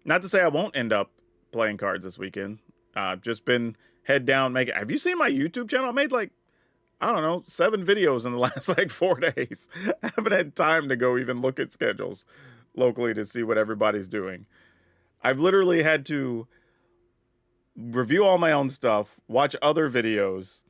Not to say I won't end up playing cards this weekend. I've just been head down making. Have you seen my YouTube channel? I made like, I don't know, 7 videos in the last like 4 days. I haven't had time to go even look at schedules locally to see what everybody's doing. I've literally had to review all my own stuff, watch other videos,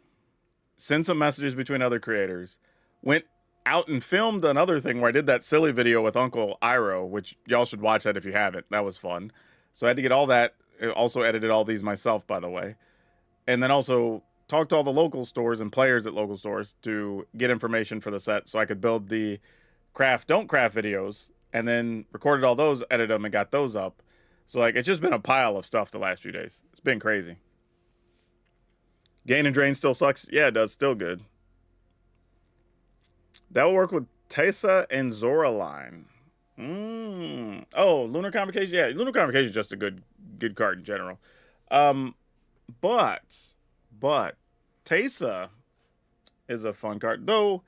send some messages between other creators, went out and filmed another thing where I did that silly video with Uncle Iro, which y'all should watch that if you haven't. That was fun. So I had to get all that. I also edited all these myself, by the way. And then also talked to all the local stores and players at local stores to get information for the set so I could build the craft, don't craft videos, and then recorded all those, edited them, and got those up. So, like, it's just been a pile of stuff the last few days. It's been crazy. Gain and Drain still sucks? Yeah, it does. Still good. That will work with Tessa and Zoraline. Oh, Lunar Convocation? Yeah, Lunar Convocation is just a good card in general. But Tessa is a fun card. Though,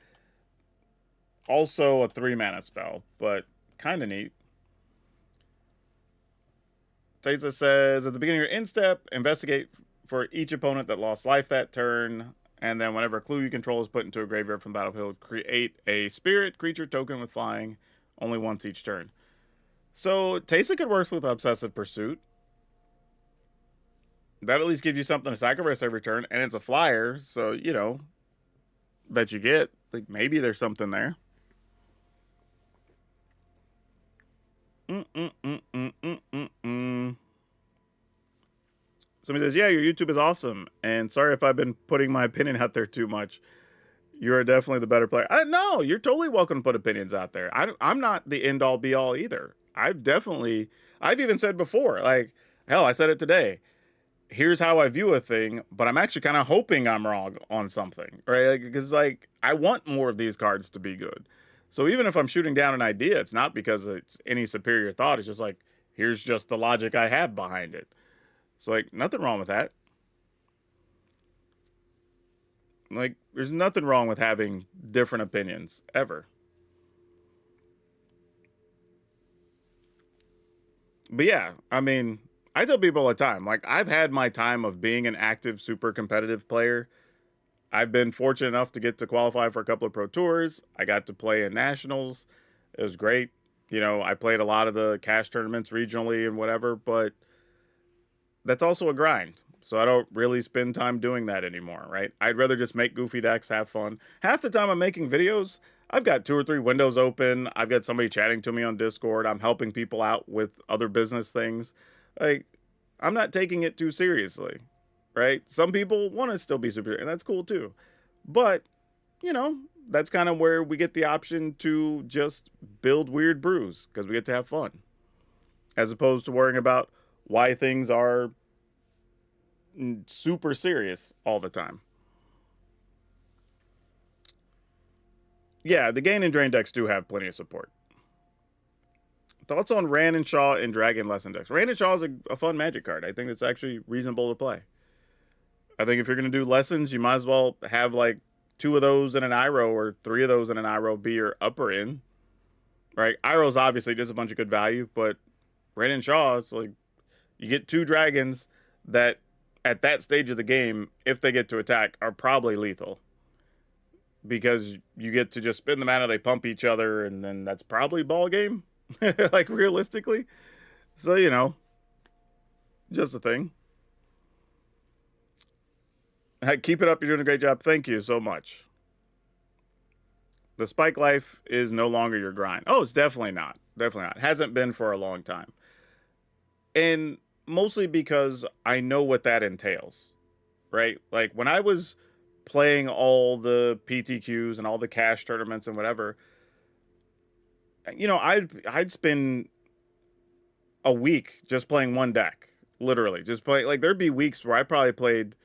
also a 3-mana spell, but kind of neat. Tessa says, at the beginning of your end step, investigate for each opponent that lost life that turn, and then whenever a clue you control is put into a graveyard from battlefield, create a spirit creature token with flying only once each turn. So Taysa could work with Obsessive Pursuit. That at least gives you something to sacrifice every turn, and it's a flyer, so you know that you get. Like maybe there's something there. Somebody says, "Yeah, your YouTube is awesome," and sorry if I've been putting my opinion out there too much. You are definitely the better player. No, you're totally welcome to put opinions out there. I'm not the end all be all either. I've even said before, like, hell, I said it today. Here's how I view a thing, but I'm actually kind of hoping I'm wrong on something, right? Because like I want more of these cards to be good. So even if I'm shooting down an idea, it's not because it's any superior thought. It's just like here's just the logic I have behind it. So like nothing wrong with that. Like there's nothing wrong with having different opinions ever. But yeah, I mean, I tell people all the time, like I've had my time of being an active, super competitive player. I've been fortunate enough to get to qualify for a couple of pro tours. I got to play in nationals. It was great. You know, I played a lot of the cash tournaments regionally and whatever, but that's also a grind. So I don't really spend time doing that anymore, right? I'd rather just make goofy decks, have fun. Half the time I'm making videos, I've got 2 or 3 windows open. I've got somebody chatting to me on Discord. I'm helping people out with other business things. Like, I'm not taking it too seriously, right? Some people want to still be super, and that's cool too. But, you know, that's kind of where we get the option to just build weird brews because we get to have fun as opposed to worrying about why things are super serious all the time. Yeah, the gain and drain decks do have plenty of support. Thoughts on Ran and Shaw and Dragon Lesson decks? Ran and Shaw is a fun Magic card. I think it's actually reasonable to play. I think if you're going to do lessons, you might as well have like 2 of those in an IRO or 3 of those in an IRO be your upper in. Right? IRO's obviously just a bunch of good value, but Ran and Shaw, it's like you get 2 dragons that at that stage of the game, if they get to attack, are probably lethal. Because you get to just spin the mana, they pump each other, and then that's probably ball game. Like realistically. So, you know, just a thing. Keep it up, you're doing a great job. Thank you so much. The spike life is no longer your grind. Oh, it's definitely not. Definitely not. It hasn't been for a long time. And mostly because I know what that entails, right? Like when I was playing all the PTQs and all the cash tournaments and whatever, you know, I'd spend a week just playing one deck, literally. Just play like there'd be weeks where I probably played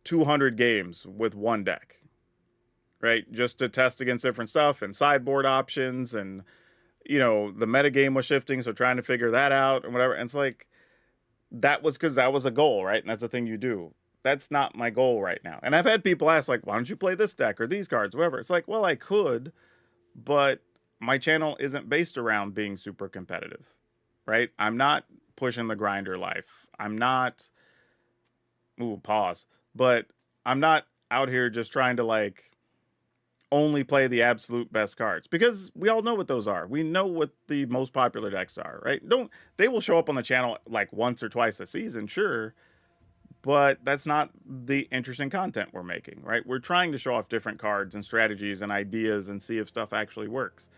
200 games with one deck, right? Just to test against different stuff and sideboard options and you know, the metagame was shifting, so trying to figure that out and whatever. And it's like that was because that was a goal, right? And that's the thing you do. That's not my goal right now. And I've had people ask, like, why don't you play this deck or these cards, whatever. It's like, well, I could, but my channel isn't based around being super competitive, right? I'm not pushing the grinder life. I'm not, pause, but I'm not out here just trying to like only play the absolute best cards because we all know what those are. We know what the most popular decks are, right? They will show up on the channel like once or twice a season, sure, but that's not the interesting content we're making, right? We're trying to show off different cards and strategies and ideas and see if stuff actually works.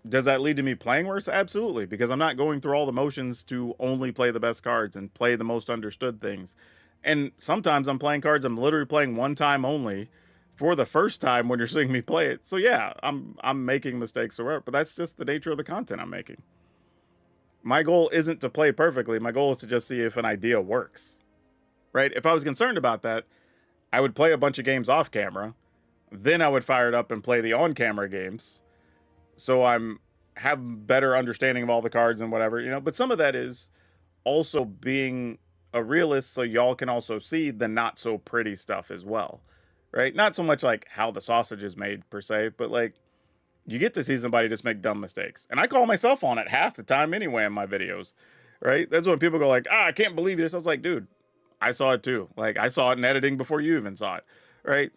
Does that lead to me playing worse? Absolutely, because I'm not going through all the motions to only play the best cards and play the most understood things. And sometimes I'm playing cards I'm literally playing one time only for the first time when you're seeing me play it. So yeah, I'm making mistakes or whatever, but that's just the nature of the content I'm making. My goal isn't to play perfectly. My goal is to just see if an idea works. Right? If I was concerned about that, I would play a bunch of games off camera. Then I would fire it up and play the on-camera games. So I'm have better understanding of all the cards and whatever, you know, but some of that is also being a realist so y'all can also see the not so pretty stuff as well. Right? Not so much like how the sausage is made per se, but like you get to see somebody just make dumb mistakes. And I call myself on it half the time anyway in my videos. Right? That's when people go like, I can't believe this. I was like, dude, I saw it too. Like I saw it in editing before you even saw it. Right?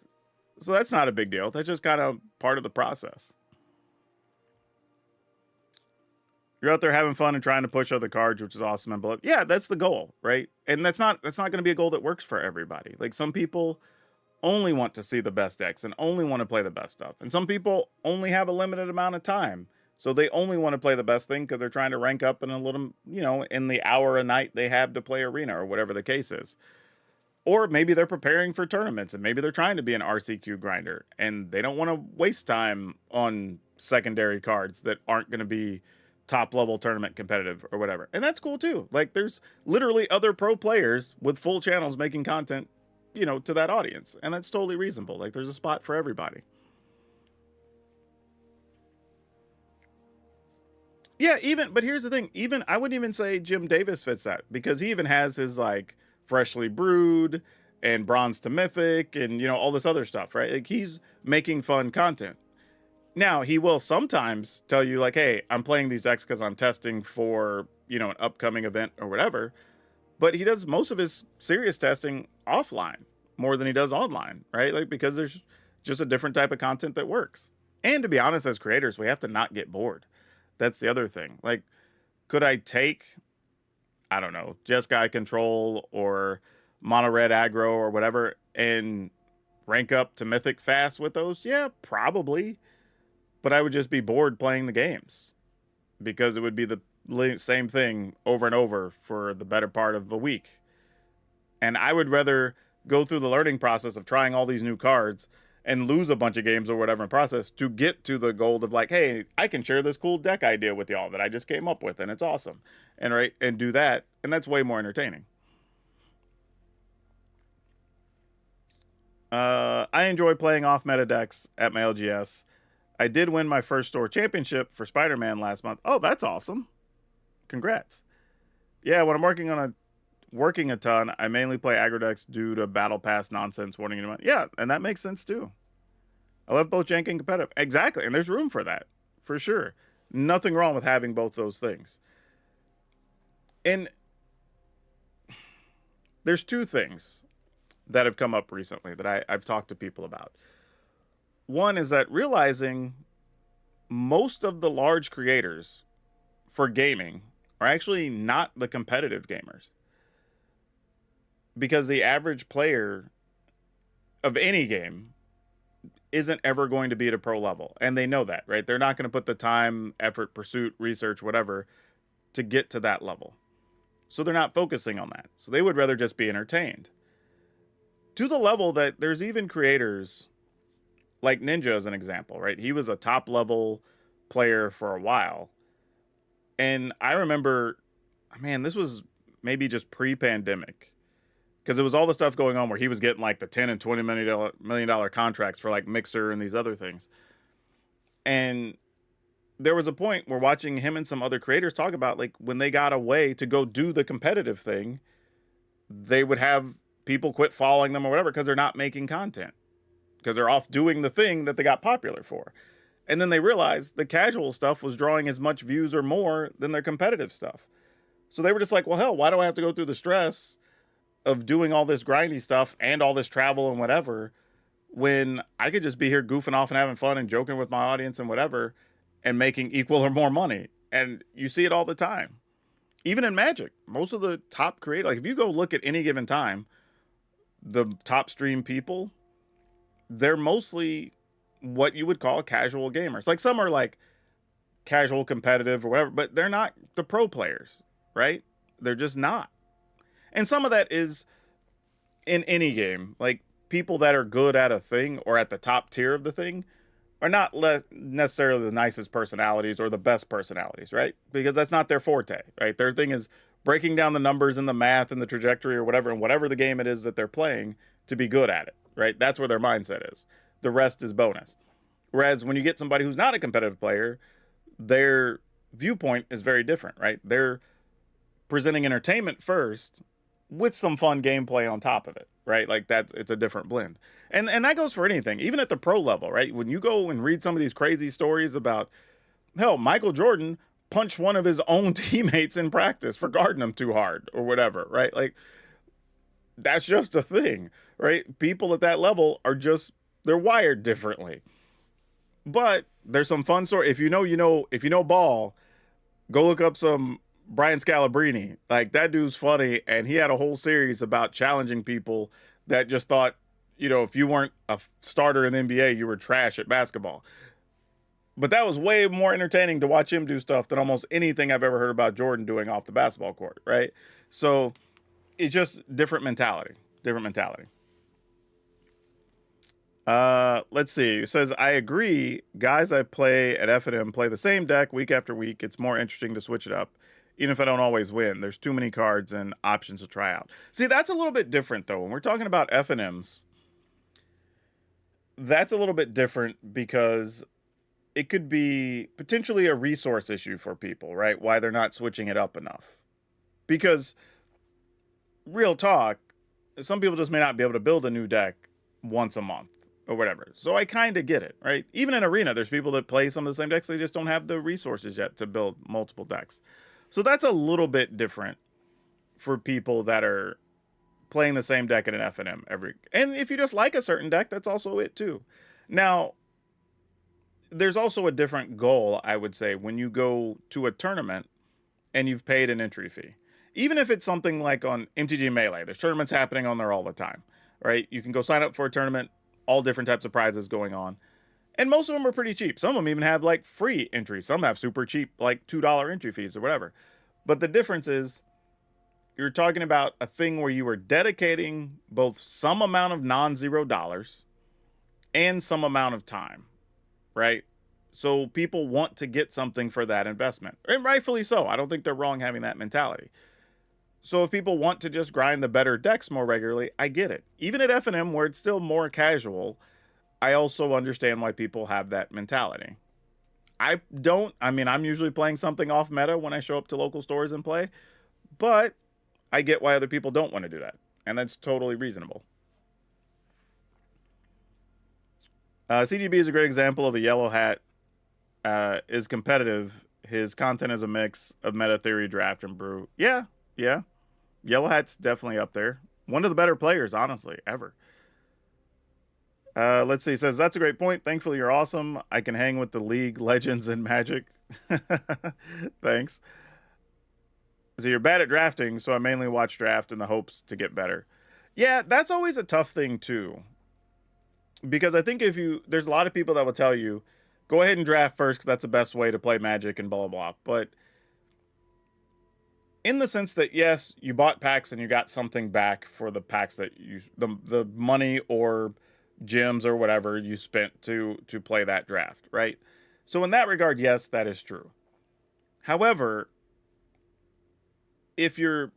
So that's not a big deal. That's just kind of part of the process. You're out there having fun and trying to push other cards, which is awesome and below. Yeah, that's the goal, right? And that's not going to be a goal that works for everybody. Like some people only want to see the best decks and only want to play the best stuff. And some people only have a limited amount of time. So they only want to play the best thing because they're trying to rank up in a little, in the hour a night they have to play arena or whatever the case is. Or maybe they're preparing for tournaments and maybe they're trying to be an RCQ grinder and they don't want to waste time on secondary cards that aren't going to be top level tournament competitive or whatever. And that's cool too. Like there's literally other pro players with full channels making content, to that audience. And that's totally reasonable. Like there's a spot for everybody. Yeah, but here's the thing. I wouldn't even say Jim Davis fits that because he even has his like freshly brewed and bronze to mythic and, all this other stuff, right? Like he's making fun content. Now, he will sometimes tell you like, hey, I'm playing these decks because I'm testing for, an upcoming event or whatever. But he does most of his serious testing offline more than he does online, right? Like because there's just a different type of content that works. And to be honest, as creators, we have to not get bored. That's the other thing. Like, could I take, I don't know, Jeskai Control or Mono Red Aggro or whatever and rank up to Mythic fast with those? Yeah, probably. But I would just be bored playing the games because it would be the same thing over and over for the better part of the week. And I would rather go through the learning process of trying all these new cards and lose a bunch of games or whatever in process to get to the goal of like, hey, I can share this cool deck idea with y'all that I just came up with and it's awesome. And do that. And that's way more entertaining. I enjoy playing off meta decks at my LGS. I did win my first store championship for Spider-Man last month. Oh, that's awesome. Congrats. Yeah, when I'm working a ton, I mainly play aggro decks due to battle pass nonsense warning. Yeah, and that makes sense too. I love both jank and competitive. Exactly, and there's room for that, for sure. Nothing wrong with having both those things. And there's two things that have come up recently that I've talked to people about. One is that realizing most of the large creators for gaming are actually not the competitive gamers. Because the average player of any game isn't ever going to be at a pro level. And they know that, right? They're not going to put the time, effort, pursuit, research, whatever, to get to that level. So they're not focusing on that. So they would rather just be entertained. To the level that there's even creators like Ninja as an example, right? He was a top level player for a while. And I remember, man, this was maybe just pre-pandemic. Because it was all the stuff going on where he was getting like the $10 and $20 million contracts for like Mixer and these other things. And there was a point where watching him and some other creators talk about like when they got away to go do the competitive thing, they would have people quit following them or whatever because they're not making content. Because they're off doing the thing that they got popular for. And then they realized the casual stuff was drawing as much views or more than their competitive stuff. So they were just like, well, hell, why do I have to go through the stress of doing all this grindy stuff and all this travel and whatever when I could just be here goofing off and having fun and joking with my audience and whatever and making equal or more money. And you see it all the time. Even in Magic, most of the top creators, like if you go look at any given time, the top stream people, they're mostly what you would call casual gamers. Like some are like casual competitive or whatever, but they're not the pro players, right? They're just not. And some of that is in any game. Like people that are good at a thing or at the top tier of the thing are not necessarily the nicest personalities or the best personalities, right? Because that's not their forte, right? Their thing is breaking down the numbers and the math and the trajectory or whatever, and whatever the game it is that they're playing to be good at it, right? That's where their mindset is. The rest is bonus. Whereas when you get somebody who's not a competitive player, their viewpoint is very different, right? They're presenting entertainment first with some fun gameplay on top of it, right? Like that, it's a different blend. And that goes for anything, even at the pro level, right? When you go and read some of these crazy stories about, hell, Michael Jordan punched one of his own teammates in practice for guarding him too hard or whatever, right? Like that's just a thing, right? People at that level are just, they're wired differently. But there's some fun story. If you know ball, Go look up some Brian Scalabrine. Like, that dude's funny, and he had a whole series about challenging people that just thought, if you weren't a starter in the NBA, you were trash at basketball. But that was way more entertaining to watch him do stuff than almost anything I've ever heard about Jordan doing off the basketball court, right? So it's just different mentality. Different mentality. Let's see. It says, I agree. Guys I play at F&M play the same deck week after week. It's more interesting to switch it up, even if I don't always win. There's too many cards and options to try out. See, that's a little bit different, though. When we're talking about F&Ms, that's a little bit different because it could be potentially a resource issue for people, right? Why they're not switching it up enough. Because, real talk, some people just may not be able to build a new deck once a month or whatever. So I kind of get it, right? Even in Arena, there's people that play some of the same decks. They just don't have the resources yet to build multiple decks. So that's a little bit different for people that are playing the same deck in an F&M every. And if you just like a certain deck, that's also it too. Now, there's also a different goal, I would say, when you go to a tournament and you've paid an entry fee. Even if it's something like on MTG Melee, there's tournaments happening on there all the time, right? You can go sign up for a tournament, all different types of prizes going on. And most of them are pretty cheap. Some of them even have like free entries. Some have super cheap, like $2 entry fees or whatever. But the difference is you're talking about a thing where you are dedicating both some amount of non-zero dollars and some amount of time, right? So people want to get something for that investment. And rightfully so. I don't think they're wrong having that mentality. So if people want to just grind the better decks more regularly, I get it. Even at F&M, where it's still more casual, I also understand why people have that mentality. I'm usually playing something off meta when I show up to local stores and play, but I get why other people don't want to do that, and that's totally reasonable. CGB is a great example of a yellow hat is competitive. His content is a mix of meta theory, draft, and brew. Yeah. Yellow hat's definitely up there. One of the better players, honestly, ever. Let's see. It says, that's a great point. Thankfully, you're awesome. I can hang with the League, Legends, and Magic. Thanks. So you're bad at drafting, so I mainly watch draft in the hopes to get better. Yeah, that's always a tough thing, too. Because I think there's a lot of people that will tell you, go ahead and draft first because that's the best way to play Magic and blah, blah, blah. But in the sense that, yes, you bought packs and you got something back for the packs that the money or gems or whatever you spent to play that draft, right? So in that regard, yes, that is true. However, if you're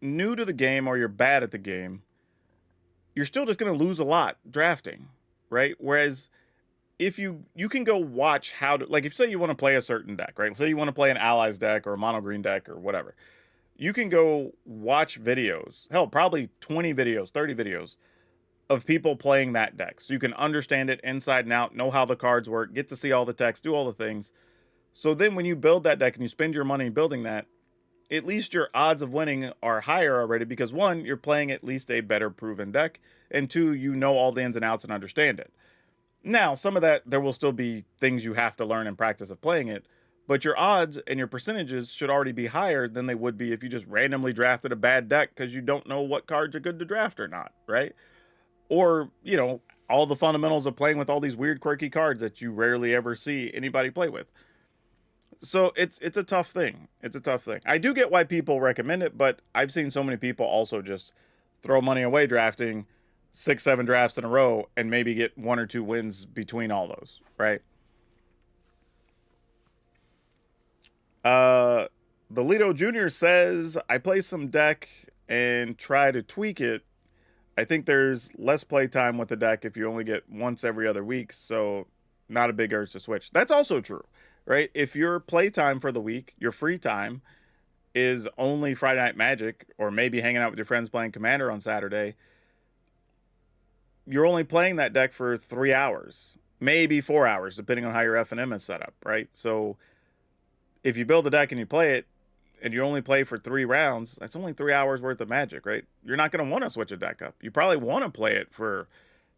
new to the game or you're bad at the game, you're still just going to lose a lot drafting, right? Whereas if you can go watch how to, like, if say you want to play a certain deck, right? Say you want to play an allies deck or a mono green deck or whatever, you can go watch videos, hell, probably 20 videos, 30 videos of people playing that deck. So you can understand it inside and out, know how the cards work, get to see all the text, do all the things. So then when you build that deck and you spend your money building that, at least your odds of winning are higher already because, one, you're playing at least a better proven deck, and two, you know all the ins and outs and understand it. Now, some of that, there will still be things you have to learn and practice of playing it, but your odds and your percentages should already be higher than they would be if you just randomly drafted a bad deck because you don't know what cards are good to draft or not, right? Or, all the fundamentals of playing with all these weird, quirky cards that you rarely ever see anybody play with. So it's a tough thing. It's a tough thing. I do get why people recommend it, but I've seen so many people also just throw money away drafting 6-7 drafts in a row and maybe get 1 or 2 wins between all those, right? The Lido Jr. says, I play some deck and try to tweak it. I think there's less play time with the deck if you only get once every other week, so not a big urge to switch. That's also true, right? If your play time for the week, your free time, is only Friday Night Magic, or maybe hanging out with your friends playing Commander on Saturday, you're only playing that deck for 3 hours, maybe 4 hours, depending on how your F&M is set up, right? So if you build a deck and you play it, and you only play for 3 rounds, that's only 3 hours worth of Magic, right? You're not going to want to switch a deck up. You probably want to play it for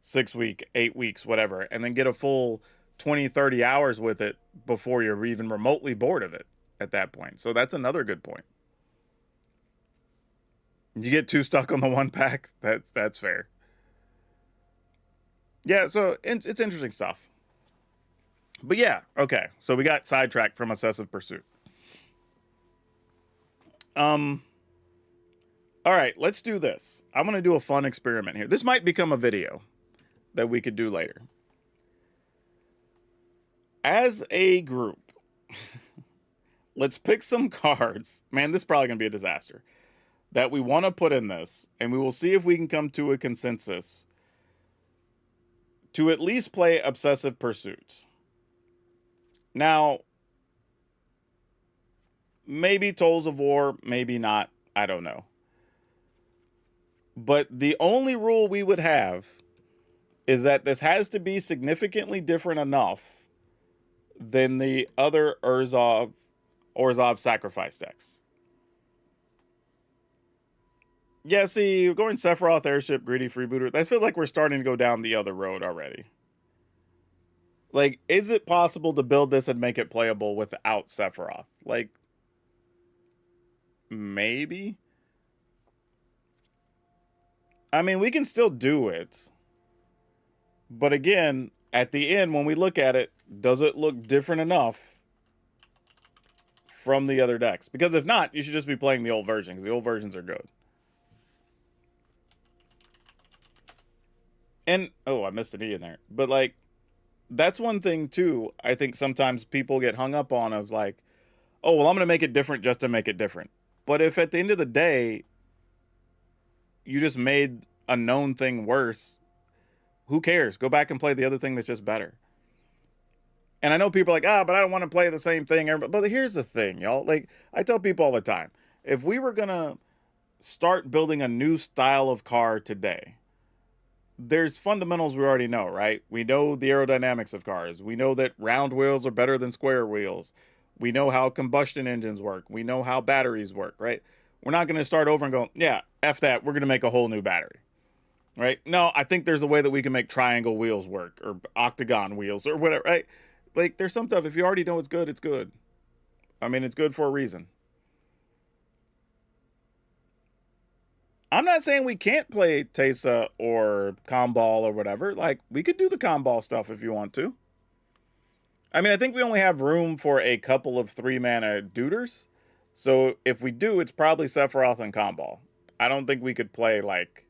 6 weeks, 8 weeks, whatever, and then get a full 20, 30 hours with it before you're even remotely bored of it. at that point. So that's another good point. You get too stuck on the one pack. That's fair. Yeah, so it's interesting stuff. But yeah, okay. So we got sidetracked from obsessive pursuit. Um all right, let's do this. I'm going to do a fun experiment here. This might become a video that we could do later. As a group, let's pick some cards. Man, this is probably going to be a disaster. That we want to put in this, and we will see if we can come to a consensus to at least play obsessive pursuit. Now, maybe Tolls of War, maybe not. I don't know. But the only rule we would have is that this has to be significantly different enough than the other Orzhov sacrifice decks. Yeah, see, going Sephiroth, Airship, Greedy Freebooter, that feels like we're starting to go down the other road already. Like, is it possible to build this and make it playable without Sephiroth? Like, maybe? I mean, we can still do it. But again, at the end, when we look at it, does it look different enough from the other decks? Because if not, you should just be playing the old version, because the old versions are good. And, oh, I missed an E in there. But, like, that's one thing, too, I think sometimes people get hung up on of, like, oh, well, I'm going to make it different just to make it different. But if at the end of the day, you just made a known thing worse, who cares? Go back and play the other thing that's just better. And I know people are like, but I don't want to play the same thing. But here's the thing, y'all. Like, I tell people all the time, if we were going to start building a new style of car today, there's fundamentals we already know, right? We know the aerodynamics of cars. We know that round wheels are better than square wheels. We know how combustion engines work. We know how batteries work, right? We're not going to start over and go, yeah, F that. We're going to make a whole new battery, right? No, I think there's a way that we can make triangle wheels work or octagon wheels or whatever, right? Like, there's some stuff, if you already know it's good, it's good. I mean, it's good for a reason. I'm not saying we can't play Tesa or Comball or whatever. Like, we could do the Comball stuff if you want to. I mean, I think we only have room for a couple of 3-mana duders. So if we do, it's probably Sephiroth and Comball. I don't think we could play, like...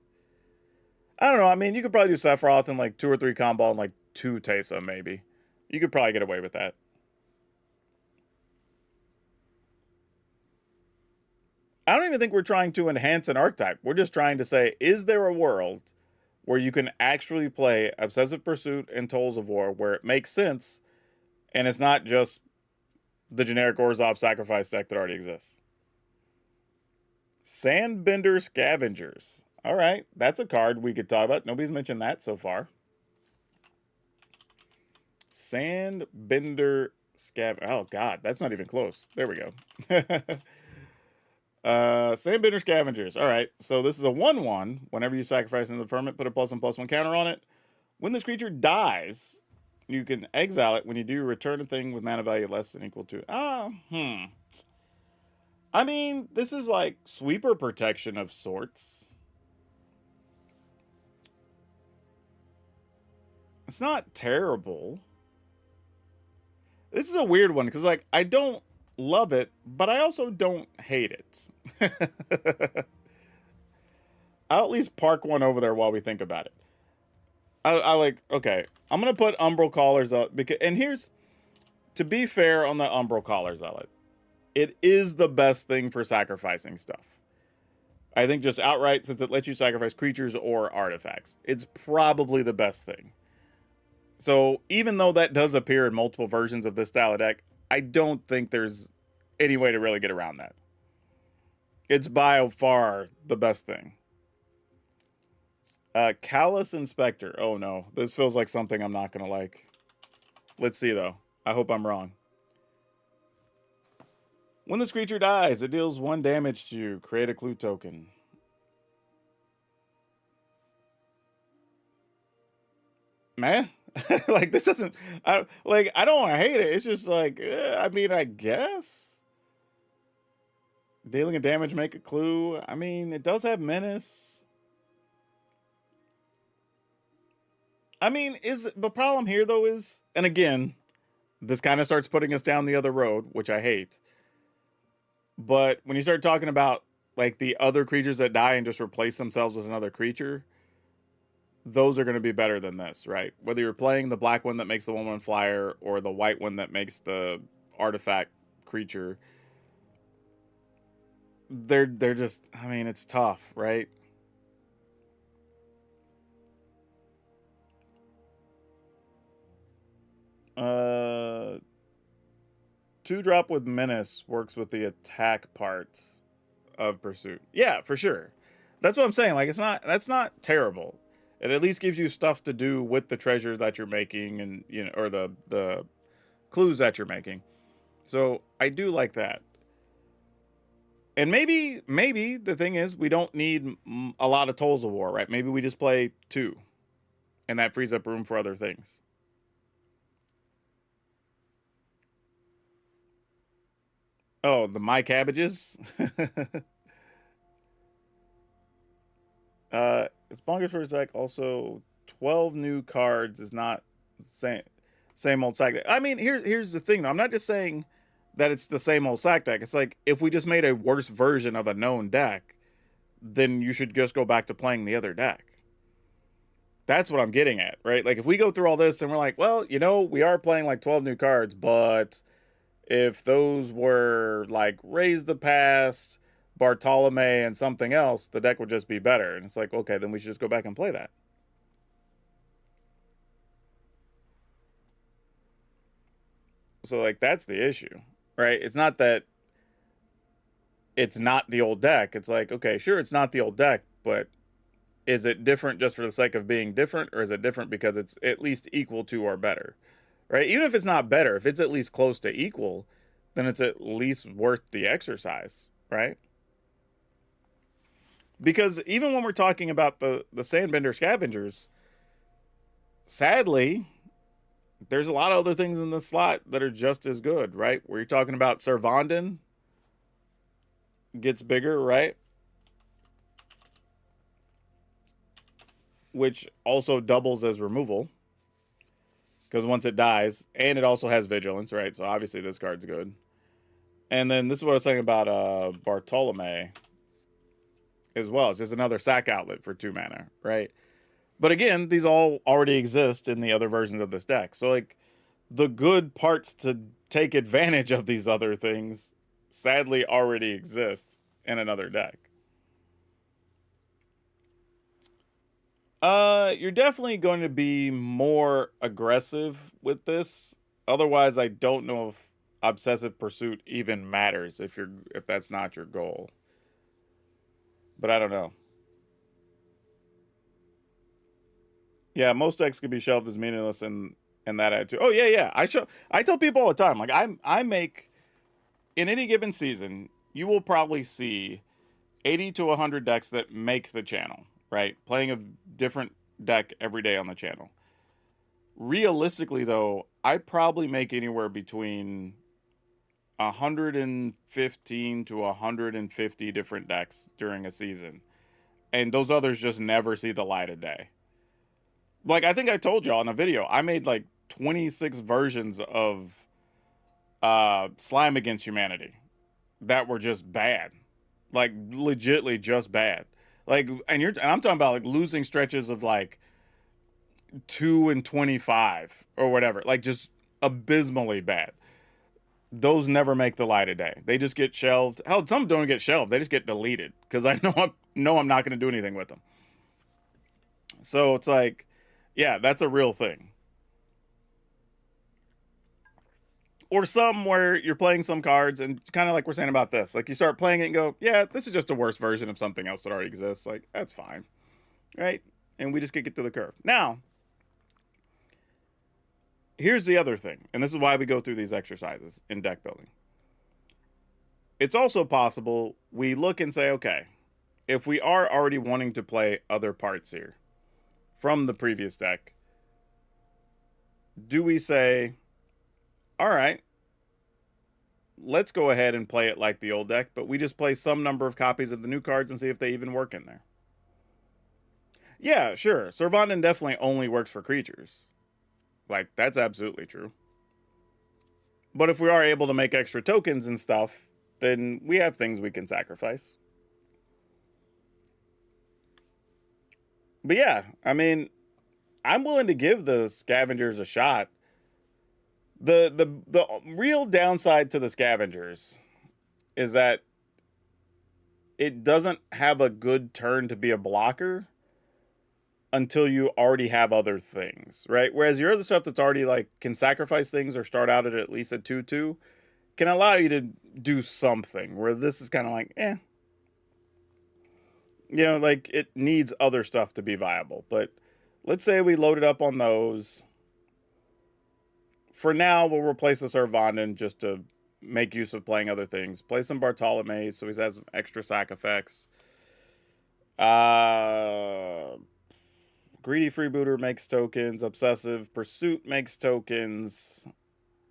I don't know. I mean, you could probably do Sephiroth and, like, 2 or 3 Comball and, like, 2 Tesa, maybe. You could probably get away with that. I don't even think we're trying to enhance an archetype. We're just trying to say, is there a world where you can actually play Obsessive Pursuit and Tolls of War where it makes sense and it's not just the generic Orzhov sacrifice deck that already exists? Sandbender Scavengers. All right, that's a card we could talk about. Nobody's mentioned that so far. Sandbender Scav. Oh, God, that's not even close. There we go. Sandbender Scavengers. All right, so this is a 1/1. Whenever you sacrifice another permanent, put a +1/+1 counter on it. When this creature dies, you can exile it. When you do, return a thing with mana value less than equal to... I mean, this is like sweeper protection of sorts. It's not terrible. This is a weird one, because, like, I don't love it, but I also don't hate it. I'll at least park one over there while we think about it. I like, okay, I'm going to put Umbral Collar Zealot, because, and here's, to be fair on the Umbral Collar Zealot, it is the best thing for sacrificing stuff. I think just outright, since it lets you sacrifice creatures or artifacts, it's probably the best thing. So even though that does appear in multiple versions of this style of deck, I don't think there's any way to really get around that. It's by far the best thing. Callous Inspector. Oh no, this feels like something I'm not going to like. Let's see though. I hope I'm wrong. When this creature dies, it deals 1 damage to you. Create a clue token. Man, like, this doesn't... I don't want to hate it. It's just like, I mean, I guess. Dealing a damage make a clue. I mean, it does have menace. I mean, is the problem here though is, and again, this kind of starts putting us down the other road, which I hate. But when you start talking about like the other creatures that die and just replace themselves with another creature, those are going to be better than this, right? Whether you're playing the black one that makes the 1/1 flyer or the white one that makes the artifact creature, they're just, I mean, it's tough, right? Uh 2-drop with menace works with the attack parts of pursuit. Yeah, for sure. That's what I'm saying. Like that's not terrible. It at least gives you stuff to do with the treasure that you're making and or the clues that you're making. So I do like that. And maybe the thing is we don't need a lot of Tolls of War, right? Maybe we just play 2 and that frees up room for other things. Oh, the My Cabbages? It's bonkers for a sec. Also, 12 new cards is not the same old sack deck. I mean, here's the thing though. I'm not just saying that it's the same old sack deck. It's like if we just made a worse version of a known deck, then you should just go back to playing the other deck. That's what I'm getting at, right? Like if we go through all this and we're like, well, we are playing like 12 new cards, but if those were like Raise the Past, Bartolome, and something else, the deck would just be better. And it's like, okay, then we should just go back and play that. So like that's the issue, right? It's not that it's not the old deck. It's like, okay, sure, it's not the old deck, but is it different just for the sake of being different, or is it different because it's at least equal to or better, right? Even if it's not better, if it's at least close to equal, then it's at least worth the exercise, right? Because even when we're talking about the Sandbender Scavengers, sadly, there's a lot of other things in the slot that are just as good, right? Where you're talking about Servandin gets bigger, right? Which also doubles as removal. Because once it dies, and it also has vigilance, right? So obviously this card's good. And then this is what I was saying about Bartolome as well. It's just another sack outlet for 2 mana, right? But again, these all already exist in the other versions of this deck. So like the good parts to take advantage of these other things sadly already exist in another deck. You're definitely going to be more aggressive with this. Otherwise, I don't know if obsessive pursuit even matters if that's not your goal. But I don't know. Yeah, most decks could be shelved as meaningless and that attitude. Oh yeah. I tell people all the time, like I make in any given season, you will probably see 80 to 100 decks that make the channel, right? Playing a different deck every day on the channel. Realistically though, I probably make anywhere between 115 to 150 different decks during a season. And those others just never see the light of day. Like I think I told y'all in a video, I made like 26 versions of Slime Against Humanity that were just bad. Like legitly just bad. Like and I'm talking about like losing stretches of like 2 and 25 or whatever. Like just abysmally bad. Those never make the light of day. They just get shelved. Hell, some don't get shelved. They just get deleted because I know I'm not going to do anything with them. So it's like, yeah, that's a real thing. Or some where you're playing some cards and kind of like we're saying about this, like you start playing it and go, yeah, this is just a worse version of something else that already exists. Like that's fine, right? And we just get to the curve. Now, here's the other thing, and this is why we go through these exercises in deck building. It's also possible we look and say, okay, if we are already wanting to play other parts here from the previous deck, do we say, all right, let's go ahead and play it like the old deck, but we just play some number of copies of the new cards and see if they even work in there. Yeah, sure. Servanden definitely only works for creatures. Like, that's absolutely true. But if we are able to make extra tokens and stuff, then we have things we can sacrifice. But yeah, I mean, I'm willing to give the scavengers a shot. The real downside to the scavengers is that it doesn't have a good turn to be a blocker until you already have other things, right? Whereas your other stuff that's already like can sacrifice things or start out at least a 2/2 can allow you to do something. Where this is kind of like, you know, like it needs other stuff to be viable. But let's say we load it up on those. For now, we'll replace the Servanden just to make use of playing other things. Play some Bartolome so he has some extra sack effects. Greedy Freebooter makes tokens. Obsessive Pursuit makes tokens.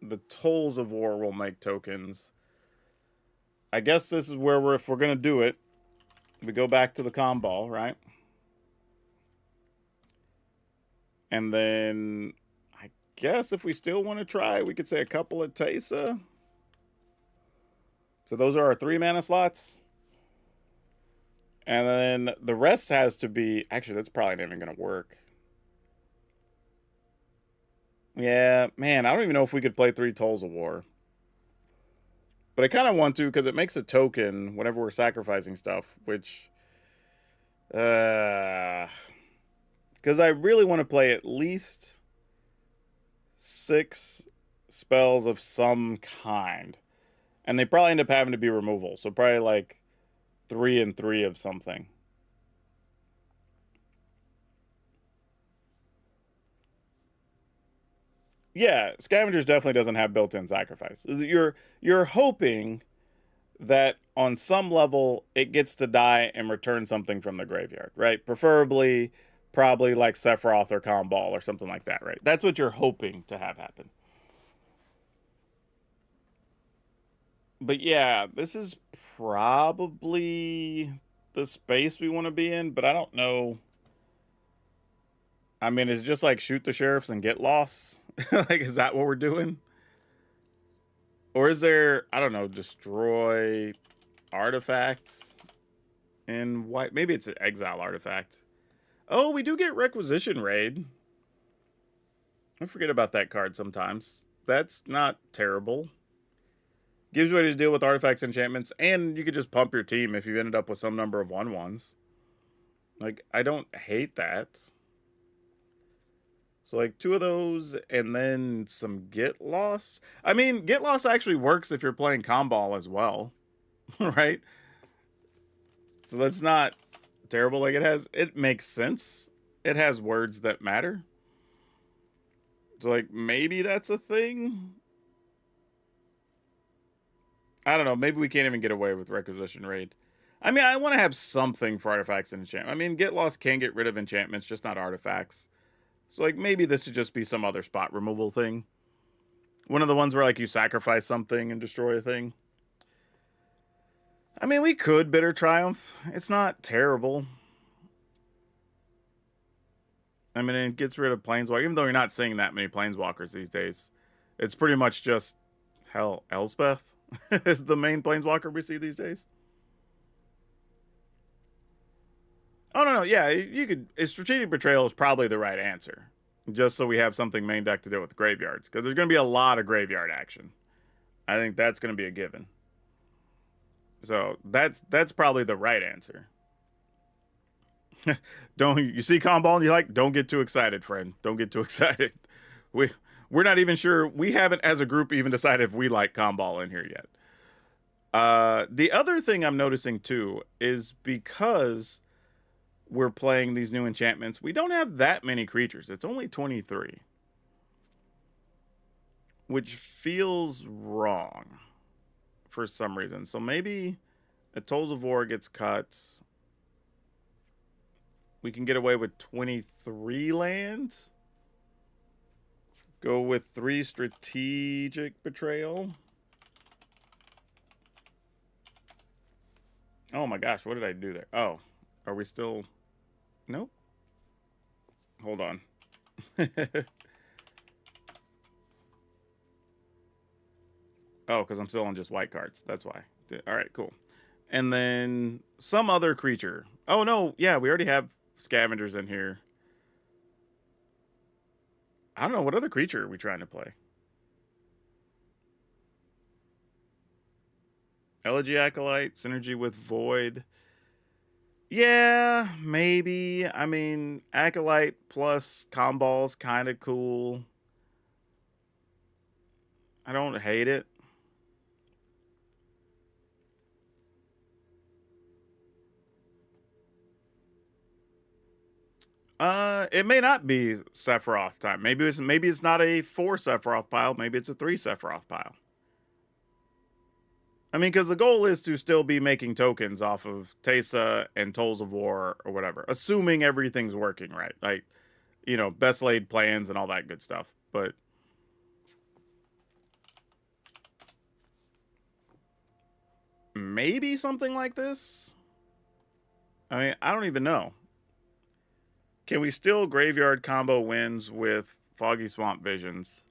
The Tolls of War will make tokens. I guess this is where if we're going to do it, we go back to the Comball, right? And then I guess if we still want to try, we could say a couple of Teysa. So those are our 3 mana slots. And then the rest has to be... Actually, that's probably not even going to work. Yeah, man, I don't even know if we could play 3 Tolls of War. But I kind of want to because it makes a token whenever we're sacrificing stuff, which... Because I really want to play at least 6 spells of some kind. And they probably end up having to be removal. So probably like 3 and 3 of something. Yeah, Scavengers definitely doesn't have built-in sacrifice. You're hoping that on some level it gets to die and return something from the graveyard, right? Preferably, probably like Sephiroth or Comball or something like that, right? That's what you're hoping to have happen. But yeah, this is probably the space we want to be in, but I don't know. I mean, it's just like shoot the sheriffs and get lost. Like, is that what we're doing? Or is there, I don't know, destroy artifacts in white? Maybe it's an exile artifact. Oh, we do get Requisition Raid. I forget about that card sometimes. That's not terrible. Gives you a way to deal with artifacts, enchantments, and you could just pump your team if you ended up with some number of 1/1s. Like, I don't hate that. So, like, 2 of those, and then some Get Lost. I mean, Get Lost actually works if you're playing Comball as well. Right? So that's not terrible. Like, it makes sense. It has words that matter. So, like, maybe that's a thing. I don't know. Maybe we can't even get away with Requisition Raid. I mean, I want to have something for artifacts and enchantments. I mean, Get Lost can get rid of enchantments, just not artifacts. So, like, maybe this should just be some other spot removal thing. One of the ones where, like, you sacrifice something and destroy a thing. I mean, we could Bitter Triumph. It's not terrible. I mean, it gets rid of Planeswalker. Even though you're not seeing that many Planeswalkers these days. It's pretty much just, hell, Elspeth is the main Planeswalker we see these days. Oh, no. Yeah, you could... Strategic Betrayal is probably the right answer. Just so we have something main deck to deal with graveyards. Because there's going to be a lot of graveyard action. I think that's going to be a given. So, that's probably the right answer. You see Comball and you're like, don't get too excited, friend. Don't get too excited. We're not even sure... We haven't, as a group, even decided if we like Comball in here yet. The other thing I'm noticing, too, is because... we're playing these new enchantments, we don't have that many creatures. It's only 23. Which feels wrong for some reason. So maybe a Tolls of War gets cut. We can get away with 23 lands. Go with 3 Strategic Betrayal. Oh my gosh, what did I do there? Oh, are we still? Nope. Hold on. Oh, because I'm still on just white cards. That's why. All right, cool. And then some other creature. Oh no, yeah, we already have scavengers in here. I don't know what other creature are we trying to play. Elegy Acolyte, synergy with Void. Yeah, maybe. I mean, Acolyte plus Comball's kind of cool. I don't hate it. It may not be Sephiroth time. Maybe it's not a 4 Sephiroth pile. Maybe it's a 3 Sephiroth pile. I mean, because the goal is to still be making tokens off of Tesa and Tolls of War or whatever, assuming everything's working right. Like, best laid plans and all that good stuff. But maybe something like this? I mean, I don't even know. Can we still graveyard combo wins with Foggy Swamp Visions?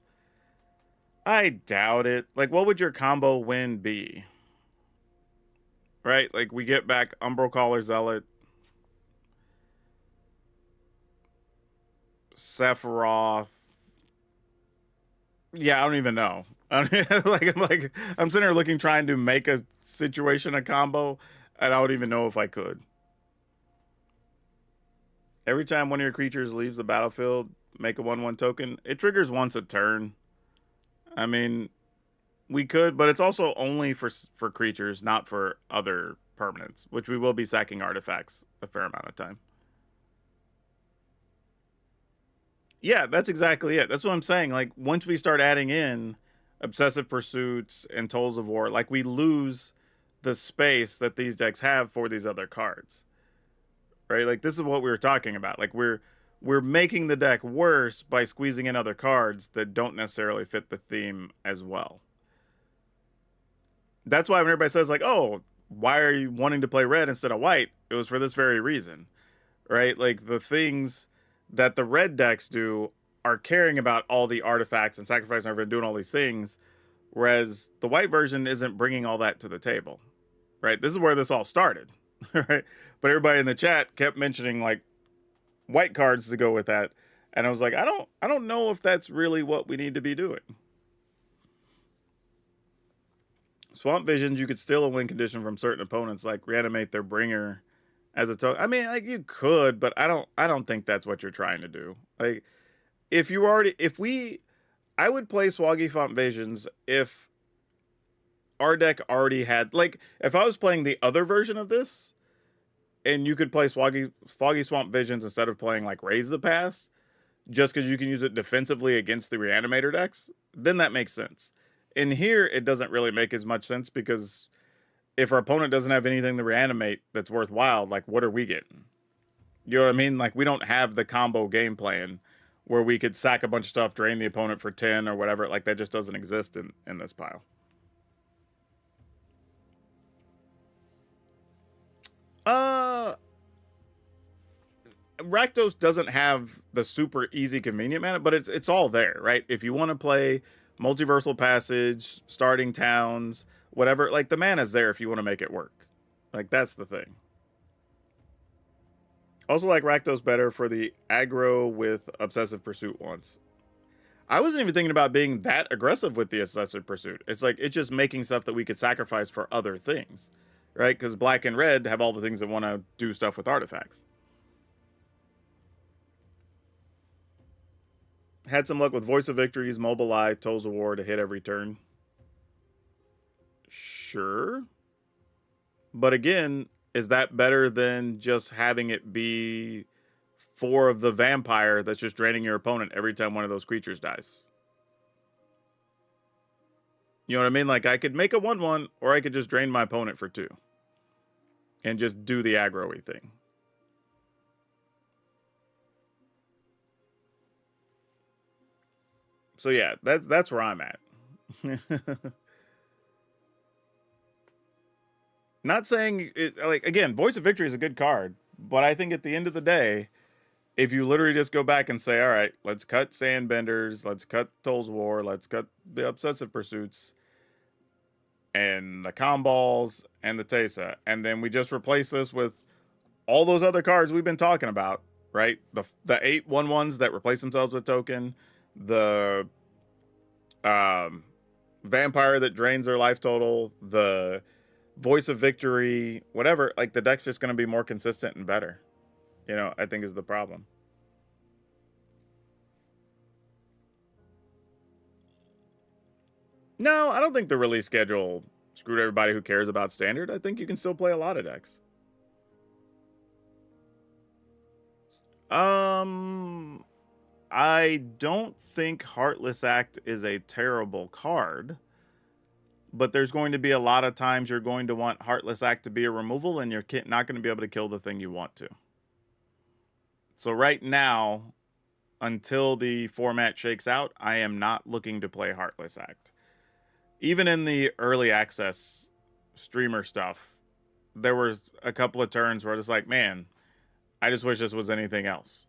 I doubt it. Like, what would your combo win be? Right? Like, we get back Umbral Caller Zealot, Sephiroth. Yeah, I don't even know. I'm sitting here looking, trying to make a situation a combo, and I don't even know if I could. Every time one of your creatures leaves the battlefield, make a 1/1 token. It triggers once a turn. I mean, we could, but it's also only for creatures, not for other permanents, which we will be sacking artifacts a fair amount of time. Yeah, that's exactly it. That's what I'm saying. Like, once we start adding in obsessive pursuits and tolls of war, like, we lose the space that these decks have for these other cards. Right? Like, this is what we were talking about. Like, we're making the deck worse by squeezing in other cards that don't necessarily fit the theme as well. That's why when everybody says, like, oh, why are you wanting to play red instead of white? It was for this very reason. Right? Like, the things that the red decks do are caring about all the artifacts and sacrificing everything, doing all these things, whereas the white version isn't bringing all that to the table. Right? This is where this all started. Right? But everybody in the chat kept mentioning, like, white cards to go with that, and I was like, I don't know if that's really what we need to be doing. Swamp Visions, you could steal a win condition from certain opponents, like reanimate their bringer as a token. I mean, like, you could, but I don't think that's what you're trying to do. Like, I would play Swaggy Swamp Visions if our deck already had, like, if I was playing the other version of this, and you could play Foggy Swamp Visions instead of playing like Raise the Pass, just because you can use it defensively against the Reanimator decks, then that makes sense. In here, it doesn't really make as much sense because if our opponent doesn't have anything to reanimate that's worthwhile, like, what are we getting? You know what I mean? Like, we don't have the combo game plan where we could sack a bunch of stuff, drain the opponent for 10 or whatever. Like, that just doesn't exist in this pile. Uh, Rakdos doesn't have the super easy convenient mana, but it's all there, right? If you want to play Multiversal Passage, starting towns, whatever, like, the mana's there if you want to make it work. Like, that's the thing. Also, like Rakdos better for the aggro with Obsessive Pursuit ones. I wasn't even thinking about being that aggressive with the Obsessive Pursuit. It's like, it's just making stuff that we could sacrifice for other things, right? Because black and red have all the things that want to do stuff with artifacts. Had some luck with Voice of Victories, Mobileye, Tolls of War to hit every turn. Sure. But again, is that better than just having it be 4 of the vampire that's just draining your opponent every time one of those creatures dies? You know what I mean? Like, I could make a 1/1, or I could just drain my opponent for 2 and just do the aggro-y thing. So yeah, that's where I'm at. Not saying it, like, again, Voice of Victory is a good card, but I think at the end of the day, if you literally just go back and say, all right, let's cut Sandbenders, let's cut Toll's War, let's cut the Obsessive Pursuits, and the Comballs, and the Tesa, and then we just replace this with all those other cards we've been talking about, right? The 8/1/1s that replace themselves with token, the vampire that drains their life total, the Voice of Victory, whatever, like the deck's just going to be more consistent and better. You know, I think is the problem. No, I don't think the release schedule screwed everybody who cares about Standard. I think you can still play a lot of decks. I don't think Heartless Act is a terrible card, but there's going to be a lot of times you're going to want Heartless Act to be a removal, and you're not going to be able to kill the thing you want to. So right now, until the format shakes out, I am not looking to play Heartless Act. Even in the early access streamer stuff, there was a couple of turns where I was like, man, I just wish this was anything else.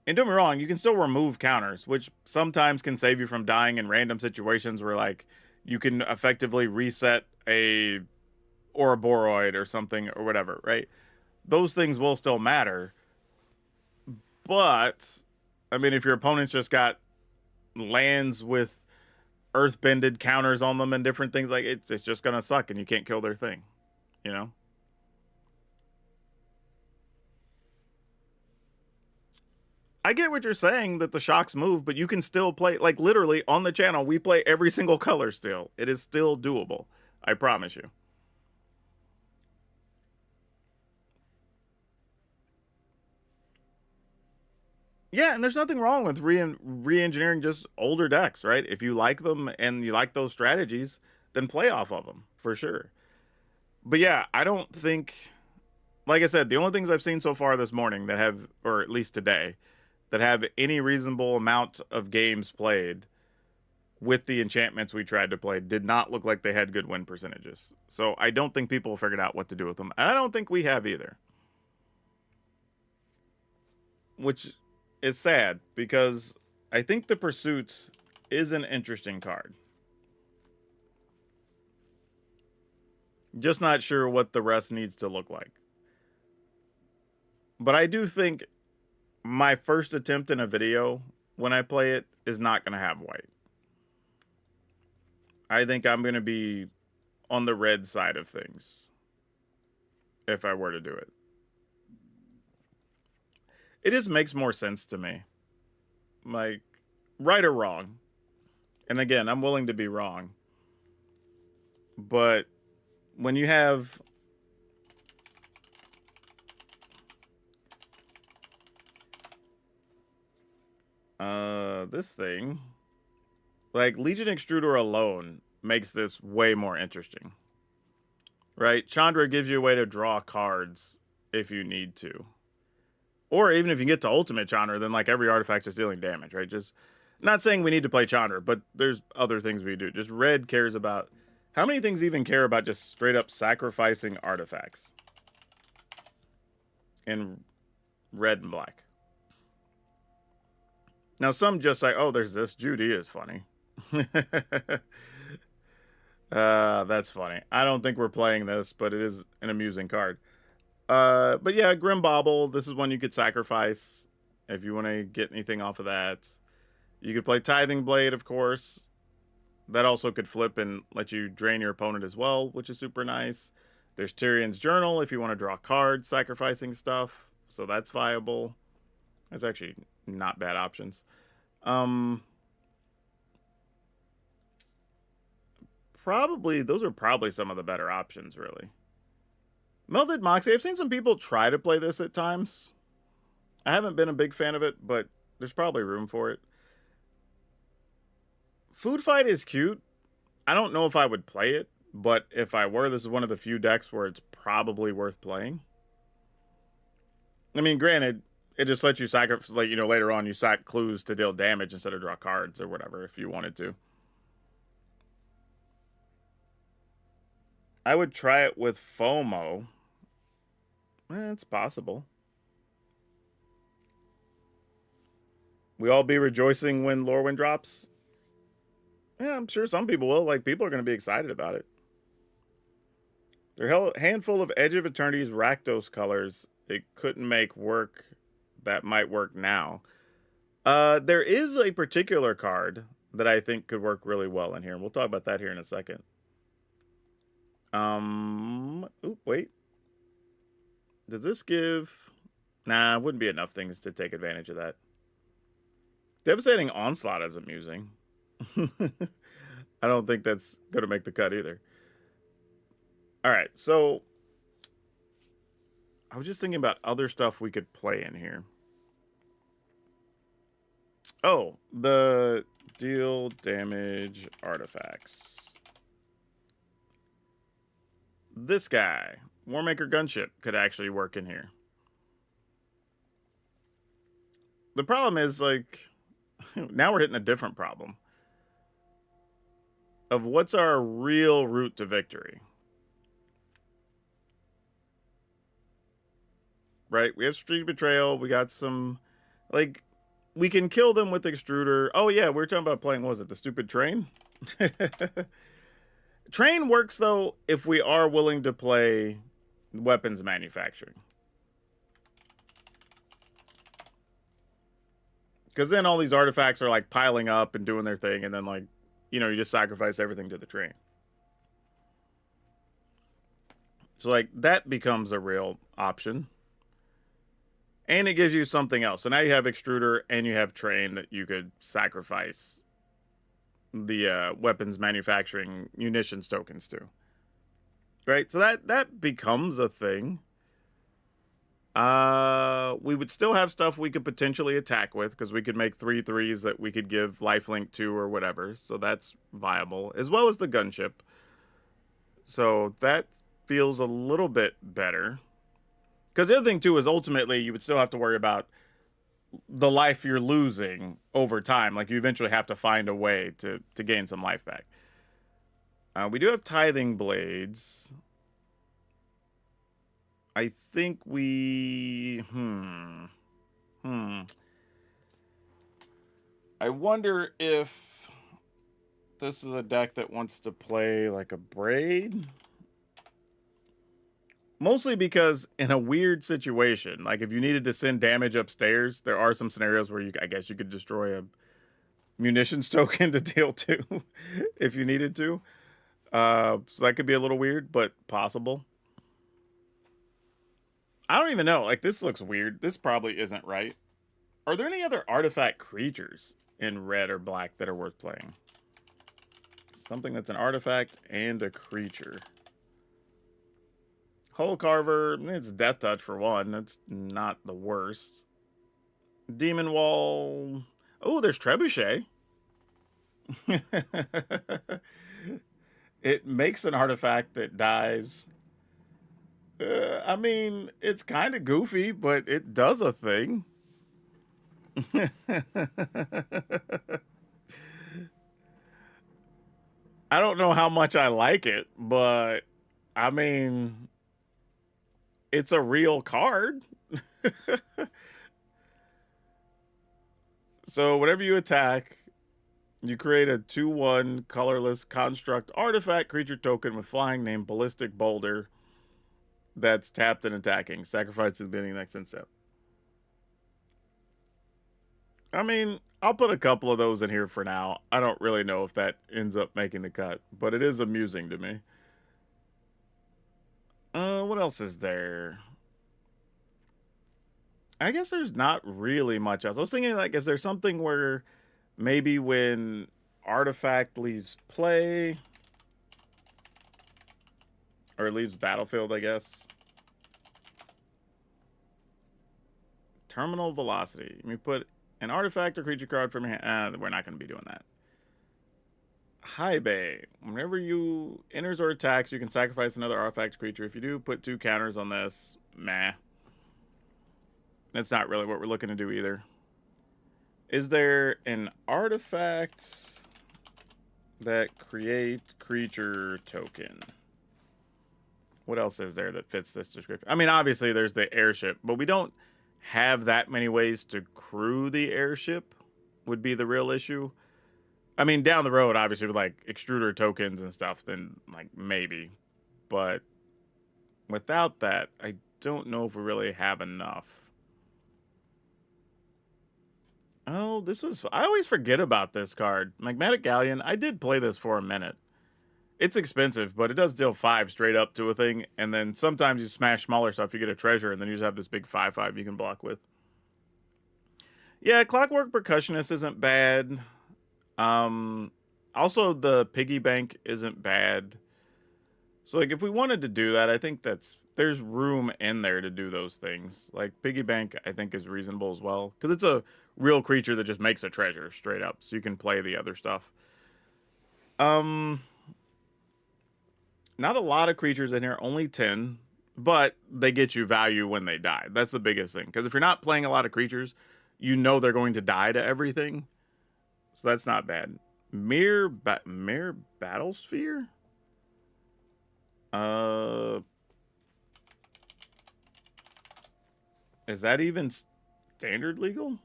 And don't get me wrong, you can still remove counters, which sometimes can save you from dying in random situations where, like, you can effectively reset a Ouroboros or something or whatever, right? Those things will still matter. But, I mean, if your opponent's just got lands with earthbended counters on them and different things, like, it's just going to suck and you can't kill their thing, you know? I get what you're saying, that the shocks move, but you can still play, like, literally on the channel, we play every single color still. It is still doable. I promise you. Yeah, and there's nothing wrong with re-engineering just older decks, right? If you like them and you like those strategies, then play off of them, for sure. But yeah, I don't think, like I said, the only things I've seen so far this morning that have, or at least today, that have any reasonable amount of games played with the enchantments we tried to play did not look like they had good win percentages. So I don't think people figured out what to do with them. And I don't think we have either. Which is sad, because I think the Pursuits is an interesting card. Just not sure what the rest needs to look like. But I do think my first attempt in a video when I play it is not going to have white. I think I'm going to be on the red side of things if I were to do it. It just makes more sense to me. Like, right or wrong. And again, I'm willing to be wrong. But when you have this thing, like, Legion Extruder alone makes this way more interesting. Right? Chandra gives you a way to draw cards if you need to. Or even if you get to Ultimate Chandra, then, like, every artifact is dealing damage, right? Just, not saying we need to play Chandra, but there's other things we do. Just red cares about, how many things even care about just straight up sacrificing artifacts in red and black? Now, some just say, oh, there's this. Judy is funny. That's funny. I don't think we're playing this, but it is an amusing card. But yeah, Grim Bauble, this is one you could sacrifice if you want to get anything off of that. You could play Tithing Blade, of course. That also could flip and let you drain your opponent as well, which is super nice. There's Tyrion's Journal if you want to draw cards, sacrificing stuff. So that's viable. That's actually not bad options. Probably, those are probably some of the better options, really. Melted Moxie, I've seen some people try to play this at times. I haven't been a big fan of it, but there's probably room for it. Food Fight is cute. I don't know if I would play it, but if I were, this is one of the few decks where it's probably worth playing. I mean, granted, it just lets you sacrifice, like, you know, later on you sack clues to deal damage instead of draw cards or whatever if you wanted to. I would try it with FOMO. It's possible. We all be rejoicing when Lorwyn drops? Yeah, I'm sure some people will. Like, people are going to be excited about it. There are a handful of Edge of Eternity's Rakdos colors it couldn't make work that might work now. There is a particular card that I think could work really well in here. And we'll talk about that here in a second. Wait. Does this give... Nah, wouldn't be enough things to take advantage of that. Devastating Onslaught is amusing. I don't think that's going to make the cut either. Alright, so... I was just thinking about other stuff we could play in here. Oh, the deal damage artifacts. This guy, Warmaker Gunship, could actually work in here. The problem is, like, now we're hitting a different problem. Of what's our real route to victory. Right? We have Strategic Betrayal. We got some, like, we can kill them with Extruder. Oh, yeah, we were talking about playing, what was it, the stupid Train? Train works, though, if we are willing to play weapons manufacturing. Because then all these artifacts are, like, piling up and doing their thing, and then, like, you know, you just sacrifice everything to the Train. So, like, that becomes a real option. And it gives you something else. So now you have Extruder and you have Train that you could sacrifice the weapons manufacturing munitions tokens to. Right? So that becomes a thing. We would still have stuff we could potentially attack with, because we could make 3/3s that we could give lifelink to or whatever. So that's viable, as well as the gunship. So that feels a little bit better. Because the other thing, too, is ultimately you would still have to worry about the life you're losing over time. Like, you eventually have to find a way to gain some life back. We do have Tithing Blades. I think we... I wonder if this is a deck that wants to play, like, a Braid. Mostly because in a weird situation, like if you needed to send damage upstairs, there are some scenarios where I guess you could destroy a munitions token to deal 2 if you needed to. So that could be a little weird, but possible. I don't even know. Like, this looks weird. This probably isn't right. Are there any other artifact creatures in red or black that are worth playing? Something that's an artifact and a creature. Hull Carver, it's Death Touch for one. That's not the worst. Demon Wall. Oh, there's Trebuchet. It makes an artifact that dies. I mean, it's kind of goofy, but it does a thing. I don't know how much I like it, but I mean... it's a real card. So whenever you attack, you create a 2/1 colorless construct artifact creature token with flying named Ballistic Boulder that's tapped and attacking. Sacrifice at the beginning of the next end step. I mean, I'll put a couple of those in here for now. I don't really know if that ends up making the cut, but it is amusing to me. What else is there? I guess there's not really much else. I was thinking, like, is there something where maybe when artifact leaves play, or leaves battlefield, I guess. Terminal velocity. Let me put an artifact or creature card from your hand. We're not going to be doing that. High Bay. Whenever you enters or attacks, you can sacrifice another artifact creature. If you do, put 2 counters on this. Meh. That's not really what we're looking to do either. Is there an artifact that create creature token? What else is there that fits this description? I mean, obviously there's the airship, but we don't have that many ways to crew the airship would be the real issue. I mean, down the road, obviously, with like extruder tokens and stuff, then like maybe. But without that, I don't know if we really have enough. Oh, this was... I always forget about this card. Magmatic Galleon, I did play this for a minute. It's expensive, but it does deal 5 straight up to a thing. And then sometimes you smash smaller stuff, you get a treasure, and then you just have this big 5/5 you can block with. Yeah, Clockwork Percussionist isn't bad. Also, the Piggy Bank isn't bad. So, like, if we wanted to do that, I think there's room in there to do those things. Like, Piggy Bank, I think, is reasonable as well. Because it's a real creature that just makes a treasure, straight up. So you can play the other stuff. Not a lot of creatures in here, only 10. But they get you value when they die. That's the biggest thing. Because if you're not playing a lot of creatures, you know they're going to die to everything. So that's not bad. Mere Battlesphere? Is that even standard legal?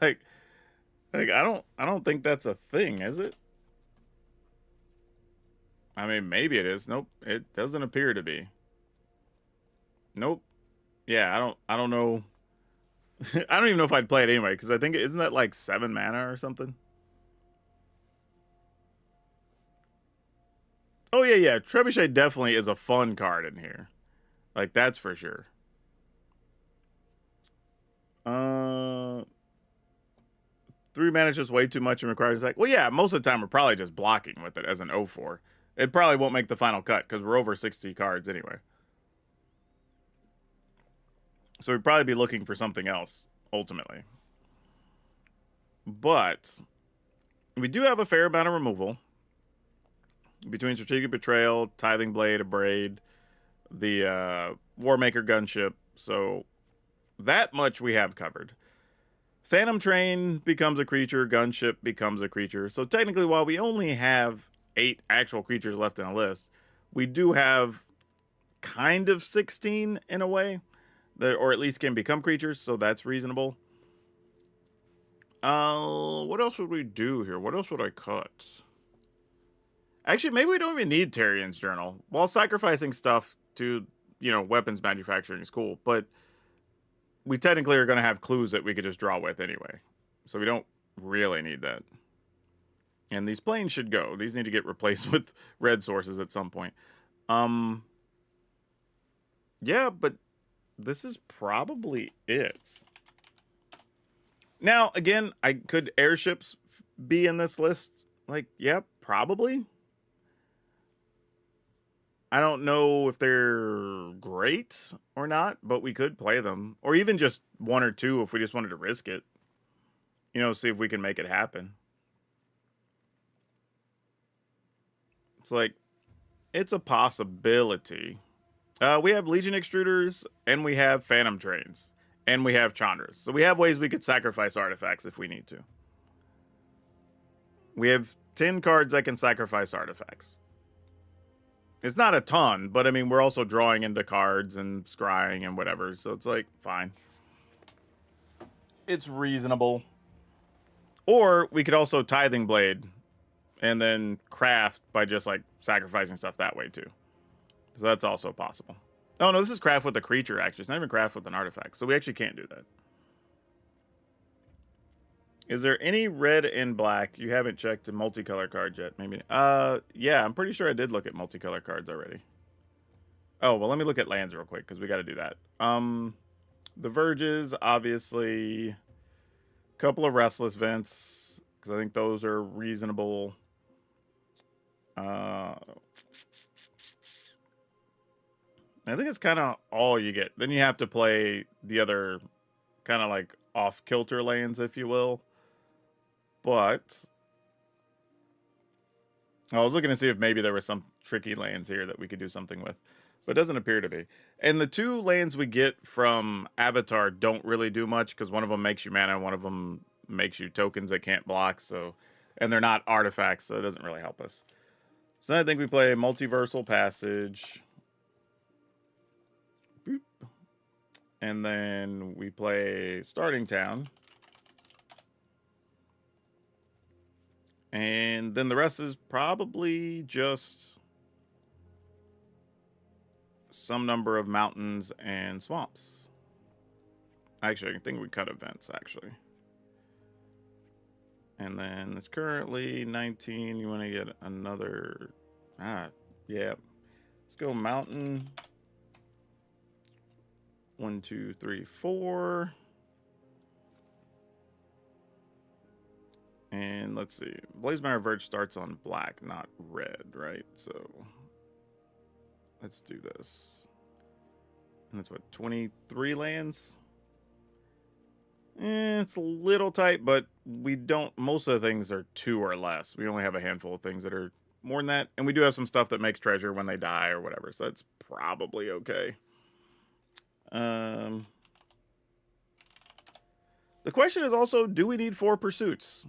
like I don't think that's a thing, is it? I mean, maybe it is. Nope, it doesn't appear to be. Nope. Yeah, I don't know. I don't even know if I'd play it anyway, because I think, isn't that like 7 mana or something? Oh, yeah. Trebuchet definitely is a fun card in here. Like, that's for sure. 3 mana is just way too much and requires, like, well, yeah, most of the time we're probably just blocking with it as an 0/4. It probably won't make the final cut, because we're over 60 cards anyway. So we'd probably be looking for something else, ultimately. But we do have a fair amount of removal. Between Strategic Betrayal, Tithing Blade, Abrade, the Warmaker Gunship. So that much we have covered. Phantom Train becomes a creature. Gunship becomes a creature. So technically, while we only have 8 actual creatures left in a list, we do have kind of 16 in a way. Or at least can become creatures, so that's reasonable. What else would we do here? What else would I cut? Actually, maybe we don't even need Tarian's Journal. While sacrificing stuff to, weapons manufacturing is cool, but we technically are going to have clues that we could just draw with anyway. So we don't really need that. And these planes should go. These need to get replaced with red sources at some point. Yeah, but this is probably it. Now, again, could airships be in this list? Like, yeah, probably. I don't know if they're great or not, but we could play them. Or even just 1 or 2 if we just wanted to risk it. See if we can make it happen. It's like, it's a possibility. We have Legion Extruders, and we have Phantom Trains, and we have Chandras. So we have ways we could sacrifice artifacts if we need to. We have 10 cards that can sacrifice artifacts. It's not a ton, but I mean, we're also drawing into cards and scrying and whatever, so it's like, fine. It's reasonable. Or we could also Tithing Blade and then craft by just like sacrificing stuff that way too. So that's also possible. Oh no, this is craft with a creature actually. It's not even craft with an artifact, so we actually can't do that. Is there any red and black? You haven't checked the multicolor card yet, maybe. Yeah, I'm pretty sure I did look at multicolor cards already. Oh, well, let me look at lands real quick, because we got to do that. The Verges, obviously. A couple of Restless Vents, because I think those are reasonable. I think it's kind of all you get. Then you have to play the other kind of like off-kilter lands, if you will. But I was looking to see if maybe there were some tricky lands here that we could do something with. But it doesn't appear to be. And the 2 lands we get from Avatar don't really do much, because one of them makes you mana, and one of them makes you tokens that can't block. So, and they're not artifacts, so it doesn't really help us. So then I think we play Multiversal Passage. Boop. And then we play Starting Town. And then the rest is probably just some number of mountains and swamps. Actually, I think we cut events, actually. And then it's currently 19. You want to get another... yeah. Let's go mountain. 1, 2, 3, 4. And let's see. Blazemire Verge starts on black, not red, right? So let's do this. And that's what, 23 lands? It's a little tight, but we don't... Most of the things are 2 or less. We only have a handful of things that are more than that. And we do have some stuff that makes treasure when they die or whatever. So it's probably okay. The question is also, do we need 4 pursuits?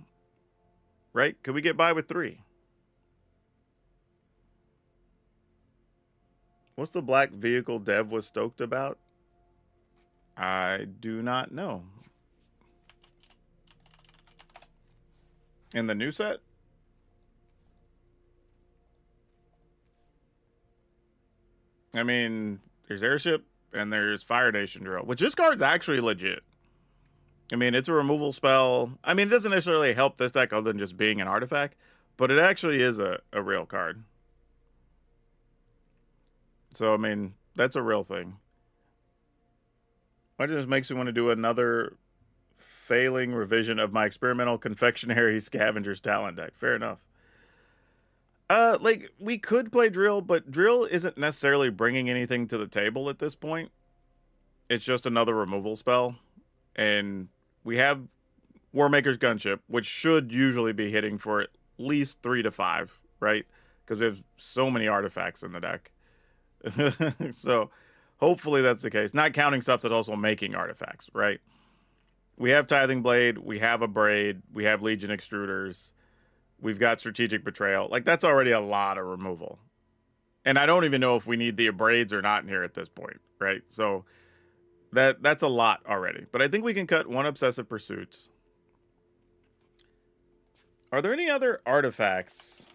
Right? Could we get by with 3? What's the black vehicle Dev was stoked about? I do not know. In the new set? I mean, there's Airship and there's Fire Nation Drill, which this card's actually legit. I mean, it's a removal spell. I mean, it doesn't necessarily help this deck other than just being an artifact, but it actually is a real card. So, I mean, that's a real thing. It just makes me want to do another failing revision of my experimental confectionery scavengers talent deck. Fair enough. Like, we could play Drill, but Drill isn't necessarily bringing anything to the table at this point. It's just another removal spell. And we have Warmaker's Gunship, which should usually be hitting for at least 3 to 5, right? Because we have so many artifacts in the deck. So, hopefully that's the case. Not counting stuff that's also making artifacts, right? We have Tithing Blade, we have a Braid, we have Legion Extruders, we've got Strategic Betrayal. Like, that's already a lot of removal. And I don't even know if we need the Braids or not in here at this point, right? So, that's a lot already. But I think we can cut 1 Obsessive Pursuits. Are there any other artifacts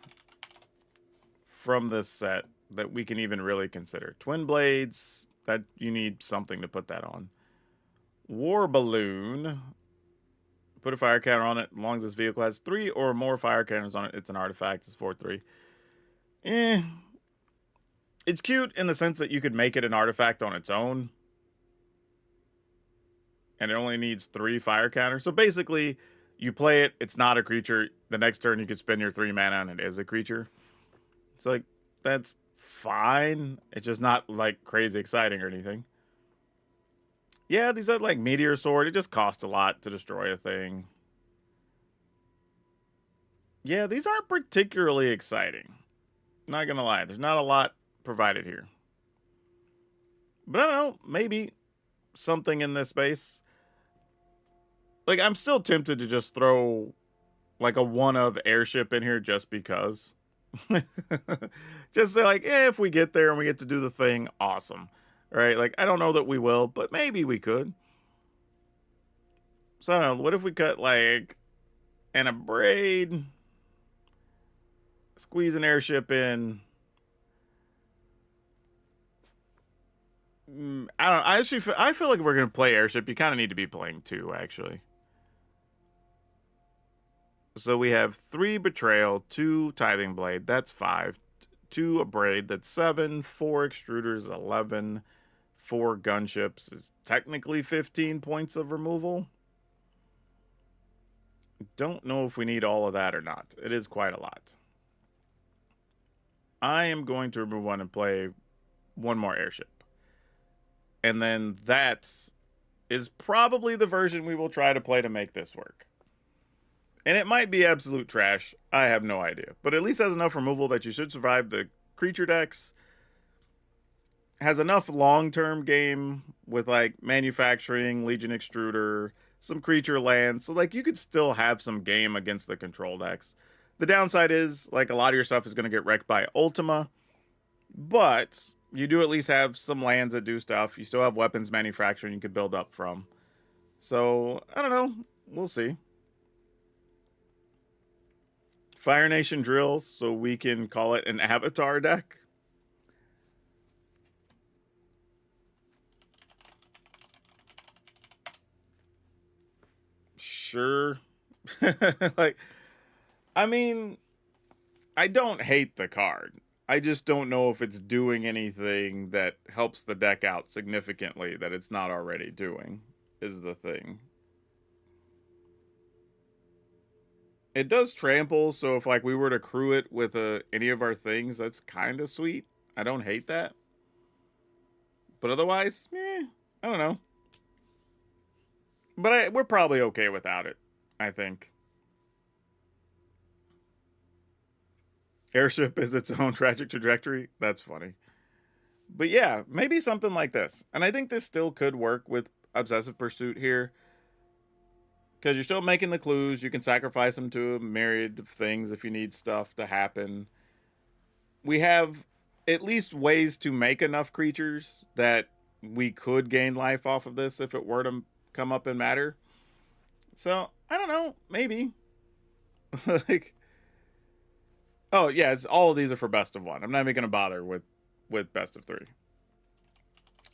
from this set that we can even really consider? Twin Blades, that you need something to put that on. War Balloon. Put a fire counter on it. As long as this vehicle has 3 or more fire counters on it, it's an artifact. It's 4/3. It's cute in the sense that you could make it an artifact on its own. And it only needs 3 fire counters. So basically, you play it, it's not a creature. The next turn, you could spend your 3 mana and it is a creature. It's like, that's fine. It's just not, like, crazy exciting or anything. Yeah, these are like Meteor Sword. It just costs a lot to destroy a thing. Yeah, these aren't particularly exciting. Not gonna lie. There's not a lot provided here. But I don't know. Maybe something in this space. Like, I'm still tempted to just throw like a 1 of Airship in here just because. Just say like, if we get there and we get to do the thing, awesome. Right? Like, I don't know that we will, but maybe we could. So, I don't know. What if we cut, like, a Braid? Squeeze an Airship in. I don't know. I feel like if we're going to play Airship, you kind of need to be playing 2, actually. So, we have 3 Betrayal, 2 Tithing Blade. That's 5. 2 a Braid. That's 7. 4 Extruders, 11. 4 Gunships is technically 15 points of removal. Don't know if we need all of that or not. It is quite a lot. I am going to remove 1 and play 1 more Airship. And then that is probably the version we will try to play to make this work. And it might be absolute trash. I have no idea. But at least has enough removal that you should survive the creature decks. Has enough long-term game with, like, manufacturing, Legion Extruder, some creature lands. So, like, you could still have some game against the control decks. The downside is, like, a lot of your stuff is going to get wrecked by Ultima, but you do at least have some lands that do stuff. You still have weapons manufacturing you could build up from. So, I don't know. We'll see. Fire Nation drills, so we can call it an Avatar deck. Sure. Like, I mean, I don't hate the card. I just don't know if it's doing anything that helps the deck out significantly that it's not already doing, is the thing. It does trample, so if like we were to crew it with any of our things, that's kind of sweet. I don't hate that. But otherwise, I don't know. But we're probably okay without it, I think. Airship is its own tragic trajectory. That's funny. But yeah, maybe something like this. And I think this still could work with Obsessive Pursuit here. Because you're still making the clues. You can sacrifice them to a myriad of things if you need stuff to happen. We have at least ways to make enough creatures that we could gain life off of this if it were to come up and matter. So, I don't know. Maybe. Like, oh, yeah, all of these are for best of one. I'm not even going to bother with best of three.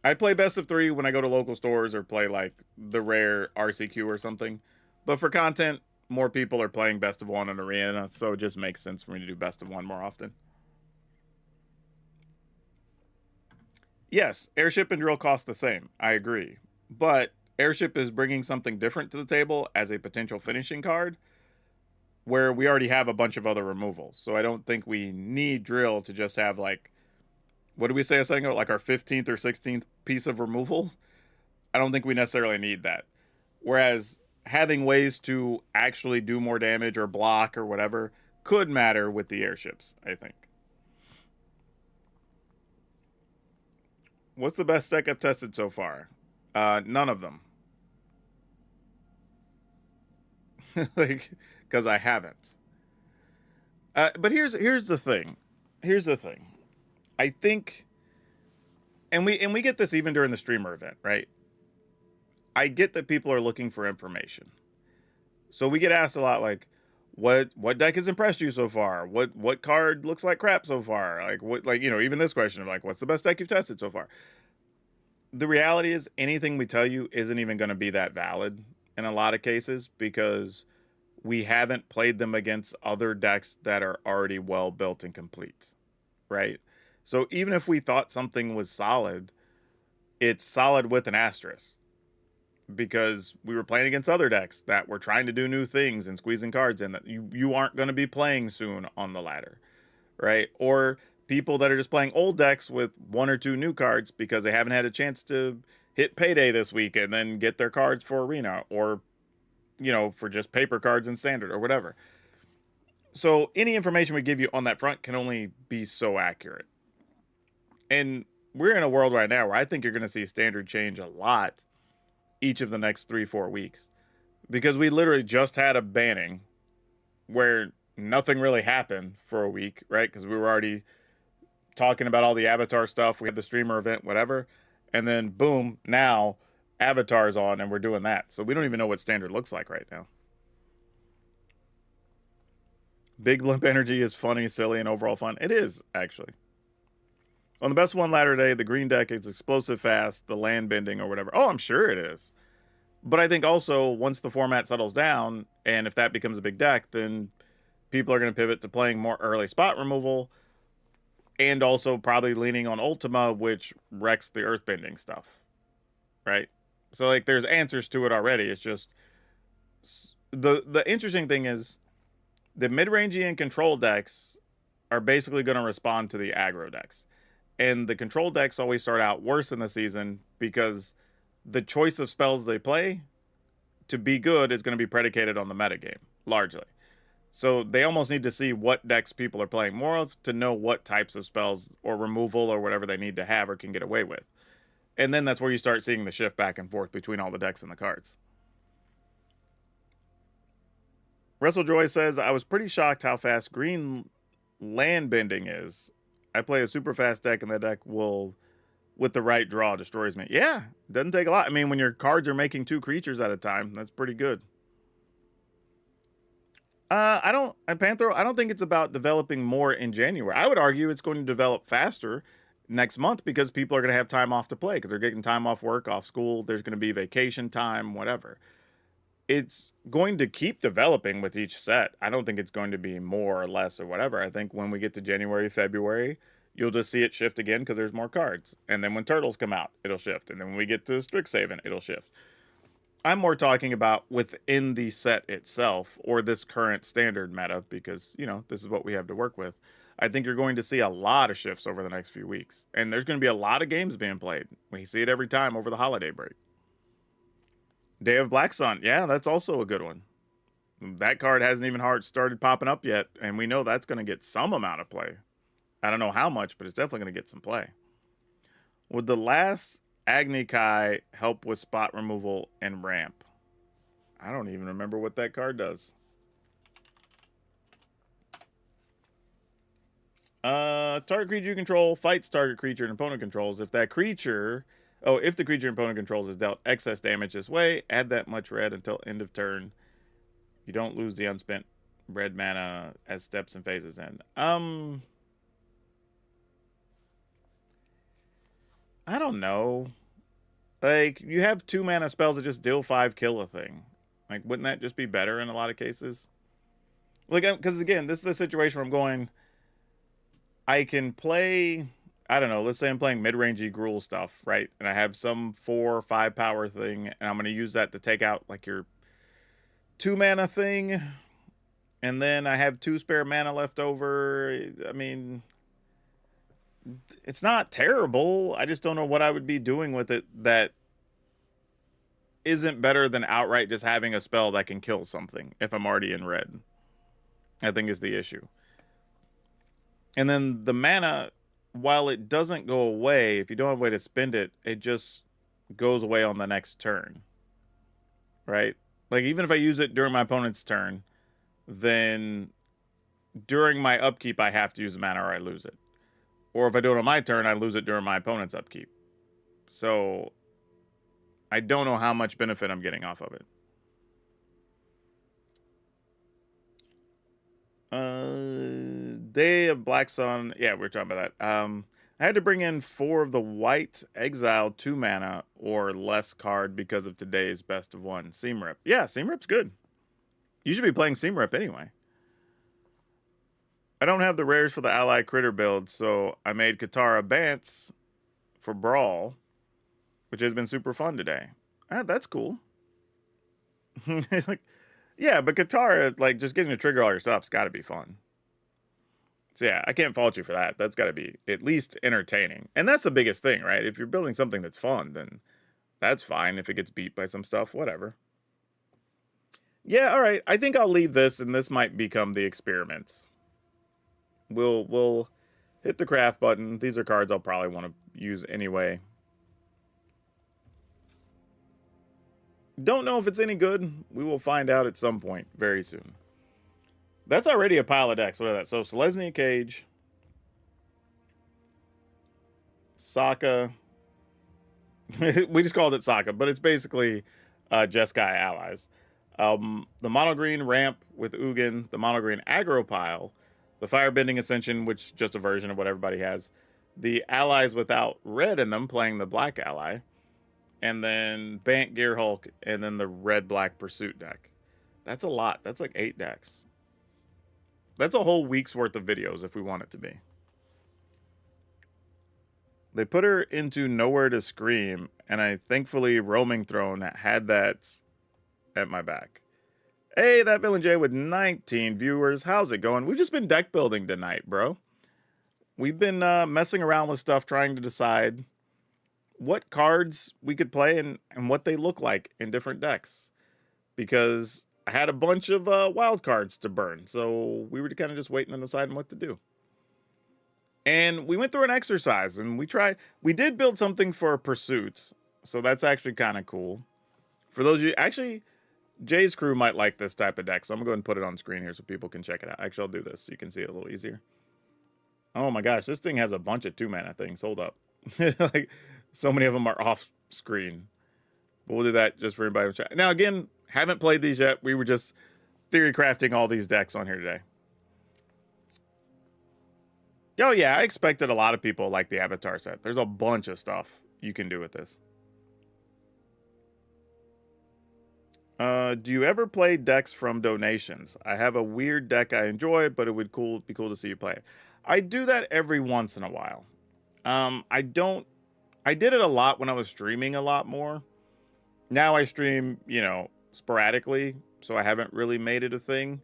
I play best of three when I go to local stores or play like the rare RCQ or something. But for content, more people are playing best of one in Arena, so it just makes sense for me to do best of one more often. Yes, Airship and Drill cost the same. I agree. But Airship is bringing something different to the table as a potential finishing card where we already have a bunch of other removals. So I don't think we need Drill to just have like, what did we say a second ago? Like our 15th or 16th piece of removal? I don't think we necessarily need that. Whereas having ways to actually do more damage or block or whatever could matter with the airships, I think. What's the best deck I've tested so far? None of them. Like, because I haven't. But here's the thing. Here's the thing. I think, and we get this even during the streamer event, right? I get that people are looking for information. So we get asked a lot like, what deck has impressed you so far? What card looks like crap so far? Like even this question of like, what's the best deck you've tested so far? The reality is anything we tell you isn't even going to be that valid in a lot of cases because we haven't played them against other decks that are already well built and complete, right? So even if we thought something was solid, it's solid with an asterisk because we were playing against other decks that were trying to do new things and squeezing cards in that you aren't going to be playing soon on the ladder, right? Or people that are just playing old decks with one or two new cards because they haven't had a chance to hit payday this week and then get their cards for arena or, for just paper cards in standard or whatever. So any information we give you on that front can only be so accurate. And we're in a world right now where I think you're going to see standard change a lot each of the next 3-4 weeks because we literally just had a banning where nothing really happened for a week, right? Because we were already talking about all the Avatar stuff. We had the streamer event, whatever. And then boom, now Avatar's on and we're doing that. So we don't even know what standard looks like right now. Big Blimp Energy is funny, silly, and overall fun. It is, actually. On the best one ladder day, the green deck is explosive fast, the land bending or whatever. Oh, I'm sure it is. But I think also once the format settles down, and if that becomes a big deck, then people are going to pivot to playing more early spot removal and also probably leaning on Ultima, which wrecks the earthbending stuff. Right? So like there's answers to it already. It's just the interesting thing is the mid-rangey and control decks are basically going to respond to the aggro decks. And the control decks always start out worse in the season because the choice of spells they play to be good is going to be predicated on the metagame, largely. So they almost need to see what decks people are playing more of to know what types of spells or removal or whatever they need to have or can get away with. And then that's where you start seeing the shift back and forth between all the decks and the cards. Russell Joy says, I was pretty shocked how fast green land bending is. I play a super fast deck, and that deck will, with the right draw, destroys me. Yeah, doesn't take a lot. I mean, when your cards are making 2 creatures at a time, that's pretty good. I don't, Panthro, I don't think it's about developing more in January. I would argue it's going to develop faster next month because people are going to have time off to play because they're getting time off work, off school. There's going to be vacation time, whatever. It's going to keep developing with each set. I don't think it's going to be more or less or whatever. I think when we get to January, February, you'll just see it shift again because there's more cards. And then when Turtles come out, it'll shift. And then when we get to Strixhaven, it'll shift. I'm more talking about within the set itself or this current standard meta because, you know, this is what we have to work with. I think you're going to see a lot of shifts over the next few weeks. And there's going to be a lot of games being played. We see it every time over the holiday break. Day of Black Sun. Yeah, that's also a good one. That card hasn't even started popping up yet, and we know that's going to get some amount of play. I don't know how much, but it's definitely going to get some play. Would the last Agni Kai help with spot removal and ramp? I don't even remember what that card does. Target creature you control fights target creature and opponent controls. If that creature... Oh, if the creature opponent controls is dealt excess damage this way, add that much red until end of turn. You don't lose the unspent red mana as steps and phases end. I don't know. Like, you have 2 mana spells that just deal 5, kill a thing. Like, wouldn't that just be better in a lot of cases? Like, because again, this is a situation where I'm going, I can play... I don't know, let's say I'm playing mid-rangey Gruul stuff, right? And I have some 4 or 5 power thing, and I'm going to use that to take out, like, your 2 mana thing. And then I have 2 spare mana left over. I mean, it's not terrible. I just don't know what I would be doing with it that isn't better than outright just having a spell that can kill something if I'm already in red. I think is the issue. And then the mana... While it doesn't go away, if you don't have a way to spend it, it just goes away on the next turn. Right? Like, even if I use it during my opponent's turn, then during my upkeep, I have to use the mana or I lose it. Or if I do it on my turn, I lose it during my opponent's upkeep. So, I don't know how much benefit I'm getting off of it. Day of Black Sun. Yeah, we were talking about that. I had to bring in 4 of the white exile 2 mana or less card because of today's best of 1. Seam Rip. Yeah, Seam Rip's good. You should be playing Seam Rip anyway. I don't have the rares for the ally critter build, so I made Katara Bance for Brawl, which has been super fun today. Ah, that's cool. Like, yeah, but Katara, like, just getting to trigger all your stuff's got to be fun. So yeah, I can't fault you for that. That's got to be at least entertaining. And that's the biggest thing, right? If you're building something that's fun, then that's fine. If it gets beat by some stuff, whatever. Yeah, all right. I think I'll leave this, and this might become the experiments. We'll hit the craft button. These are cards I'll probably want to use anyway. Don't know if it's any good. We will find out at some point very soon. That's already a pile of decks. What are that? So, Selesnya Cage. Sokka. We just called it Sokka, but it's basically Jeskai allies. The mono green ramp with Ugin. The mono green aggro pile. The Firebending Ascension, which is just a version of what everybody has. The allies without red in them playing the black ally. And then Bant Gear Hulk, and then the red-black Pursuit deck. That's a lot. That's like 8 decks. That's a whole week's worth of videos if we want it to be. They put her into Nowhere to Scream, and I thankfully Roaming Throne had that at my back. Hey, that Villain J with 19 viewers. How's it going? We've just been deck building tonight, bro. We've been messing around with stuff, trying to decide what cards we could play and what they look like in different decks. Because I had a bunch of wild cards to burn, so we were kind of just waiting and deciding what to do. And we went through an exercise, and we did build something for Pursuits, so that's actually kind of cool. For those of you, actually, Jay's crew might like this type of deck, so I'm going to go ahead and put it on screen here so people can check it out. Actually, I'll do this so you can see it a little easier. Oh my gosh, this thing has a bunch of 2-mana things. Hold up. Like, so many of them are off screen. But we'll do that just for anybody to chat. Now, again, haven't played these yet. We were just theory crafting all these decks on here today. Oh, yeah, I expected a lot of people like the Avatar set. There's a bunch of stuff you can do with this. Do you ever play decks from donations? I have a weird deck I enjoy, but it would be cool to see you play it. I do that every once in a while. I did it a lot when I was streaming a lot more. Now I stream, sporadically, so I haven't really made it a thing.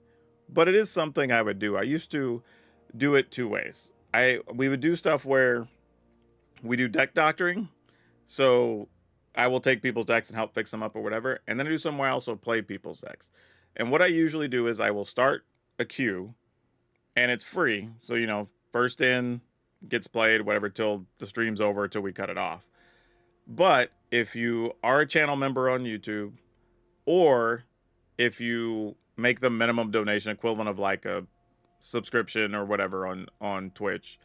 But it is something I would do. I used to do it 2 ways. We would do stuff where we do deck doctoring. So I will take people's decks and help fix them up or whatever. And then I do somewhere I also play people's decks. And what I usually do is I will start a queue, and it's free. So, first in gets played, whatever, till the stream's over, till we cut it off. But if you are a channel member on YouTube, or if you make the minimum donation equivalent of like a subscription or whatever on Twitch,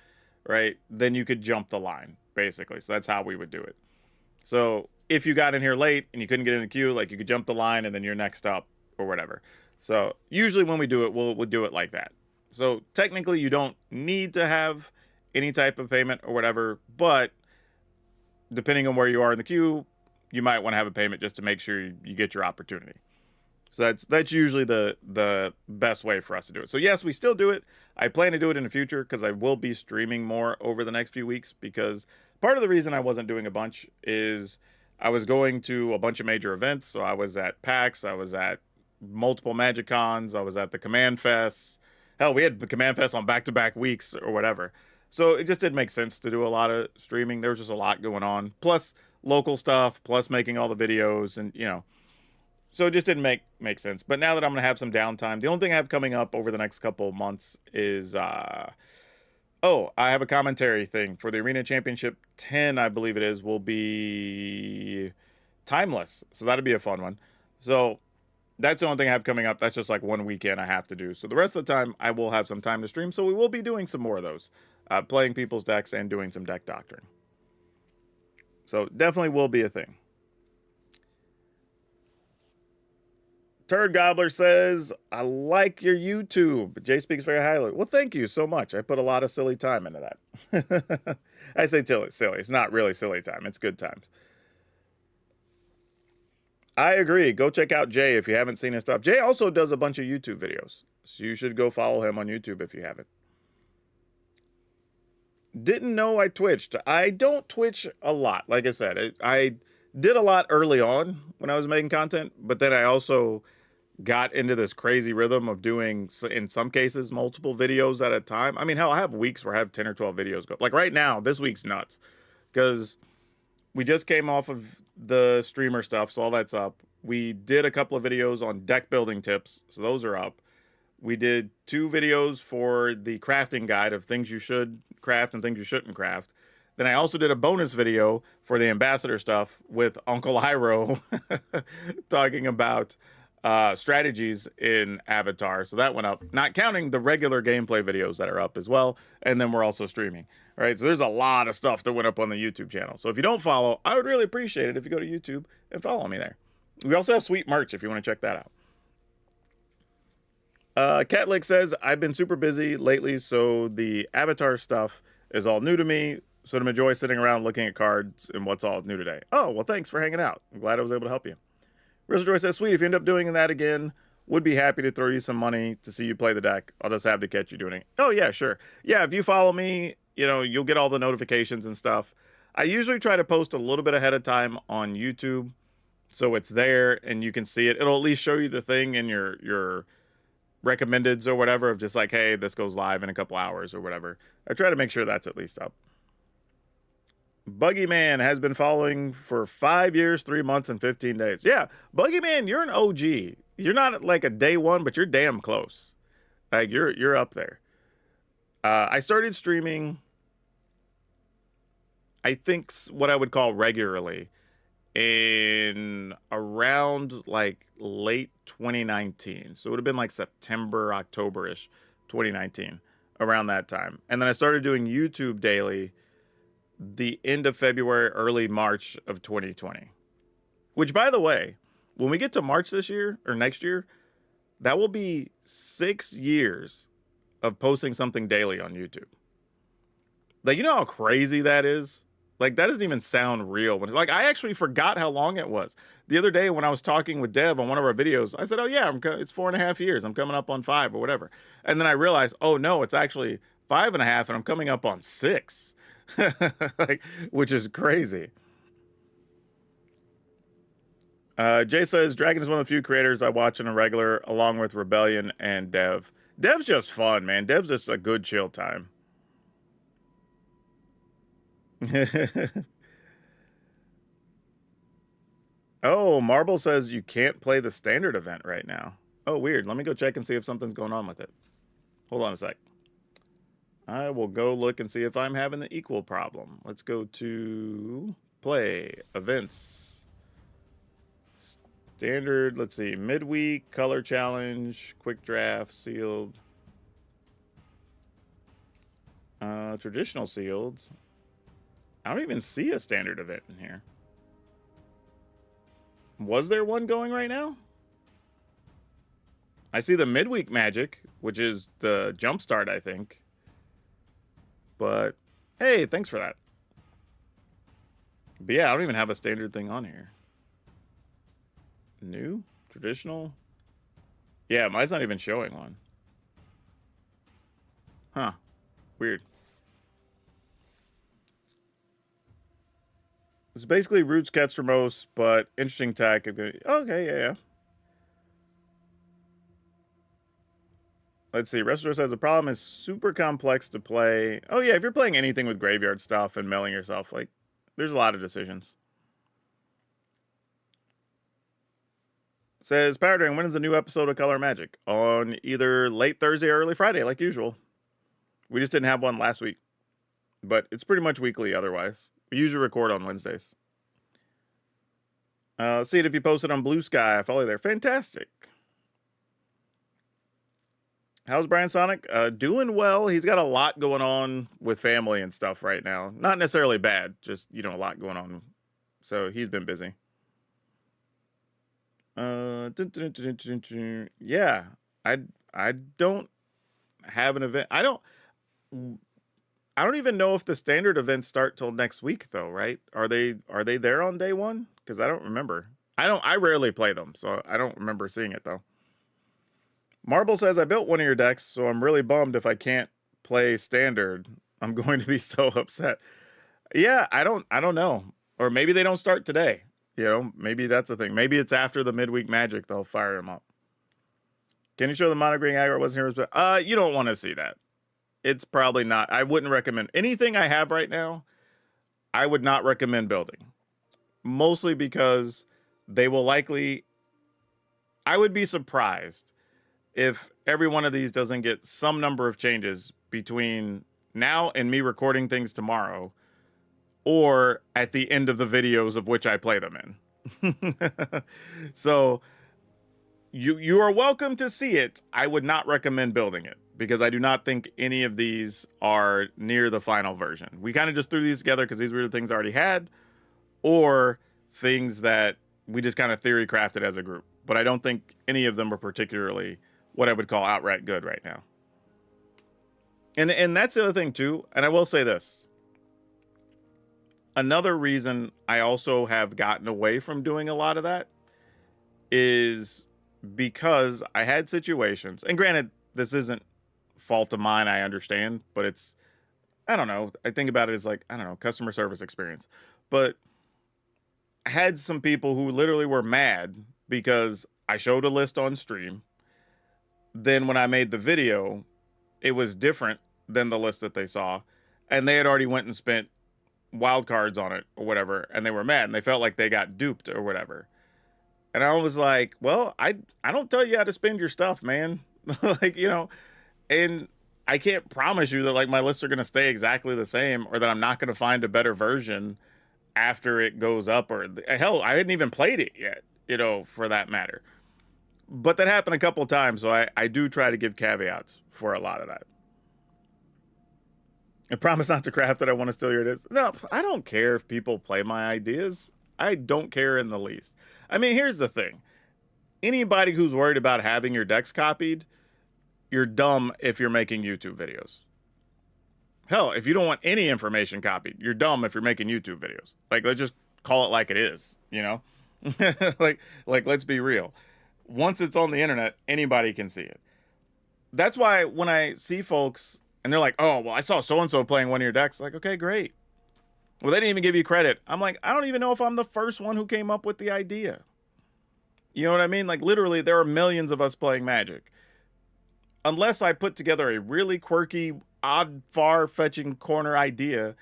right, then you could jump the line, basically. So that's how we would do it. So if you got in here late and you couldn't get in the queue, like, you could jump the line and then you're next up or whatever. So usually when we do it, we'll do it like that. So technically you don't need to have any type of payment or whatever, but depending on where you are in the queue, you might want to have a payment just to make sure you get your opportunity. So that's usually the best way for us to do it. So yes, we still do it. I plan to do it in the future because I will be streaming more over the next few weeks, because part of the reason I wasn't doing a bunch is I was going to a bunch of major events. So I was at PAX, I was at multiple Magic Cons, I was at the Command Fest. Hell, we had the Command Fest on back-to-back weeks or whatever. So it just didn't make sense to do a lot of streaming. There was just a lot going on. Plus local stuff, plus making all the videos, and so it just didn't make sense. But now that I'm going to have some downtime, the only thing I have coming up over the next couple months is, I have a commentary thing for the Arena Championship 10, I believe it is, will be timeless. So that'll be a fun one. So that's the only thing I have coming up. That's just like one weekend I have to do. So the rest of the time, I will have some time to stream. So we will be doing some more of those, playing people's decks and doing some deck doctoring. So definitely will be a thing. Turd Gobbler says, I like your YouTube. Jay speaks very highly. Well, thank you so much. I put a lot of silly time into that. I say silly. It's not really silly time. It's good times. I agree. Go check out Jay if you haven't seen his stuff. Jay also does a bunch of YouTube videos, so you should go follow him on YouTube if you haven't. Didn't know I twitched. I don't twitch a lot. Like I said, I did a lot early on when I was making content, but then I also got into this crazy rhythm of doing, in some cases, multiple videos at a time. I mean, hell, I have weeks where I have 10 or 12 videos go. Like right now, this week's nuts, because we just came off of the streamer stuff, so all that's up. We did a couple of videos on deck building tips, so those are up. We did 2 videos for the crafting guide of things you should craft and things you shouldn't craft. Then I also did a bonus video for the ambassador stuff with Uncle Iroh talking about strategies in Avatar. So that went up, not counting the regular gameplay videos that are up as well. And then we're also streaming. All right, so there's a lot of stuff that went up on the YouTube channel. So if you don't follow, I would really appreciate it if you go to YouTube and follow me there. We also have sweet merch if you want to check that out. Catlick says, I've been super busy lately, so the Avatar stuff is all new to me. So I'm enjoy sitting around looking at cards and what's all new today. Oh, well, thanks for hanging out. I'm glad I was able to help you. Rizzo Joy says, sweet, if you end up doing that again, would be happy to throw you some money to see you play the deck. I'll just have to catch you doing it. Oh, yeah, sure. Yeah, if you follow me, you'll get all the notifications and stuff. I usually try to post a little bit ahead of time on YouTube, so it's there and you can see it. It'll at least show you the thing in your recommendeds or whatever of just like, hey, this goes live in a couple hours or whatever. I try to make sure that's at least up. Buggy Man has been following for 5 years, 3 months, and 15 days. Yeah, Buggy Man, you're an OG. You're not like a day one, but you're damn close. Like you're up there. I started streaming, I think, what I would call regularly in around like late 2019. So it would have been like September, October-ish, 2019, around that time. And then I started doing YouTube daily the end of February, early March of 2020. Which, by the way, when we get to March this year or next year, that will be 6 years of posting something daily on YouTube. Like, you know how crazy that is? Like, that doesn't even sound real. But it's like, I actually forgot how long it was. The other day when I was talking with Dev on one of our videos, I said, oh yeah, it's 4.5 years. I'm coming up on 5 or whatever. And then I realized, oh no, it's actually 5.5 and I'm coming up on 6. Like, which is crazy. Jay says, Dragon is one of the few creators I watch on a regular, along with Rebellion and Dev. Dev's just fun, man. Dev's just a good chill time. Oh, Marble says you can't play the standard event right now. Oh, weird. Let me go check and see if something's going on with it. Hold on a sec. I will go look and see if I'm having the equal problem. Let's go to play events. Standard, let's see, midweek, color challenge, quick draft, sealed. Traditional sealed. I don't even see a standard event in here. Was there one going right now? I see the midweek magic, which is the jumpstart, I think. But, hey, thanks for that. But yeah, I don't even have a standard thing on here. New? Traditional? Yeah, mine's not even showing one. Huh. Weird. It's basically Roots Cats for most, but interesting tech. Okay, yeah. Let's see. Restaurant says the problem is super complex to play. Oh yeah, if you're playing anything with graveyard stuff and milling yourself, like, there's a lot of decisions. Says Power Dragon, when is the new episode of Color Magic? On either late Thursday or early Friday, like usual. We just didn't have one last week, but it's pretty much weekly otherwise. We usually record on Wednesdays. See it if you post it on Blue Sky. I follow you there. Fantastic. How's Brian Sonic? Doing well. He's got a lot going on with family and stuff right now. Not necessarily bad, just, you know, a lot going on. So he's been busy. Yeah. I don't have an event. I don't even know if the standard events start till next week though, right? Are they there on day one? Because I don't remember. I rarely play them, so I don't remember seeing it though. Marble says, I built one of your decks, so I'm really bummed if I can't play standard. I'm going to be so upset. Yeah, I don't know. Or maybe they don't start today. You know, maybe that's the thing. Maybe it's after the midweek magic they'll fire him up. Can you show the mono green aggro wasn't here? You don't want to see that. It's probably not. I wouldn't recommend anything I have right now. I would not recommend building. Mostly because they will likely, I would be surprised if every one of these doesn't get some number of changes between now and me recording things tomorrow, or at the end of the videos of which I play them in. So you are welcome to see it. I would not recommend building it because I do not think any of these are near the final version. We kind of just threw these together because these were the things I already had, or things that we just kind of theory crafted as a group. But I don't think any of them are particularly what I would call outright good right now. And that's the other thing too. And I will say this. Another reason I also have gotten away from doing a lot of that is because I had situations, and granted, this isn't fault of mine, I understand, but it's, I don't know, I think about it as like, I don't know, customer service experience. But I had some people who literally were mad because I showed a list on stream. Then when I made the video, it was different than the list that they saw. And they had already went and spent wild cards on it or whatever. And they were mad and they felt like they got duped or whatever. And I was like, well, I don't tell you how to spend your stuff, man. Like, you know, and I can't promise you that like my lists are going to stay exactly the same or that I'm not going to find a better version after it goes up, or hell, I hadn't even played it yet, you know, for that matter. But that happened a couple of times, so I do try to give caveats for a lot of that. I promise not to craft it. I want to steal your ideas. No, I don't care if people play my ideas. I don't care in the least. I mean, here's the thing. Anybody who's worried about having your decks copied, you're dumb if you're making YouTube videos. Hell, if you don't want any information copied, you're dumb if you're making YouTube videos. Like, let's just call it like it is, you know? like let's be real. Once it's on the internet, anybody can see it. That's why when I see folks and they're like, oh, well, I saw so-and-so playing one of your decks. Like, okay, great. Well, they didn't even give you credit. I'm like, I don't even know if I'm the first one who came up with the idea. You know what I mean? Like, literally, there are millions of us playing Magic. Unless I put together a really quirky, odd, far-fetching corner idea,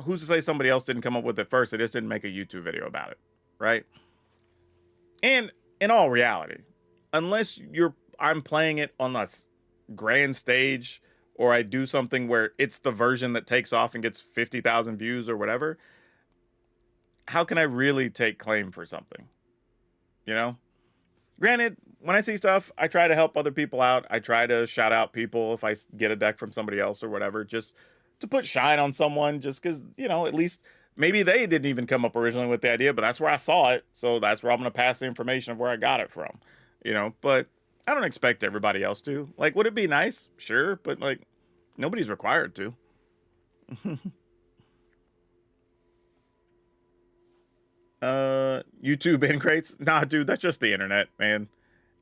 who's to say somebody else didn't come up with it first? They just didn't make a YouTube video about it, right? And in all reality, unless I'm playing it on a grand stage, or I do something where it's the version that takes off and gets 50,000 views or whatever, how can I really take claim for something? You know? Granted, when I see stuff, I try to help other people out. I try to shout out people if I get a deck from somebody else or whatever, just to put shine on someone, just because, you know, at least maybe they didn't even come up originally with the idea, but that's where I saw it. So that's where I'm going to pass the information of where I got it from, you know, but I don't expect everybody else to. Like, would it be nice? Sure, but like, nobody's required to. YouTube in crates? Nah, dude, that's just the internet, man.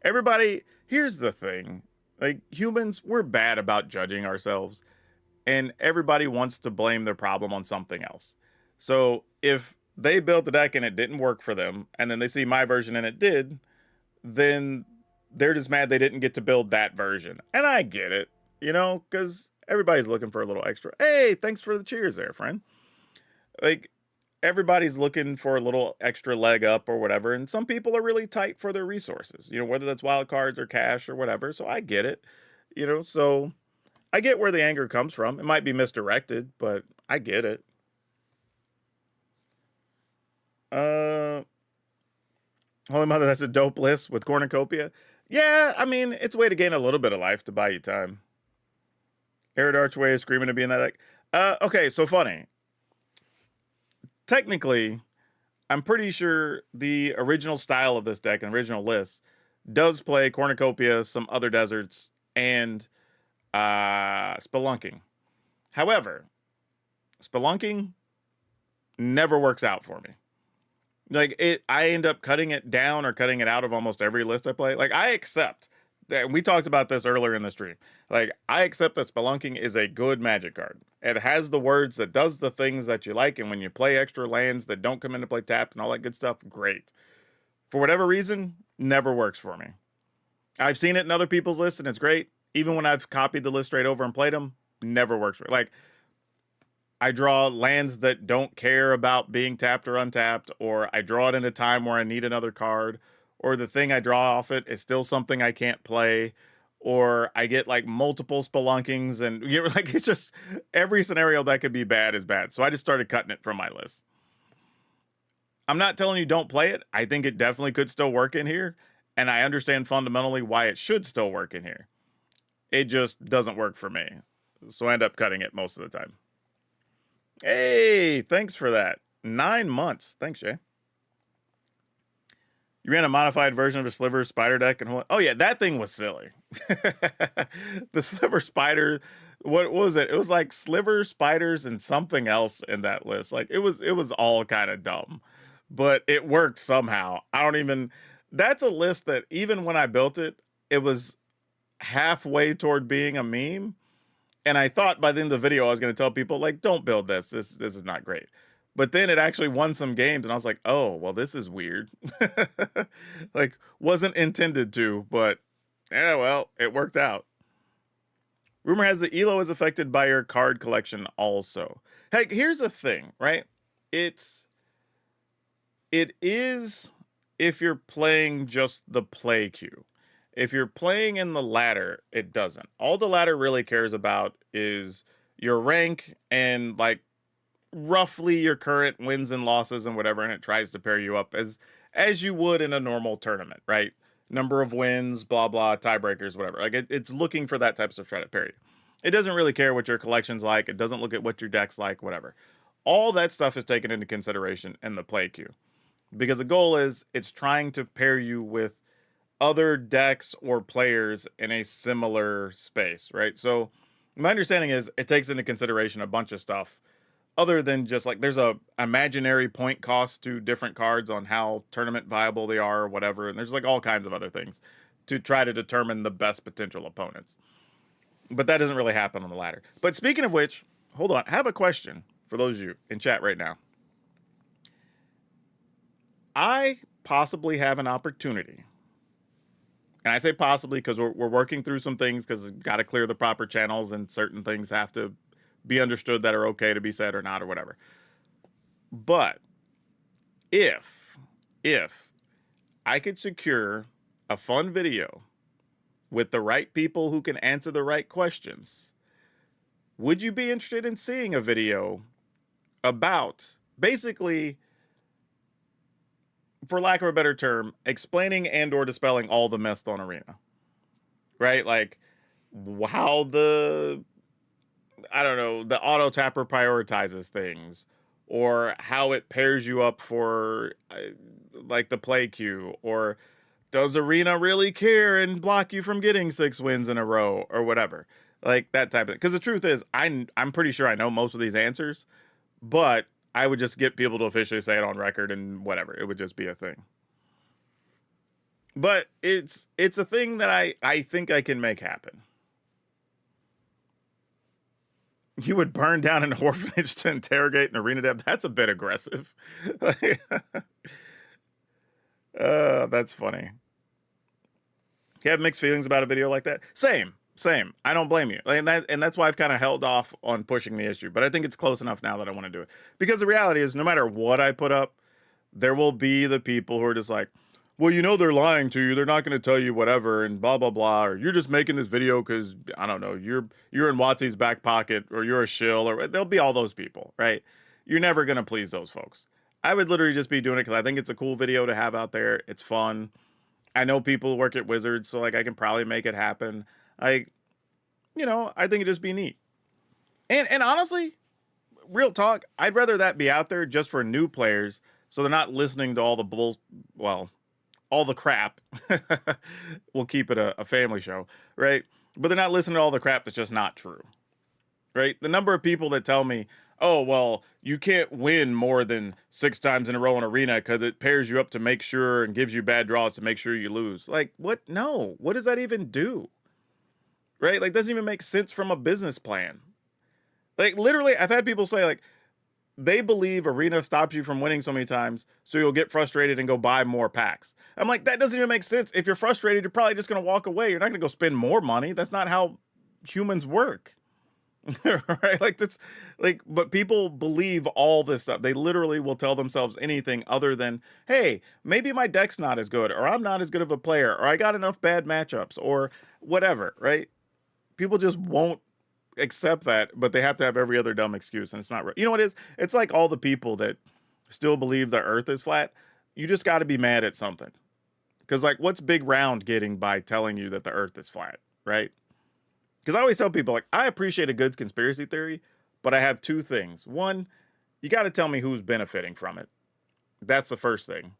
Everybody, here's the thing. Like, humans, we're bad about judging ourselves, and everybody wants to blame their problem on something else. So if they built the deck and it didn't work for them, and then they see my version and it did, then they're just mad they didn't get to build that version. And I get it, you know, because everybody's looking for a little extra. Hey, thanks for the cheers there, friend. Like, everybody's looking for a little extra leg up or whatever. And some people are really tight for their resources, you know, whether that's wild cards or cash or whatever. So I get it, you know, so I get where the anger comes from. It might be misdirected, but I get it. Holy Mother, that's a dope list with cornucopia. Yeah, I mean, it's a way to gain a little bit of life to buy you time. Arid Archway is screaming to be in that deck. Okay, so funny. Technically, I'm pretty sure the original style of this deck and original list does play cornucopia, some other deserts, and spelunking. However, spelunking never works out for me. Like, I end up cutting it down or cutting it out of almost every list I play. Like, I accept that, we talked about this earlier in the stream. Like, I accept that spelunking is a good Magic card. It has the words that does the things that you like, and when you play extra lands that don't come into play tapped and all that good stuff, great. For whatever reason, never works for me. I've seen it in other people's lists, and it's great. Even when I've copied the list straight over and played them, never works for me. Like, I draw lands that don't care about being tapped or untapped, or I draw it in a time where I need another card, or the thing I draw off it is still something I can't play, or I get like multiple spelunkings, and you know, like, it's just every scenario that could be bad is bad. So I just started cutting it from my list. I'm not telling you don't play it. I think it definitely could still work in here, and I understand fundamentally why it should still work in here. It just doesn't work for me. So I end up cutting it most of the time. Hey, thanks for that. 9 months. Thanks, Jay. You ran a modified version of a Sliver Spider deck, and oh yeah, that thing was silly. The Sliver Spider, what was it? It was like Sliver Spiders and something else in that list. Like, it was all kind of dumb, but it worked somehow. That's a list that even when I built it, it was halfway toward being a meme. And I thought by the end of the video, I was going to tell people, like, don't build this. This is not great. But then it actually won some games, and I was like, oh, well, this is weird. Like, wasn't intended to, but, yeah, well, it worked out. Rumor has the ELO is affected by your card collection also. Heck, here's the thing, right? It is if you're playing just the play queue. If you're playing in the ladder, it doesn't. All the ladder really cares about is your rank and, like, roughly your current wins and losses and whatever, and it tries to pair you up as you would in a normal tournament, right? Number of wins, blah blah, tiebreakers, whatever. Like it's looking for that type of stuff to try to pair you. It doesn't really care what your collection's like. It doesn't look at what your deck's like, whatever. All that stuff is taken into consideration in the play queue because the goal is it's trying to pair you with other decks or players in a similar space, right? So my understanding is it takes into consideration a bunch of stuff other than just like there's a imaginary point cost to different cards on how tournament viable they are or whatever, and there's like all kinds of other things to try to determine the best potential opponents. But that doesn't really happen on the ladder. But speaking of which, hold on, I have a question for those of you in chat right now. I possibly have an opportunity. And I say possibly because we're working through some things because we've got to clear the proper channels and certain things have to be understood that are okay to be said or not or whatever. But if I could secure a fun video with the right people who can answer the right questions, would you be interested in seeing a video about basically, for lack of a better term, explaining and or dispelling all the mess on Arena, right? Like how the auto tapper prioritizes things, or how it pairs you up for like the play queue, or does Arena really care and block you from getting 6 wins in a row or whatever, like that type of thing. Because the truth is, I'm pretty sure I know most of these answers, but I would just get people to officially say it on record and whatever. It would just be a thing. But it's a thing that I think I can make happen. You would burn down an orphanage to interrogate an arena dev? That's a bit aggressive. That's funny. You have mixed feelings about a video like that? Same. I don't blame you. And that's why I've kind of held off on pushing the issue. But I think it's close enough now that I want to do it. Because the reality is, no matter what I put up, there will be the people who are just like, well, you know they're lying to you. They're not going to tell you whatever and blah, blah, blah. Or you're just making this video because, I don't know, you're in Watsy's back pocket or you're a shill. Or there'll be all those people, right? You're never going to please those folks. I would literally just be doing it because I think it's a cool video to have out there. It's fun. I know people work at Wizards, so like I can probably make it happen. I think it'd just be neat. And honestly, real talk, I'd rather that be out there just for new players so they're not listening to all the all the crap. We'll keep it a family show, right? But they're not listening to all the crap that's just not true, right? The number of people that tell me, oh, well, you can't win more than 6 times in a row in Arena because it pairs you up to make sure and gives you bad draws to make sure you lose. Like, what? No. What does that even do? Right? Like, doesn't even make sense from a business plan. Like, literally, I've had people say, like, they believe Arena stops you from winning so many times, so you'll get frustrated and go buy more packs. I'm like, that doesn't even make sense. If you're frustrated, you're probably just going to walk away. You're not going to go spend more money. That's not how humans work. Right? Like, that's like, but people believe all this stuff. They literally will tell themselves anything other than, hey, maybe my deck's not as good, or I'm not as good of a player, or I got enough bad matchups, or whatever, right? People just won't accept that, but they have to have every other dumb excuse, and it's not right. You know what it is? It's like all the people that still believe the earth is flat. You just got to be mad at something. Because, like, what's Big Round getting by telling you that the earth is flat, right? Because I always tell people, like, I appreciate a good conspiracy theory, but I have 2 things. One, you got to tell me who's benefiting from it. That's the first thing.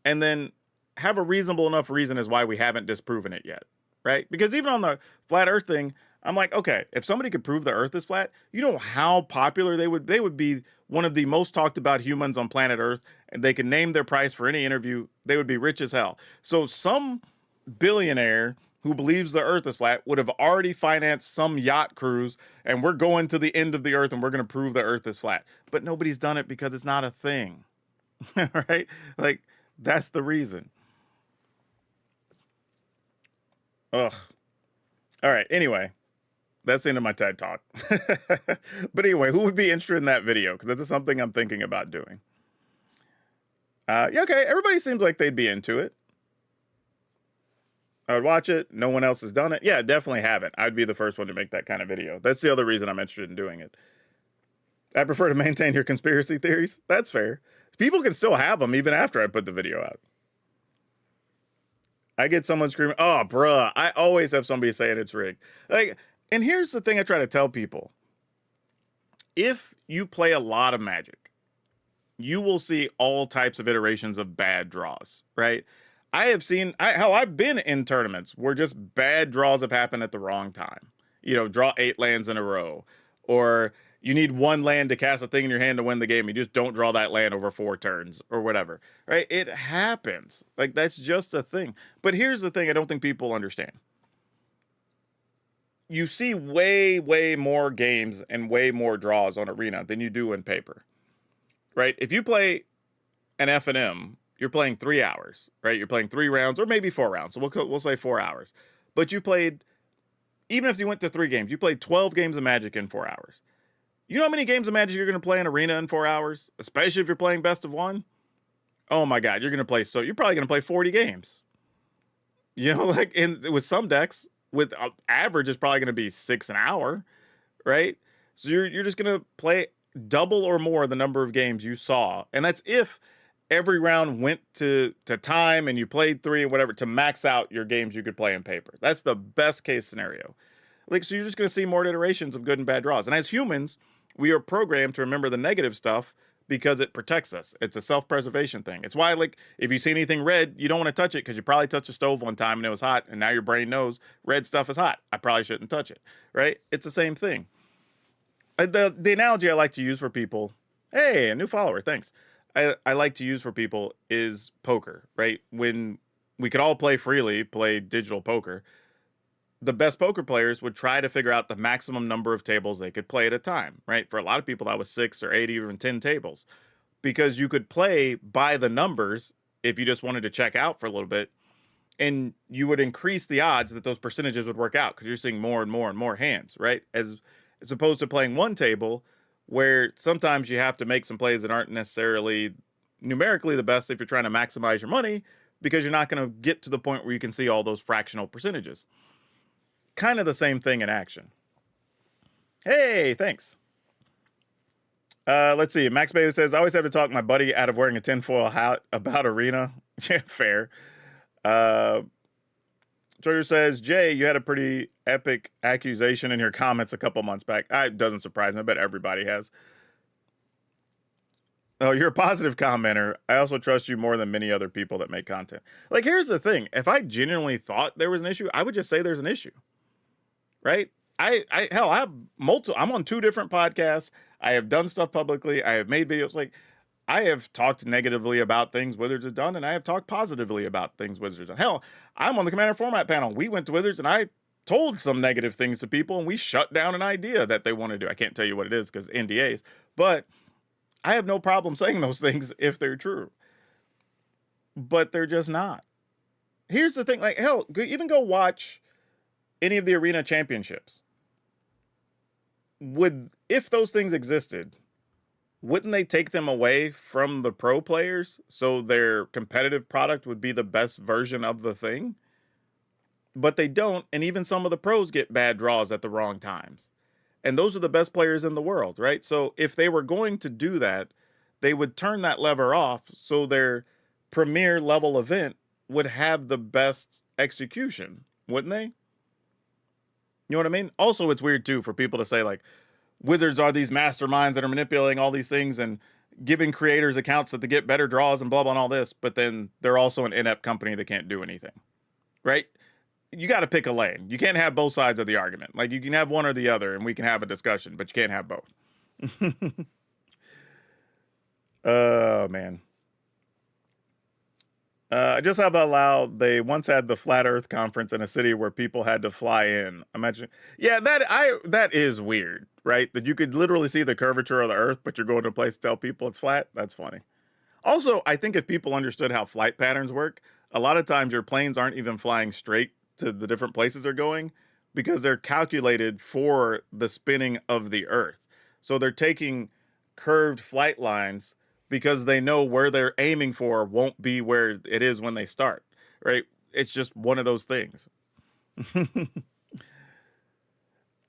And then have a reasonable enough reason as why we haven't disproven it yet, right? Because even on the flat earth thing, I'm like, okay, if somebody could prove the earth is flat, you know how popular they would be one of the most talked about humans on planet Earth, and they could name their price for any interview. They would be rich as hell. So some billionaire who believes the earth is flat would have already financed some yacht cruise, and we're going to the end of the earth and we're going to prove the earth is flat. But nobody's done it because it's not a thing. Right? Like, that's the reason. Ugh. All right. Anyway, that's the end of my TED Talk. But anyway, who would be interested in that video? Because this is something I'm thinking about doing. Yeah, okay. Everybody seems like they'd be into it. I would watch it. No one else has done it. Yeah, definitely have it. I'd be the first one to make that kind of video. That's the other reason I'm interested in doing it. I prefer to maintain your conspiracy theories. That's fair. People can still have them even after I put the video out. I get someone screaming, "Oh, bruh!" I always have somebody saying it's rigged. Like, and here's the thing I try to tell people: if you play a lot of Magic, you will see all types of iterations of bad draws. Right? I have seen hell. I've been in tournaments where just bad draws have happened at the wrong time. You know, draw 8 lands in a row, or you need 1 land to cast a thing in your hand to win the game. You just don't draw that land over 4 turns or whatever, right? It happens. Like, that's just a thing. But here's the thing I don't think people understand. You see way, way more games and way more draws on Arena than you do in paper, right? If you play an F&M, you're playing 3 hours, right? You're playing 3 rounds or maybe 4 rounds. So we'll say 4 hours. But you played, even if you went to 3 games, you played 12 games of Magic in 4 hours. You know how many games of Magic you're going to play in Arena in 4 hours? Especially if you're playing best of 1? Oh my God, you're probably going to play 40 games. You know, like with some decks, with average is probably going to be 6 an hour, right? So you're just going to play double or more the number of games you saw. And that's if every round went to time and you played 3 or whatever to max out your games you could play in paper. That's the best case scenario. Like, so you're just going to see more iterations of good and bad draws. And as humans, we are programmed to remember the negative stuff because it protects us. It's a self-preservation thing. It's why, like, if you see anything red, you don't want to touch it because you probably touched a stove one time and it was hot, and now your brain knows red stuff is hot. I probably shouldn't touch it, right? It's the same thing. The analogy I like to use for people, hey, a new follower, thanks. I like to use for people is poker, right? When we could all play freely, play digital poker, the best poker players would try to figure out the maximum number of tables they could play at a time, right? For a lot of people, that was 6 or 8, even 10 tables, because you could play by the numbers if you just wanted to check out for a little bit, and you would increase the odds that those percentages would work out because you're seeing more and more and more hands, right? As opposed to playing one table where sometimes you have to make some plays that aren't necessarily numerically the best if you're trying to maximize your money because you're not going to get to the point where you can see all those fractional percentages. Kind of the same thing in action. Hey, thanks. Let's see. Max Bailey says, I always have to talk my buddy out of wearing a tinfoil hat about Arena. Yeah, fair. Georgia says, Jay, you had a pretty epic accusation in your comments a couple months back. It doesn't surprise me. I bet everybody has. Oh, you're a positive commenter. I also trust you more than many other people that make content. Like, here's the thing. If I genuinely thought there was an issue, I would just say there's an issue. Right? I have I'm on 2 different podcasts. I have done stuff publicly. I have made videos. Like, I have talked negatively about things Wizards have done, and I have talked positively about things Wizards have done. Hell, I'm on the Commander Format panel. We went to Wizards, and I told some negative things to people, and we shut down an idea that they want to do. I can't tell you what it is because NDAs, but I have no problem saying those things if they're true. But they're just not. Here's the thing. Like, hell, even go watch any of the Arena championships. If those things existed, wouldn't they take them away from the pro players so their competitive product would be the best version of the thing? But they don't, and even some of the pros get bad draws at the wrong times. And those are the best players in the world, right? So if they were going to do that, they would turn that lever off so their premier level event would have the best execution, wouldn't they? You know what I mean? Also, it's weird, too, for people to say, like, Wizards are these masterminds that are manipulating all these things and giving creators accounts that they get better draws and blah, blah, and all this, but then they're also an inept company that can't do anything, right? You got to pick a lane. You can't have both sides of the argument. Like, you can have one or the other, and we can have a discussion, but you can't have both. Oh, man. I just have allowed. They once had the Flat Earth conference in a city where people had to fly in. Imagine, yeah, that is weird, right? That you could literally see the curvature of the Earth, but you're going to a place to tell people it's flat. That's funny. Also, I think if people understood how flight patterns work, a lot of times your planes aren't even flying straight to the different places they're going because they're calculated for the spinning of the Earth. So they're taking curved flight lines because they know where they're aiming for won't be where it is when they start, right? It's just one of those things.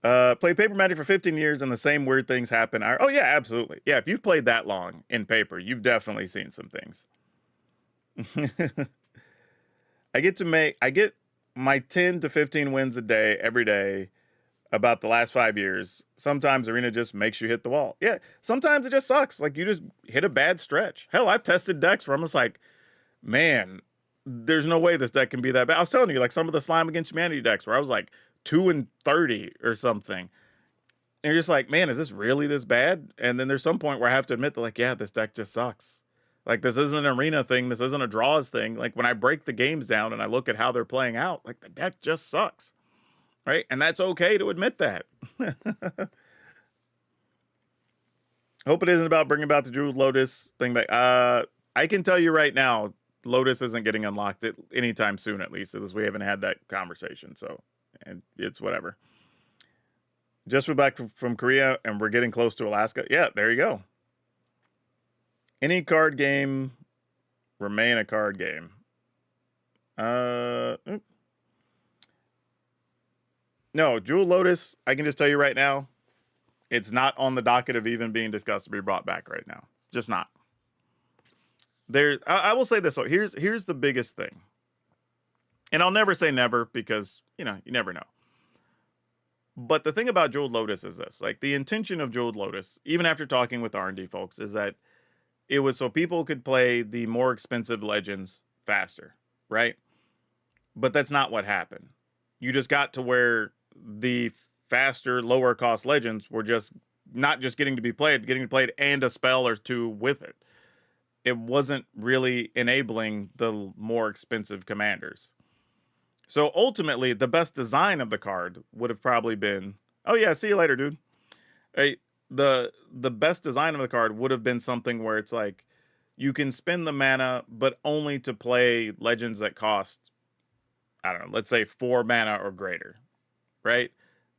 Played Paper Magic for 15 years and the same weird things happen. Oh, yeah, absolutely. Yeah, if you've played that long in Paper, you've definitely seen some things. I get my 10 to 15 wins a day, every day, about the last 5 years. Sometimes Arena just makes you hit the wall. Yeah, sometimes it just sucks. Like, you just hit a bad stretch. Hell, I've tested decks where I'm just like, man, there's no way this deck can be that bad. I was telling you, like, some of the Slime Against Humanity decks where I was like 2-30 or something. And you're just like, man, is this really this bad? And then there's some point where I have to admit that, like, yeah, this deck just sucks. Like, this isn't an arena thing. This isn't a draws thing. Like, when I break the games down and I look at how they're playing out, like, the deck just sucks. Right? And that's okay to admit that. Hope it isn't about bringing about the Jeweled Lotus thing back. I can tell you right now, Lotus isn't getting unlocked anytime soon, at least, as we haven't had that conversation. So, and it's whatever. Just back from Korea, and we're getting close to Alaska. Yeah, there you go. Any card game remain a card game. No, Jewel Lotus, I can just tell you right now, it's not on the docket of even being discussed to be brought back right now. Just not. I will say this. So here's the biggest thing. And I'll never say never because, you never know. But the thing about Jeweled Lotus is this. Like, the intention of Jeweled Lotus, even after talking with R&D folks, is that it was so people could play the more expensive legends faster, right? But that's not what happened. You just got to where the faster, lower cost legends were just not just getting to played and a spell or two with it. It wasn't really enabling the more expensive commanders. So ultimately, the best design of the card would have probably been, oh yeah, see you later, dude. Hey, the best design of the card would have been something where it's like, you can spend the mana, but only to play legends that cost, I don't know, let's say 4 mana or greater, right?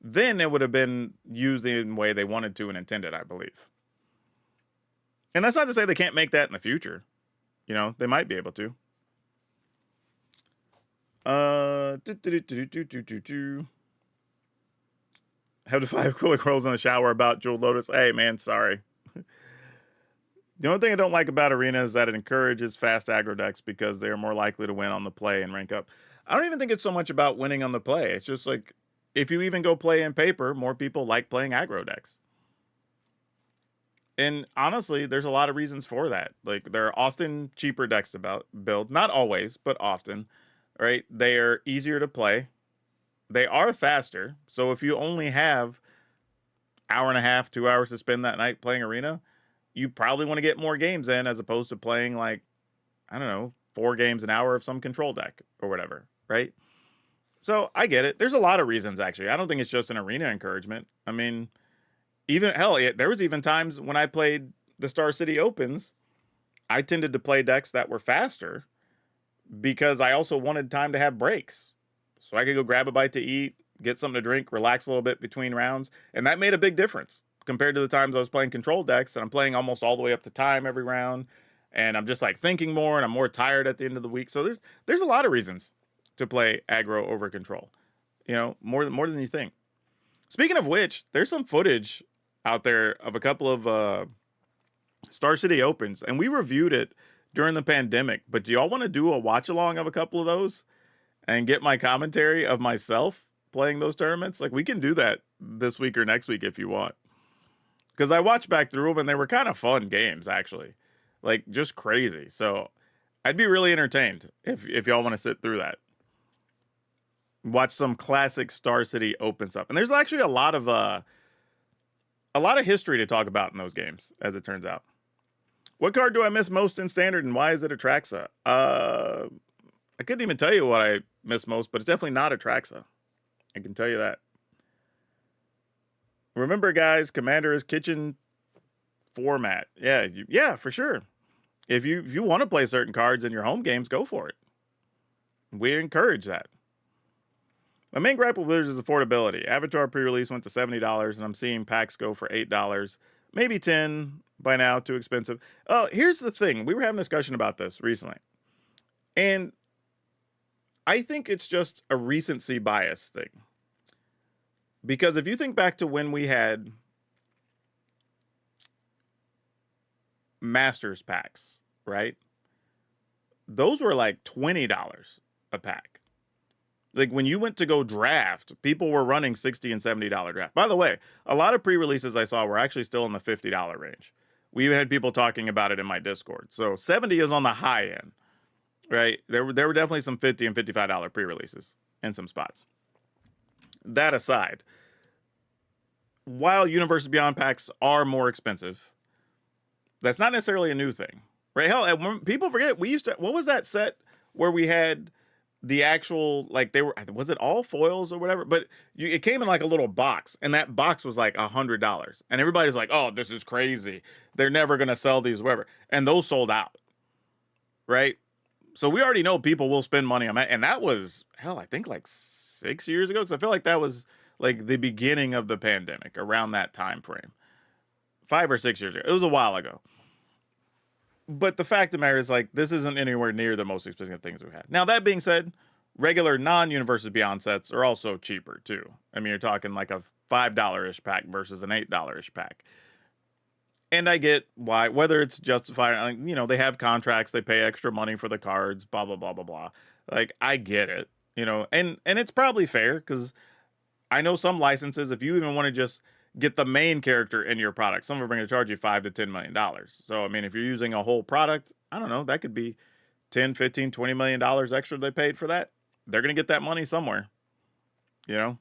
Then it would have been used in the way they wanted to and intended, I believe. And that's not to say they can't make that in the future. They might be able to. Have the 5 cooler curls in the shower about Jeweled Lotus. Hey, man, sorry. The only thing I don't like about Arena is that it encourages fast aggro decks because they are more likely to win on the play and rank up. I don't even think it's so much about winning on the play. It's just like, if you even go play in Paper, more people like playing aggro decks. And honestly, there's a lot of reasons for that. Like, there are often cheaper decks to build. Not always, but often. Right? They are easier to play. They are faster. So if you only have hour and a half, 2 hours to spend that night playing Arena, you probably want to get more games in as opposed to playing, like, I don't know, 4 games an hour of some control deck or whatever, right? So I get it. There's a lot of reasons, actually. I don't think it's just an Arena encouragement. I mean, there was even times when I played the Star City Opens, I tended to play decks that were faster because I also wanted time to have breaks. So I could go grab a bite to eat, get something to drink, relax a little bit between rounds. And that made a big difference compared to the times I was playing control decks, and I'm playing almost all the way up to time every round. And I'm just like thinking more, and I'm more tired at the end of the week. So there's a lot of reasons to play aggro over control, more than you think. Speaking of which, there's some footage out there of a couple of Star City Opens, and we reviewed it during the pandemic. But do y'all want to do a watch along of a couple of those and get my commentary of myself playing those tournaments? Like, we can do that this week or next week if you want. Because I watched back through them and they were kind of fun games, actually. Like, just crazy. So I'd be really entertained if y'all want to sit through that. Watch some classic Star City Open stuff. And there's actually a lot of history to talk about in those games, as it turns out. What card do I miss most in Standard, and why is it Atraxa? I couldn't even tell you what I miss most, but it's definitely not Atraxa. I can tell you that. Remember, guys, Commander is kitchen format. Yeah, for sure. If you want to play certain cards in your home games, go for it. We encourage that. My main gripe with Wizards is affordability. Avatar pre-release went to $70, and I'm seeing packs go for $8, maybe $10 by now. Too expensive. Here's the thing. We were having a discussion about this recently, and I think it's just a recency bias thing. Because if you think back to when we had Masters packs, right? Those were like $20 a pack. Like when you went to go draft, people were running $60 and $70 draft. By the way, a lot of pre-releases I saw were actually still in the $50 range. We even had people talking about it in my Discord. So 70 is on the high end, right? There were definitely some $50 and $55 pre-releases in some spots. That aside, while Universes Beyond packs are more expensive, that's not necessarily a new thing, right? Hell, when people forget, we used to, what was that set where we had the actual, like, they were, was it all foils or whatever? But it came in like a little box, and that box was like $100. And everybody's like, oh, this is crazy. They're never going to sell these, whatever. And those sold out, right? So we already know people will spend money on that. And that was, hell, I think like 6 years ago, because I feel like that was like the beginning of the pandemic, around that time frame. 5 or 6 years ago. It was a while ago. But the fact of the matter is, like, this isn't anywhere near the most expensive things we've had. Now, that being said, regular non-Universes Beyond sets are also cheaper, too. I mean, you're talking like a $5-ish pack versus an $8-ish pack. And I get why, whether it's justified, you know, they have contracts, they pay extra money for the cards, blah, blah, blah, blah, blah. Like, I get it, you know, and it's probably fair, because I know some licenses, if you even want to just get the main character in your product, some of them are going to charge you $5 to $10 million. So, I mean, if you're using a whole product, I don't know, that could be 10, 15, $20 million extra they paid for that. They're going to get that money somewhere, you know?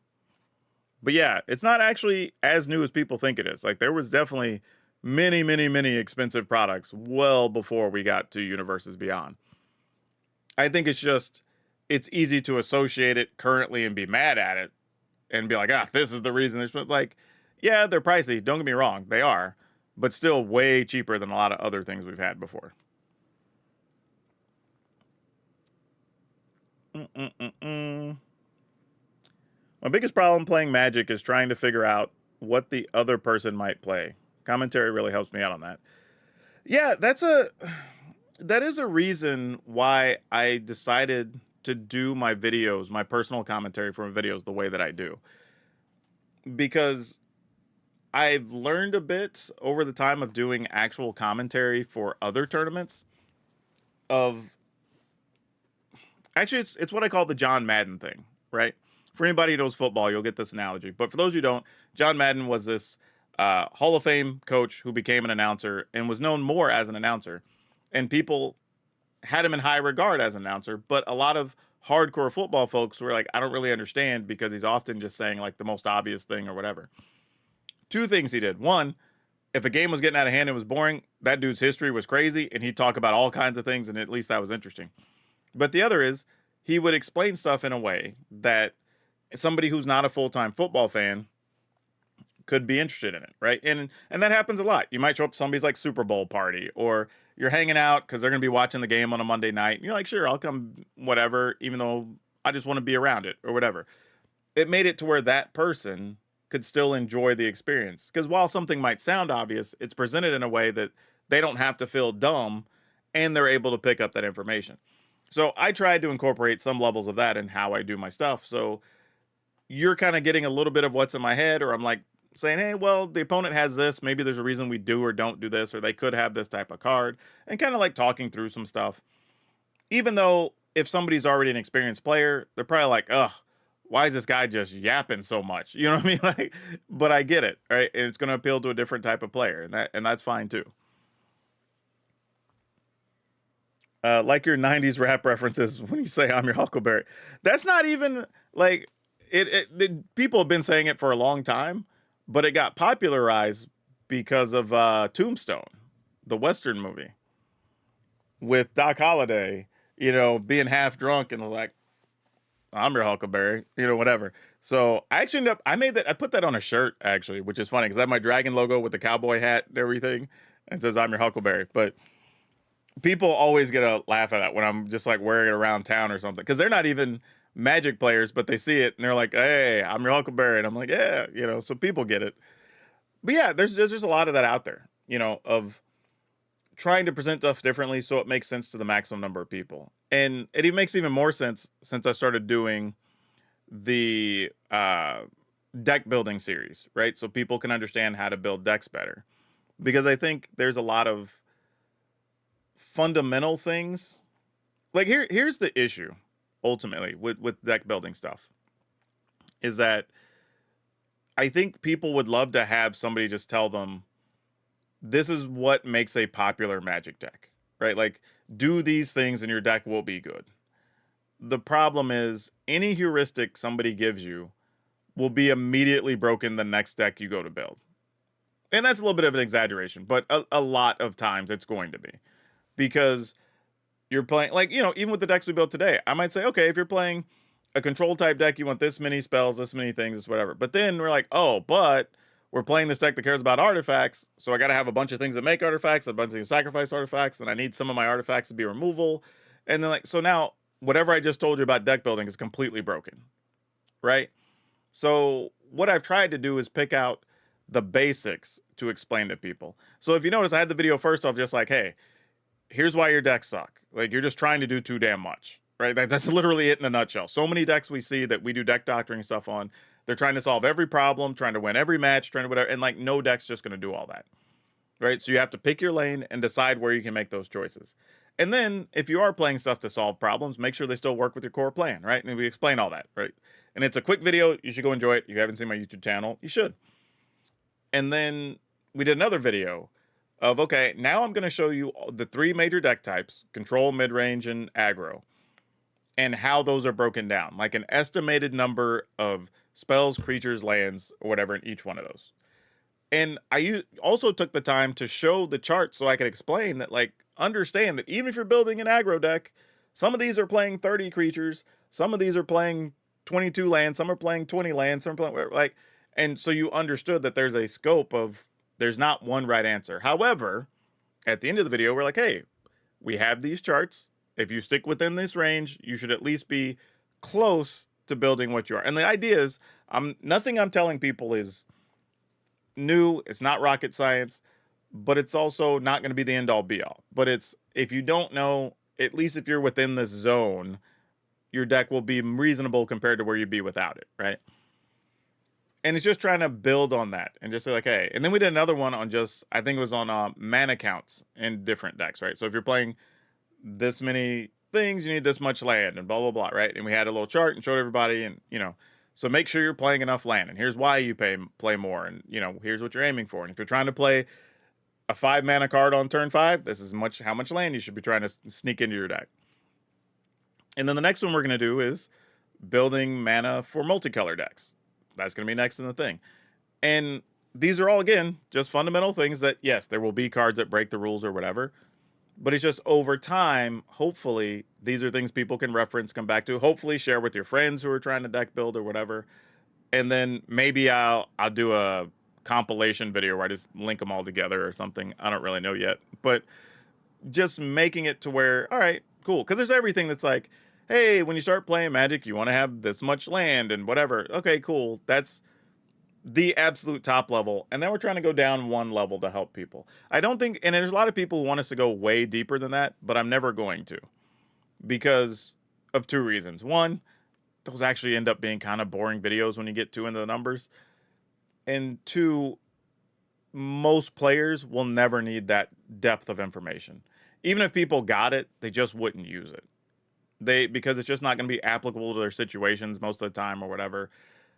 But yeah, it's not actually as new as people think it is. Like, there was definitely many, many, many expensive products well before we got to Universes Beyond. I think it's just, it's easy to associate it currently and be mad at it and be like, this is the reason they're like, yeah, they're pricey. Don't get me wrong. They are. But still way cheaper than a lot of other things we've had before. My biggest problem playing Magic is trying to figure out what the other person might play. Commentary really helps me out on that. Yeah, that is a reason why I decided to do my videos, my personal commentary for my videos the way that I do. Because I've learned a bit over the time of doing actual commentary for other tournaments of, actually it's what I call the John Madden thing, right? For anybody who knows football, you'll get this analogy. But for those who don't, John Madden was this Hall of Fame coach who became an announcer and was known more as an announcer. And people had him in high regard as an announcer, but a lot of hardcore football folks were like, I don't really understand, because he's often just saying like the most obvious thing or whatever. Two things he did. One, if a game was getting out of hand and was boring, that dude's history was crazy, and he'd talk about all kinds of things, and at least that was interesting. But the other is, he would explain stuff in a way that somebody who's not a full-time football fan could be interested in it, right? And that happens a lot. You might show up to somebody's like Super Bowl party, or you're hanging out because they're going to be watching the game on a Monday night, and you're like, sure, I'll come, whatever, even though I just want to be around it, or whatever. It made it to where that person could still enjoy the experience. Because while something might sound obvious, it's presented in a way that they don't have to feel dumb, and they're able to pick up that information. So I tried to incorporate some levels of that in how I do my stuff. So you're kind of getting a little bit of what's in my head, or I'm like saying, hey, well, the opponent has this. Maybe there's a reason we do or don't do this, or they could have this type of card, and kind of like talking through some stuff. Even though if somebody's already an experienced player, they're probably like, ugh, why is this guy just yapping so much? You know what I mean? Like, but I get it, right? And it's going to appeal to a different type of player, and that's fine too. Like your 90s rap references when you say I'm your Huckleberry. That's not even like people have been saying it for a long time, but it got popularized because of Tombstone, the Western movie with Doc Holliday, you know, being half drunk and like, I'm your Huckleberry, you know, whatever. So I actually ended up, I put that on a shirt actually, which is funny because I have my dragon logo with the cowboy hat and everything, and it says I'm your Huckleberry. But people always get a laugh at that when I'm just like wearing it around town or something, because they're not even Magic players, but they see it and they're like, hey, I'm your Huckleberry. And I'm like, yeah, you know, so people get it. But yeah, there's just a lot of that out there, you know, of trying to present stuff differently so it makes sense to the maximum number of people. And it even makes even more sense since I started doing the deck building series, right? So people can understand how to build decks better. Because I think there's a lot of fundamental things. Like here's the issue ultimately with deck building stuff is that I think people would love to have somebody just tell them this is what makes a popular Magic deck, right? Like do these things and your deck will be good. The problem is any heuristic somebody gives you will be immediately broken the next deck you go to build. And that's a little bit of an exaggeration, but a lot of times it's going to be because you're playing, like, you know, even with the decks we built today, I might say, okay, if you're playing a control type deck, you want this many spells, this many things, this whatever. But then we're like, oh, but we're playing this deck that cares about artifacts, so I got to have a bunch of things that make artifacts, a bunch of things that sacrifice artifacts, and I need some of my artifacts to be removal. And then, like, so now whatever I just told you about deck building is completely broken, right? So what I've tried to do is pick out the basics to explain to people. So if you notice, I had the video first off just like, hey, here's why your decks suck. Like, you're just trying to do too damn much, right? That's literally it in a nutshell. So many decks we see that we do deck doctoring stuff on, they're trying to solve every problem, trying to win every match, trying to whatever, and like no deck's just going to do all that, right? So you have to pick your lane and decide where you can make those choices. And then if you are playing stuff to solve problems, make sure they still work with your core plan, right? And we explain all that, right? And it's a quick video. You should go enjoy it. If you haven't seen my YouTube channel, you should. And then we did another video of, okay, now I'm going to show you the 3 major deck types, control, mid-range, and aggro, and how those are broken down, like an estimated number of spells, creatures, lands, or whatever in each one of those. And I also took the time to show the chart so I could explain that, like, understand that even if you're building an aggro deck, some of these are playing 30 creatures, some of these are playing 22 lands, some are playing 20 lands, some are playing whatever, like, and so you understood that there's a scope of, there's not one right answer. However, at the end of the video, we're like, hey, we have these charts. If you stick within this range, you should at least be close to building what you are. And the idea is, nothing I'm telling people is new. It's not rocket science, but it's also not going to be the end all be all. But it's, if you don't know, at least if you're within this zone, your deck will be reasonable compared to where you'd be without it, right? And it's just trying to build on that and just say like, hey, and then we did another one on just, I think it was on mana counts in different decks, right? So if you're playing this many things, you need this much land and blah, blah, blah, right? And we had a little chart and showed everybody and, you know, so make sure you're playing enough land and here's why you play more and, you know, here's what you're aiming for. And if you're trying to play a 5 mana card on turn 5, this is how much land you should be trying to sneak into your deck. And then the next one we're going to do is building mana for multicolor decks. That's going to be next in the thing. And these are all, again, just fundamental things that, yes, there will be cards that break the rules or whatever. But it's just over time, hopefully, these are things people can reference, come back to. Hopefully share with your friends who are trying to deck build or whatever. And then maybe I'll do a compilation video where I just link them all together or something. I don't really know yet. But just making it to where, all right, cool. Because there's everything that's like, hey, when you start playing Magic, you want to have this much land and whatever. Okay, cool. That's the absolute top level. And then we're trying to go down one level to help people. I don't think, and there's a lot of people who want us to go way deeper than that, but I'm never going to. Because of 2 reasons. One, those actually end up being kind of boring videos when you get too into the numbers. And 2, most players will never need that depth of information. Even if people got it, they just wouldn't use it. Because it's just not going to be applicable to their situations most of the time or whatever.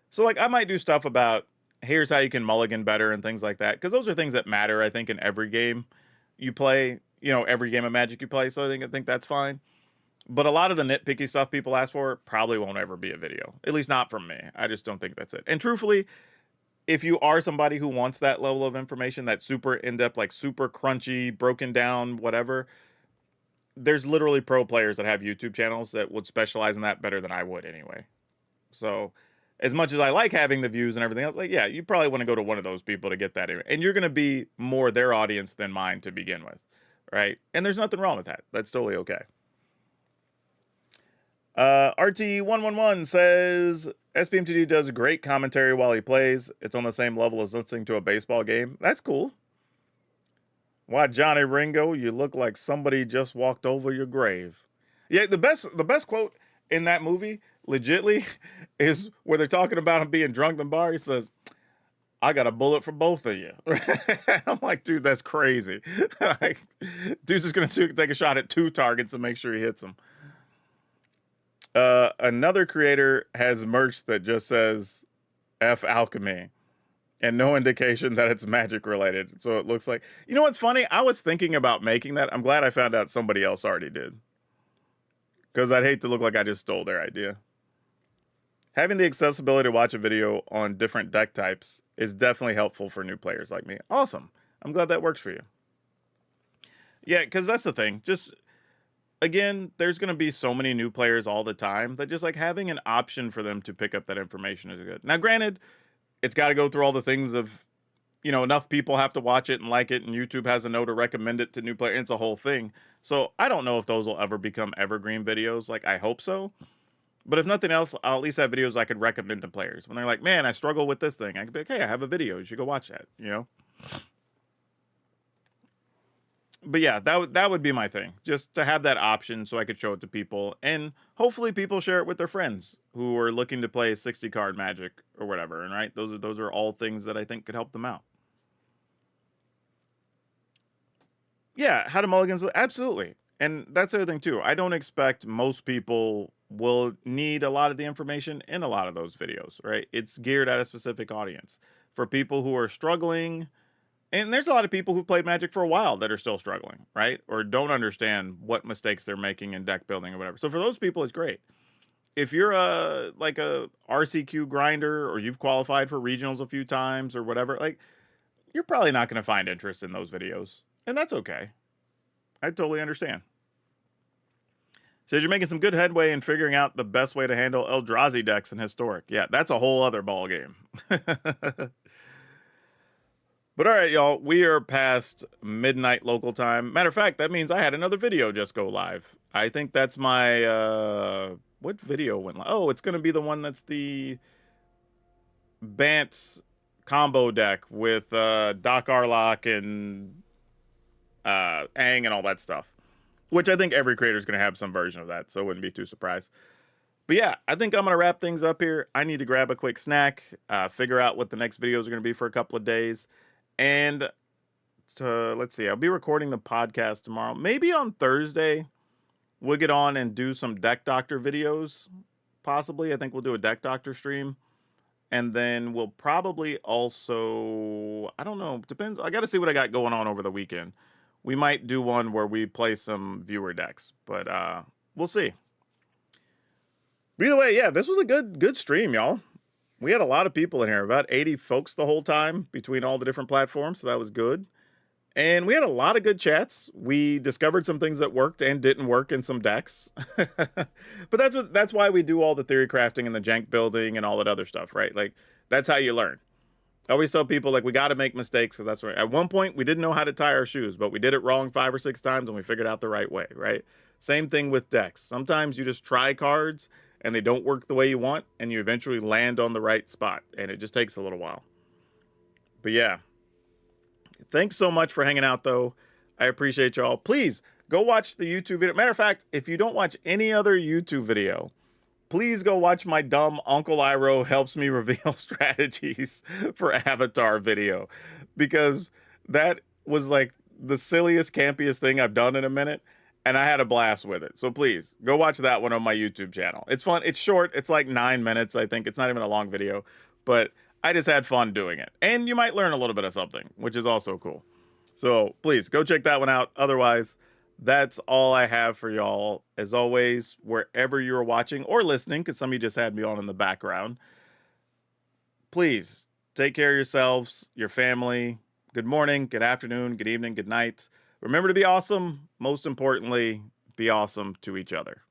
So like I might do stuff about here's how you can mulligan better and things like that. Because those are things that matter, I think, in every game you play, you know, every game of Magic you play. So I think that's fine. But a lot of the nitpicky stuff people ask for probably won't ever be a video. At least not from me. I just don't think that's it. And truthfully, if you are somebody who wants that level of information, that super in-depth, like super crunchy, broken down, whatever, there's literally pro players that have YouTube channels that would specialize in that better than I would anyway. So as much as I like having the views and everything else, like, yeah, you probably want to go to one of those people to get that. And you're going to be more their audience than mine to begin with, right? And there's nothing wrong with that. That's totally okay. RT111 says, SPMTD does great commentary while he plays. It's on the same level as listening to a baseball game. That's cool. Why, Johnny Ringo, you look like somebody just walked over your grave. Yeah, the best quote in that movie legitly is where they're talking about him being drunk in the bar. He says, I got a bullet for both of you. I'm like, dude, that's crazy. Like, dude's just going to take a shot at 2 targets and make sure he hits them. Another creator has merch that just says F alchemy and no indication that it's magic related. So it looks like, you know what's funny? I was thinking about making that. I'm glad I found out somebody else already did, because I'd hate to look like I just stole their idea. Having the accessibility to watch a video on different deck types is definitely helpful for new players like me. Awesome. I'm glad that works for you. Yeah, because that's the thing. Just, again, there's going to be so many new players all the time that just like having an option for them to pick up that information is good. Now, granted, it's got to go through all the things of, you know, enough people have to watch it and like it, and YouTube has a note to recommend it to new players. It's a whole thing. So I don't know if those will ever become evergreen videos. Like, I hope so. But if nothing else, I'll at least have videos I could recommend to players. When they're like, man, I struggle with this thing, I could be like, hey, I have a video. You should go watch that, you know? But yeah, that would be my thing. Just to have that option so I could show it to people. And hopefully people share it with their friends who are looking to play 60 card Magic or whatever. And right, those are all things that I think could help them out. Yeah, how to mulligans, absolutely. And that's the other thing too. I don't expect most people will need a lot of the information in a lot of those videos, right? It's geared at a specific audience. For people who are struggling, and there's a lot of people who've played Magic for a while that are still struggling, right? Or don't understand what mistakes they're making in deck building or whatever. So for those people, it's great. If you're a RCQ grinder, or you've qualified for regionals a few times or whatever, like, you're probably not going to find interest in those videos. And that's okay. I totally understand. Says you're making some good headway in figuring out the best way to handle Eldrazi decks in Historic. Yeah, that's a whole other ball game. But all right, y'all, we are past midnight local time. Matter of fact, that means I had another video just go live. I think that's my, what video went live? Oh, it's going to be the one that's the Bant's combo deck with Doc Arlock and Aang and all that stuff. Which I think every creator is going to have some version of that, so I wouldn't be too surprised. But yeah, I think I'm going to wrap things up here. I need to grab a quick snack, figure out what the next videos are going to be for a couple of days. And let's see, I'll be recording the podcast tomorrow. Maybe on Thursday, we'll get on and do some Deck Doctor videos, possibly. I think we'll do a Deck Doctor stream. And then we'll probably also, I don't know, depends. I got to see what I got going on over the weekend. We might do one where we play some viewer decks, but we'll see. But either way, yeah, this was a good stream, y'all. We had a lot of people in here, about 80 folks the whole time between all the different platforms, so that was good. And we had a lot of good chats. We discovered some things that worked and didn't work in some decks. But that's why we do all the theory crafting and the jank building and all that other stuff, right? Like, that's how you learn. I always tell people, like, we got to make mistakes, because that's right. At one point, we didn't know how to tie our shoes, but we did it wrong 5 or 6 times and we figured out the right way, right? Same thing with decks. Sometimes you just try cards and they don't work the way you want, and you eventually land on the right spot, and it just takes a little while. But yeah, thanks so much for hanging out, though. I appreciate y'all. Please go watch the YouTube video. Matter of fact, if you don't watch any other YouTube video, please go watch my dumb Uncle Iroh helps me reveal strategies for Avatar video, because that was like the silliest, campiest thing I've done in a minute, and I had a blast with it. So please go watch that one on my YouTube channel. It's fun. It's short. It's like 9 minutes, I think. It's not even a long video, but I just had fun doing it. And you might learn a little bit of something, which is also cool. So please go check that one out. Otherwise, that's all I have for y'all. As always, wherever you're watching or listening, because some of you just had me on in the background, please take care of yourselves, your family. Good morning, good afternoon, good evening, good night. Remember to be awesome. Most importantly, be awesome to each other.